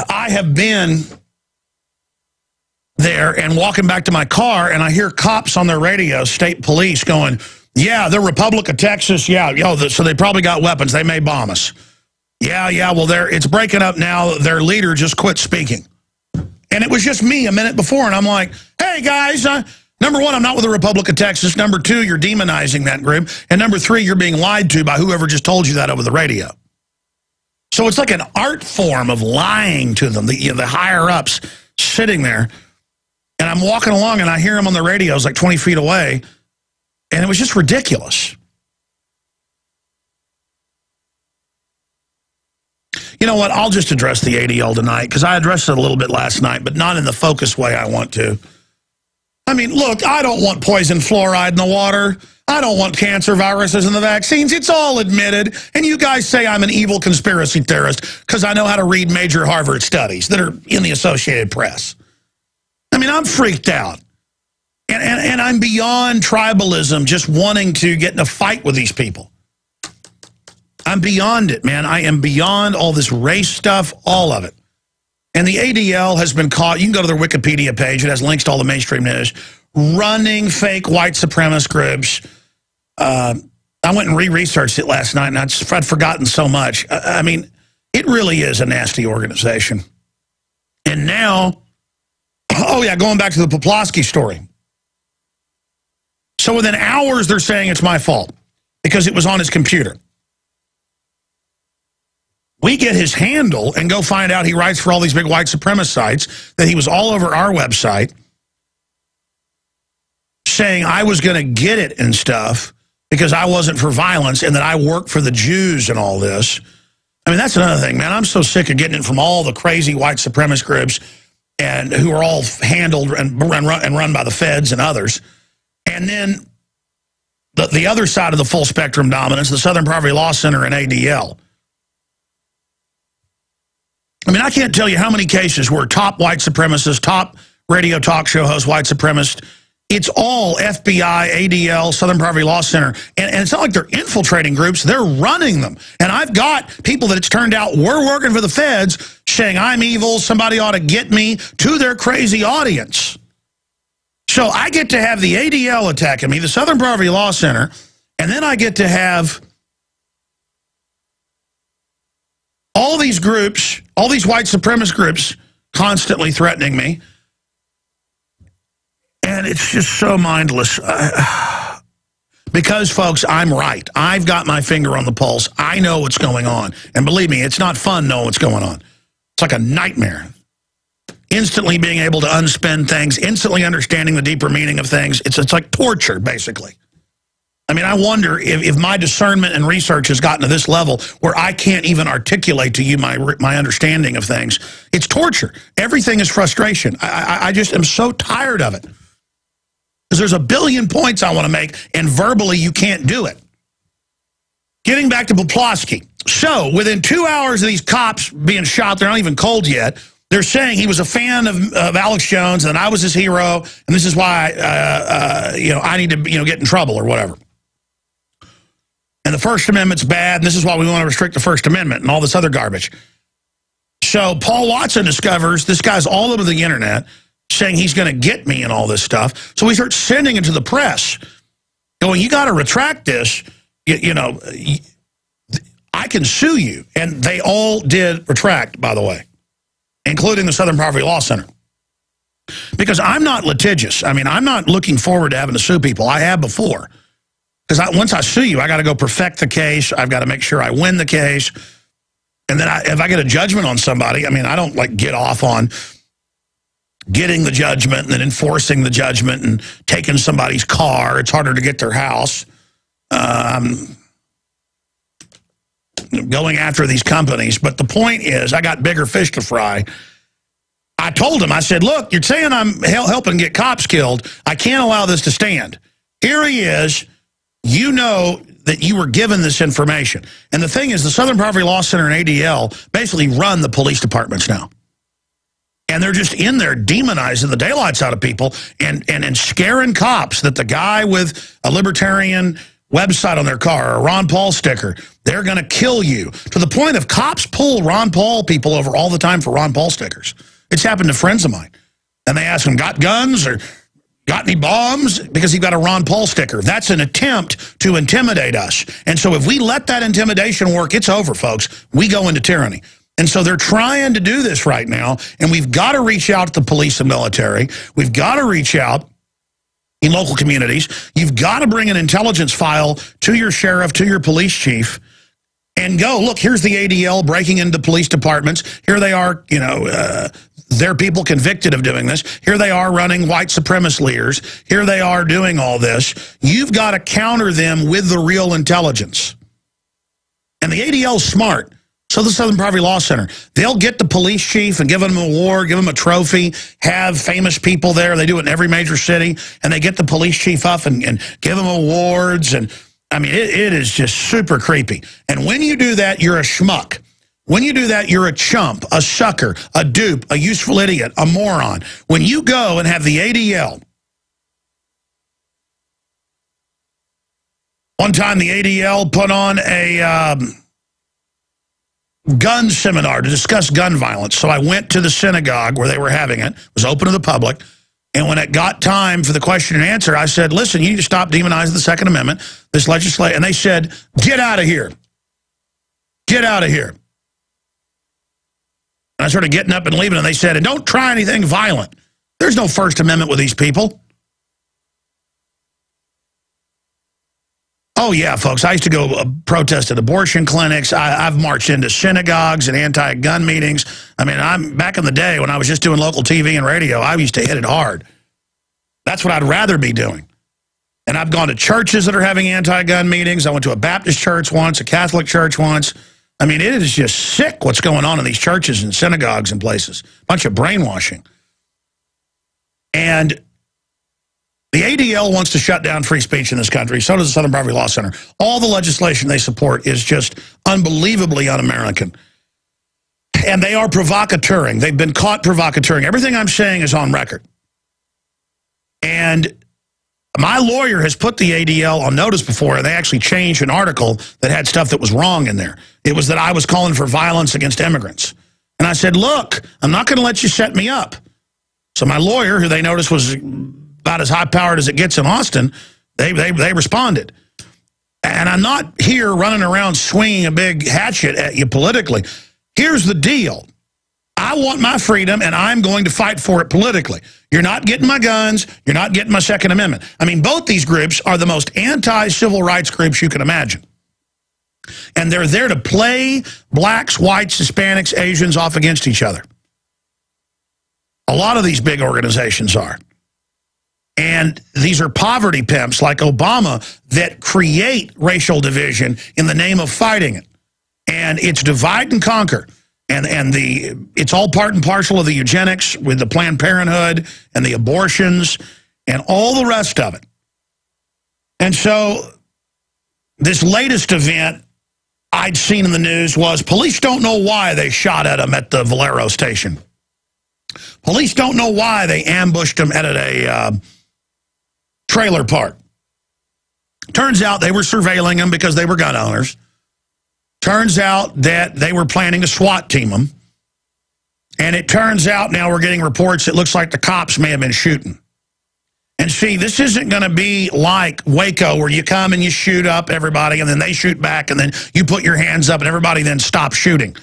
I have been there and walking back to my car, and I hear cops on their radio, state police, going, yeah, the Republic of Texas, yeah, so they probably got weapons. They may bomb us. Yeah, well, it's breaking up now. Their leader just quit speaking. And it was just me a minute before, and I'm like, hey, guys, number one, I'm not with the Republic of Texas. Number two, you're demonizing that group. And number three, you're being lied to by whoever just told you that over the radio. So it's like an art form of lying to them, the higher-ups sitting there. And I'm walking along, and I hear them on the radios like 20 feet away, and it was just ridiculous. You know what? I'll just address the ADL tonight, because I addressed it a little bit last night, but not in the focused way I want to. I mean, look, I don't want poison fluoride in the water. I don't want cancer viruses in the vaccines. It's all admitted. And you guys say I'm an evil conspiracy theorist because I know how to read major Harvard studies that are in the Associated Press. I mean, I'm freaked out. And I'm beyond tribalism, just wanting to get in a fight with these people. I'm beyond it, man. I am beyond all this race stuff, all of it. And the ADL has been caught. You can go to their Wikipedia page. It has links to all the mainstream news. Running fake white supremacist groups. I went and re-researched it last night, and I'd forgotten so much. I mean, it really is a nasty organization. And now, oh yeah, going back to the Poplawski story. So within hours, they're saying it's my fault because it was on his computer. We get his handle and go find out he writes for all these big white supremacist sites, that he was all over our website saying I was going to get it and stuff because I wasn't for violence and that I work for the Jews and all this. I mean, that's another thing, man. I'm so sick of getting it from all the crazy white supremacist groups and who are all handled and run by the feds and others. And then the other side of the full spectrum dominance, the Southern Poverty Law Center and ADL. I mean, I can't tell you how many cases where top white supremacists, top radio talk show host, white supremacist, it's all FBI, ADL, Southern Poverty Law Center. And it's not like they're infiltrating groups, they're running them. And I've got people that it's turned out were working for the feds saying I'm evil, somebody ought to get me, to their crazy audience. So I get to have the ADL attacking me, the Southern Poverty Law Center, and then I get to have all these groups, all these white supremacist groups constantly threatening me. And it's just so mindless. Because, folks, I'm right. I've got my finger on the pulse. I know what's going on. And believe me, it's not fun knowing what's going on. It's like a nightmare. Instantly being able to unspin things, instantly understanding the deeper meaning of things. It's like torture, basically. I mean, I wonder if my discernment and research has gotten to this level where I can't even articulate to you my understanding of things. It's torture. Everything is frustration. I just am so tired of it. Because there's a billion points I want to make, and verbally you can't do it. Getting back to Poplawski. So, within 2 hours of these cops being shot, they're not even cold yet, they're saying he was a fan of Alex Jones, and I was his hero, and this is why I need to get in trouble or whatever. And the First Amendment's bad, and this is why we want to restrict the First Amendment and all this other garbage. So Paul Watson discovers this guy's all over the internet saying he's going to get me and all this stuff. So he starts sending it to the press, going, you got to retract this. I can sue you. And they all did retract, by the way, including the Southern Poverty Law Center. Because I'm not litigious. I mean, I'm not looking forward to having to sue people. I have before. Because once I sue you, I got to go perfect the case. I've got to make sure I win the case. And then if I get a judgment on somebody, I mean, I don't like get off on getting the judgment and then enforcing the judgment and taking somebody's car. It's harder to get their house. Going after these companies. But the point is, I got bigger fish to fry. I told him, I said, look, you're saying I'm helping get cops killed. I can't allow this to stand. Here he is. You know that you were given this information. And the thing is, the Southern Poverty Law Center and ADL basically run the police departments now. And they're just in there demonizing the daylights out of people and scaring cops that the guy with a libertarian website on their car or a Ron Paul sticker, they're going to kill you. To the point of cops pull Ron Paul people over all the time for Ron Paul stickers. It's happened to friends of mine. And they ask them, got guns or got any bombs? Because he got a Ron Paul sticker. That's an attempt to intimidate us. And so if we let that intimidation work, it's over, folks. We go into tyranny. And so they're trying to do this right now, and we've got to reach out to the police and military. We've got to reach out in local communities. You've got to bring an intelligence file to your sheriff, to your police chief, and go, look, here's the ADL breaking into police departments. Here they are, there are people convicted of doing this. Here they are running white supremacist leaders. Here they are doing all this. You've got to counter them with the real intelligence. And the ADL's smart. So the Southern Poverty Law Center, they'll get the police chief and give him an award, give him a trophy, have famous people there. They do it in every major city, and they get the police chief up and give him awards. And I mean, it is just super creepy. And when you do that, you're a schmuck. When you do that, you're a chump, a sucker, a dupe, a useful idiot, a moron. When you go and have the ADL, one time the ADL put on a gun seminar to discuss gun violence. So I went to the synagogue where they were having it. It was open to the public. And when it got time for the question and answer, I said, listen, you need to stop demonizing the Second Amendment, this legislation. And they said, get out of here. Get out of here. And I started getting up and leaving, and they said, and don't try anything violent. There's no First Amendment with these people. Oh, yeah, folks, I used to go protest at abortion clinics. I've marched into synagogues and anti-gun meetings. I mean, I'm back in the day when I was just doing local TV and radio, I used to hit it hard. That's what I'd rather be doing. And I've gone to churches that are having anti-gun meetings. I went to a Baptist church once, a Catholic church once. I mean, it is just sick what's going on in these churches and synagogues and places. A bunch of brainwashing. And the ADL wants to shut down free speech in this country. So does the Southern Poverty Law Center. All the legislation they support is just unbelievably un-American. And they are provocateuring. They've been caught provocateuring. Everything I'm saying is on record. And my lawyer has put the ADL on notice before, and they actually changed an article that had stuff that was wrong in there. It was that I was calling for violence against immigrants. And I said, look, I'm not going to let you set me up. So my lawyer, who they noticed was about as high-powered as it gets in Austin, they responded. And I'm not here running around swinging a big hatchet at you politically. Here's the deal. I want my freedom, and I'm going to fight for it politically. You're not getting my guns. You're not getting my Second Amendment. I mean, both these groups are the most anti-civil rights groups you can imagine. And they're there to play blacks, whites, Hispanics, Asians off against each other. A lot of these big organizations are. And these are poverty pimps like Obama that create racial division in the name of fighting it. And it's divide and conquer. And it's all part and parcel of the eugenics with the Planned Parenthood and the abortions and all the rest of it. And so this latest event I'd seen in the news was police don't know why they shot at him at the Valero station. Police don't know why they ambushed him at a trailer park. Turns out they were surveilling him because they were gun owners. Turns out that they were planning to SWAT team him. And it turns out now we're getting reports it looks like the cops may have been shooting. And see, this isn't going to be like Waco where you come and you shoot up everybody and then they shoot back and then you put your hands up and everybody then stops shooting.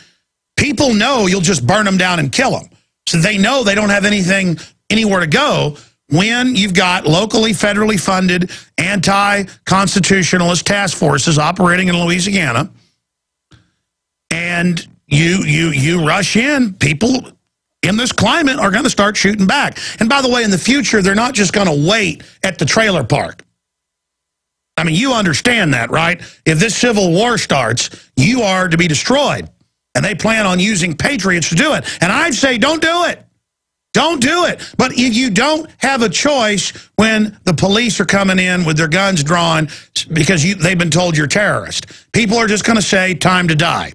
People know you'll just burn them down and kill them. So they know they don't have anywhere to go when you've got locally, federally funded anti-constitutionalist task forces operating in Louisiana. And you rush in, people in this climate are going to start shooting back. And by the way, in the future, they're not just going to wait at the trailer park. I mean, you understand that, right? If this civil war starts, you are to be destroyed. And they plan on using patriots to do it. And I'd say, don't do it. Don't do it. But if you don't have a choice when the police are coming in with their guns drawn because they've been told you're a terrorist, people are just going to say, time to die.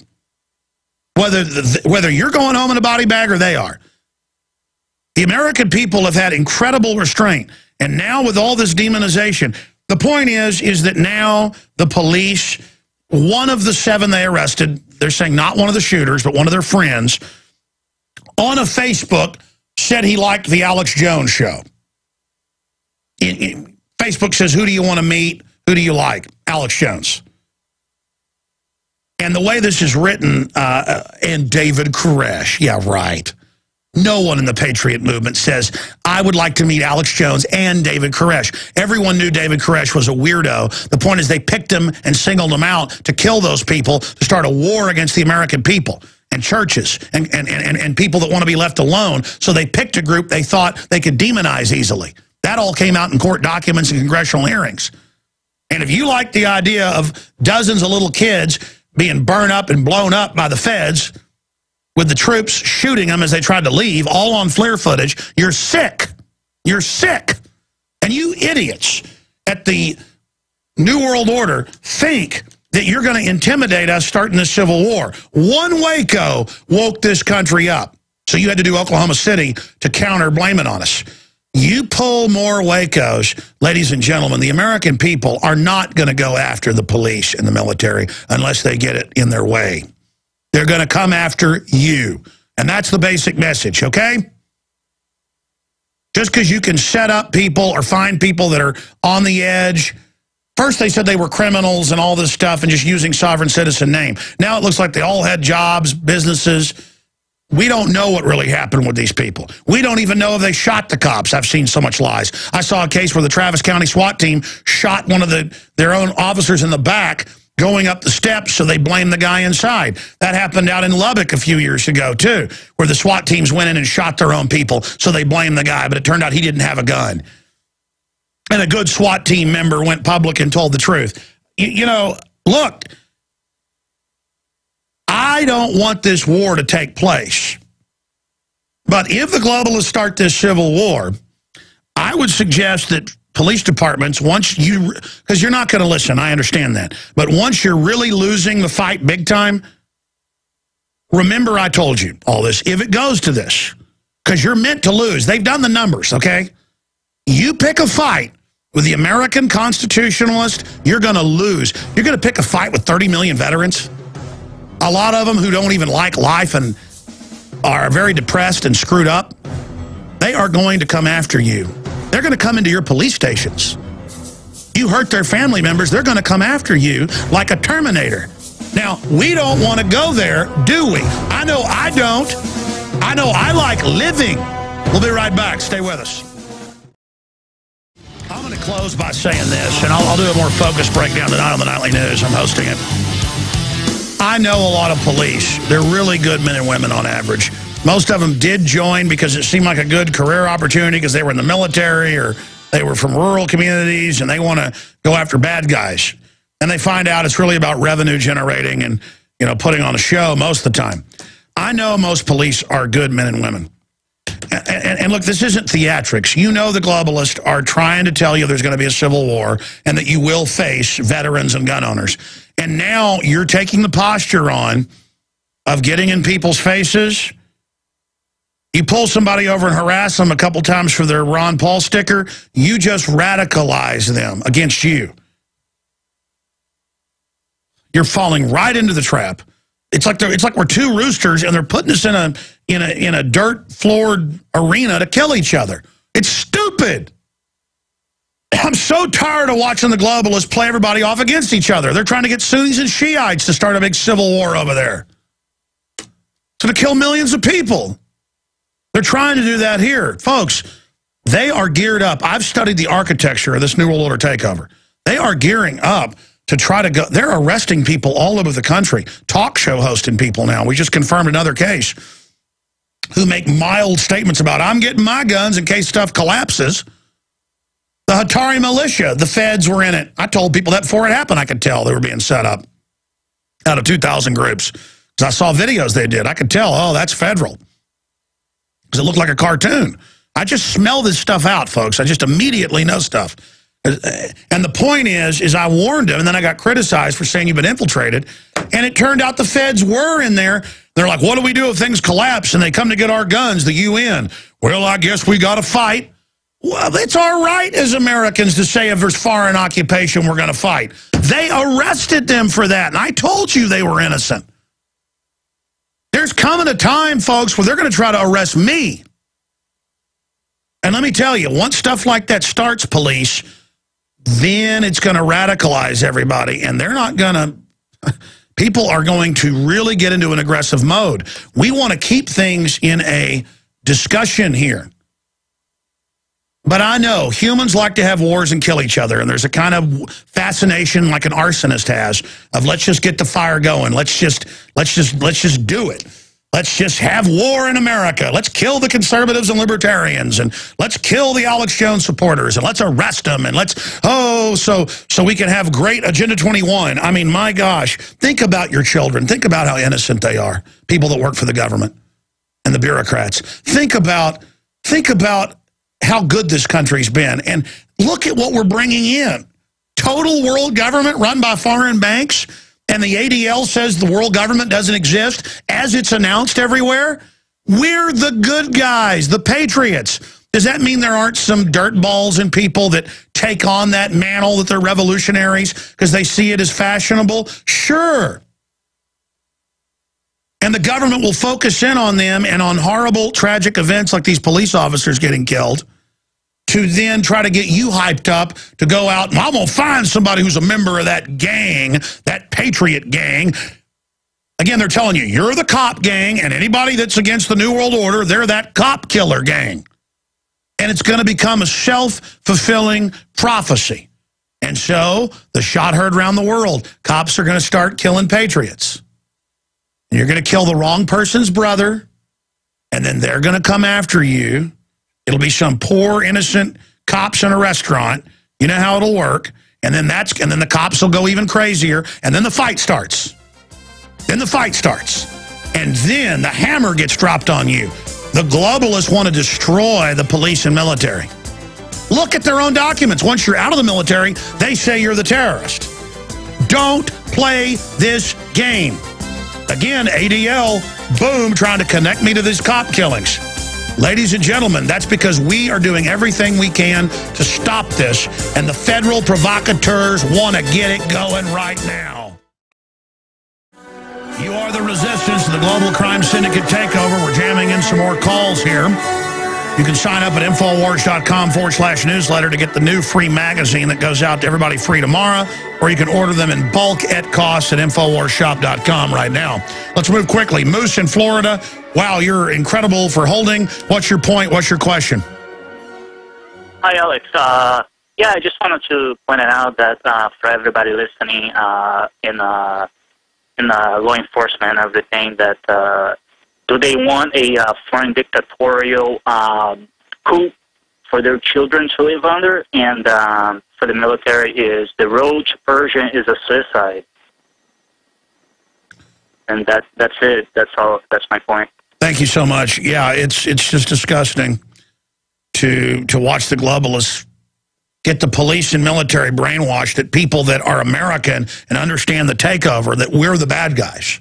Whether you're going home in a body bag or they are. The American people have had incredible restraint. And now with all this demonization, the point is that now the police, one of the 7 they arrested, they're saying not one of the shooters, but one of their friends, on a Facebook said he liked the Alex Jones show. Facebook says, who do you want to meet? Who do you like? Alex Jones. And the way this is written, and David Koresh, yeah, right. No one in the Patriot movement says, I would like to meet Alex Jones and David Koresh. Everyone knew David Koresh was a weirdo. The point is they picked him and singled him out to kill those people, to start a war against the American people and churches and people that want to be left alone. So they picked a group they thought they could demonize easily. That all came out in court documents and congressional hearings. And if you like the idea of dozens of little kids being burned up and blown up by the feds with the troops shooting them as they tried to leave, all on FLIR footage. You're sick. You're sick. And you idiots at the New World Order think that you're going to intimidate us starting this civil war. One Waco woke this country up. So you had to do Oklahoma City to counter blaming on us. You pull more Wacos, ladies and gentlemen, the American people are not going to go after the police and the military unless they get it in their way. They're going to come after you. And that's the basic message, okay? Just because you can set up people or find people that are on the edge. First they said they were criminals and all this stuff and just using sovereign citizen name. Now it looks like they all had jobs, businesses. We don't know what really happened with these people. We don't even know if they shot the cops. I've seen so much lies. I saw a case where the Travis County SWAT team shot one of their own officers in the back going up the steps, so they blamed the guy inside. That happened out in Lubbock a few years ago, too, where the SWAT teams went in and shot their own people, so they blamed the guy, but it turned out he didn't have a gun. And a good SWAT team member went public and told the truth. You know, look, I don't want this war to take place. But if the globalists start this civil war, I would suggest that police departments, once you, because you're not going to listen, I understand that. But once you're really losing the fight big time, remember I told you all this. If it goes to this, because you're meant to lose. They've done the numbers, okay? You pick a fight with the American constitutionalist, you're going to lose. You're going to pick a fight with 30 million veterans. A lot of them who don't even like life and are very depressed and screwed up. They are going to come after you. They're going to come into your police stations. You hurt their family members, they're going to come after you like a Terminator. Now, we don't want to go there, do we? I know I don't. I know I like living. We'll be right back. Stay with us. I'm going to close by saying this, and I'll do a more focused breakdown tonight on the Nightly News. I'm hosting it. I know a lot of police. They're really good men and women on average. Most of them did join because it seemed like a good career opportunity because they were in the military or they were from rural communities and they want to go after bad guys. And they find out it's really about revenue generating and, you know, putting on a show most of the time. I know most police are good men and women. And look, this isn't theatrics. You know the globalists are trying to tell you there's going to be a civil war and that you will face veterans and gun owners. And now you're taking the posture on of getting in people's faces. You pull somebody over and harass them a couple times for their Ron Paul sticker, you just radicalize them against you. You're falling right into the trap. It's like we're two roosters and they're putting us in a dirt floored arena to kill each other. It's stupid. I'm so tired of watching the globalists play everybody off against each other. They're trying to get Sunnis and Shiites to start a big civil war over there. It's going to kill millions of people. They're trying to do that here. Folks, they are geared up. I've studied the architecture of this New World Order takeover. They are gearing up to try to go. They're arresting people all over the country. Talk show hosting people now. We just confirmed another case who make mild statements about, I'm getting my guns in case stuff collapses. The Hatari militia, the feds were in it. I told people that before it happened, I could tell they were being set up out of 2,000 groups. Because I saw videos they did. I could tell, oh, that's federal. Because it looked like a cartoon. I just smell this stuff out, folks. I just immediately know stuff. And the point is I warned them, and then I got criticized for saying you've been infiltrated. And it turned out the feds were in there. They're like, what do we do if things collapse and they come to get our guns, the UN? Well, I guess we got to fight. Well, it's our right as Americans to say if there's foreign occupation, we're going to fight. They arrested them for that, and I told you they were innocent. There's coming a time, folks, where they're going to try to arrest me. And let me tell you, once stuff like that starts, police, then it's going to radicalize everybody, and they're not going to... People are going to really get into an aggressive mode. We want to keep things in a discussion here. But I know humans like to have wars and kill each other, and there's a kind of fascination like an arsonist has of let's just get the fire going. Let's just do it. Let's just have war in America. Let's kill the conservatives and libertarians, and let's kill the Alex Jones supporters, and let's arrest them, and let's, so we can have great Agenda 21. I mean, my gosh, think about your children. Think about how innocent they are, people that work for the government and the bureaucrats. Think about how good this country's been, and look at what we're bringing in. Total world government run by foreign banks. And the ADL says the world government doesn't exist as it's announced everywhere. We're the good guys, the patriots. Does that mean there aren't some dirtballs and people that take on that mantle that they're revolutionaries because they see it as fashionable? Sure. And the government will focus in on them and on horrible, tragic events like these police officers getting killed to then try to get you hyped up to go out and I'm going to find somebody who's a member of that gang, that patriot gang. Again, they're telling you, you're the cop gang, and anybody that's against the New World Order, they're that cop killer gang. And it's going to become a self-fulfilling prophecy. And so the shot heard around the world. Cops are going to start killing patriots. And you're going to kill the wrong person's brother, and then they're going to come after you. It'll be some poor, innocent cops in a restaurant. You know how it'll work. And then the cops will go even crazier. And then the fight starts. Then the fight starts. And then the hammer gets dropped on you. The globalists want to destroy the police and military. Look at their own documents. Once you're out of the military, they say you're the terrorist. Don't play this game. Again, ADL, boom, trying to connect me to these cop killings. Ladies and gentlemen, that's because we are doing everything we can to stop this, and the federal provocateurs want to get it going right now. You are the resistance to the global crime syndicate takeover. We're jamming in some more calls here. You can sign up at Infowars.com/newsletter to get the new free magazine that goes out to everybody free tomorrow, or you can order them in bulk at cost at InfoWarsShop.com right now. Let's move quickly. Moose in Florida. Wow, you're incredible for holding. What's your point? What's your question?
Hi, Alex. Yeah, I just wanted to point it out that for everybody listening in law enforcement and everything, that do they want a foreign dictatorial coup for their children to live under? And for the military, is the road to Persia is a suicide. And that's it. That's all. That's my point.
Thank you so much. Yeah, it's just disgusting to watch the globalists get the police and military brainwashed that people that are American and understand the takeover, that we're the bad guys.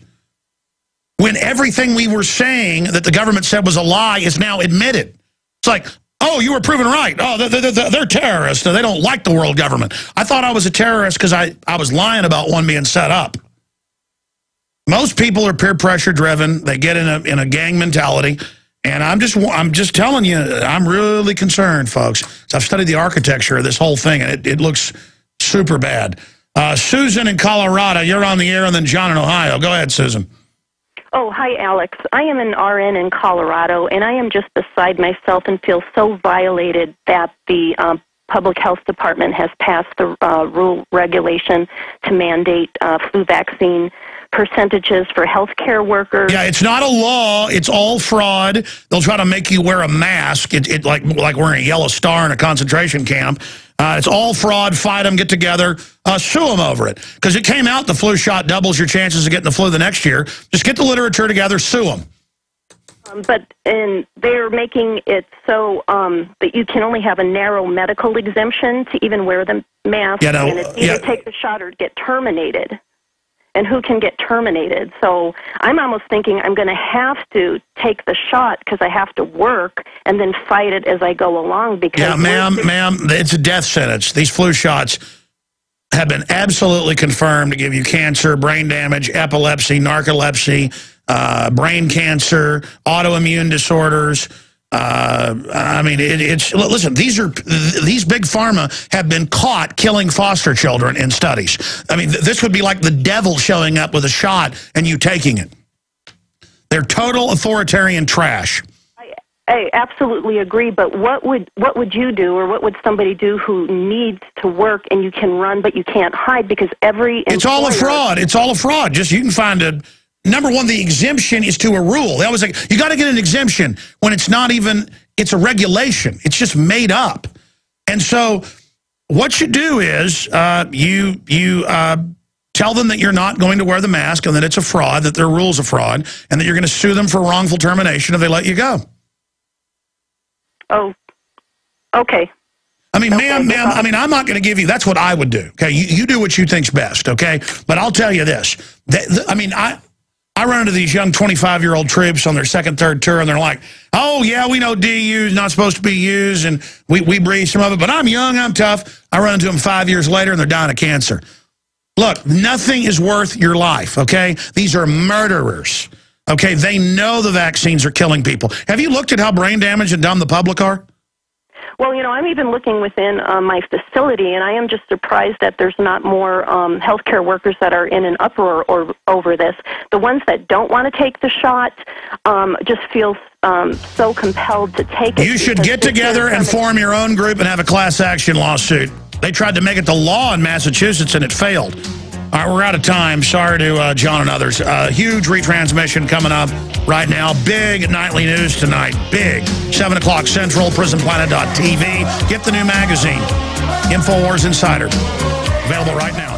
When everything we were saying that the government said was a lie is now admitted. It's like, oh, you were proven right. Oh, they're terrorists. They don't like the world government. I thought I was a terrorist because I was lying about one being set up. Most people are peer pressure driven. They get in a gang mentality. And I'm just telling you, I'm really concerned, folks. So I've studied the architecture of this whole thing, and it looks super bad. Susan in Colorado, you're on the air, and then John in Ohio. Go ahead, Susan.
Oh, hi, Alex. I am an RN in Colorado, and I am just beside myself and feel so violated that the Public Health Department has passed the regulation to mandate flu vaccine percentages for healthcare workers.
Yeah, it's not a law. It's all fraud. They'll try to make you wear a mask. It like wearing a yellow star in a concentration camp. It's all fraud. Fight them. Get together. Sue them over it. Because it came out the flu shot doubles your chances of getting the flu the next year. Just get the literature together. Sue them.
And they're making it so that you can only have a narrow medical exemption to even wear the mask.
You know,
and it's either take the shot or get terminated. And who can get terminated? So I'm almost thinking I'm going to have to take the shot because I have to work and then fight it as I go along. Because
yeah, ma'am, it's a death sentence. These flu shots have been absolutely confirmed to give you cancer, brain damage, epilepsy, narcolepsy, brain cancer, autoimmune disorders. I mean, listen, these big pharma have been caught killing foster children in studies. I mean, this would be like the devil showing up with a shot and you taking it. They're total authoritarian trash.
I absolutely agree, but what would you do, or what would somebody do who needs to work and you can run but you can't hide because every employer...
It's all a fraud. It's all a fraud. Just you can find number one, the exemption is to a rule. They always say, you got to get an exemption when it's not even, it's a regulation. It's just made up. And so what you do is you tell them that you're not going to wear the mask and that it's a fraud, that their rule's a fraud, and that you're going to sue them for wrongful termination if they let you go.
Oh, okay.
I mean, ma'am, I mean, I'm not going to give you, that's what I would do, okay? You do what you think's best, okay? But I'll tell you this. I mean, I run into these young 25-year-old troops on their second, third tour, and they're like, oh, yeah, we know DU is not supposed to be used, and we breathe some of it, but I'm young, I'm tough. I run into them 5 years later, and they're dying of cancer. Look, nothing is worth your life, okay? These are murderers, okay? They know the vaccines are killing people. Have you looked at how brain damaged and dumb the public are?
Well, you know, I'm even looking within my facility, and I am just surprised that there's not more healthcare workers that are in an uproar over this. The ones that don't want to take the shot just feel so compelled to take it.
You should get together and form your own group and have a class action lawsuit. They tried to make it the law in Massachusetts, and it failed. All right, we're out of time. Sorry to John and others. Huge retransmission coming up right now. Big nightly news tonight. Big. 7 o'clock Central, prisonplanet.tv. Get the new magazine, InfoWars Insider. Available right now.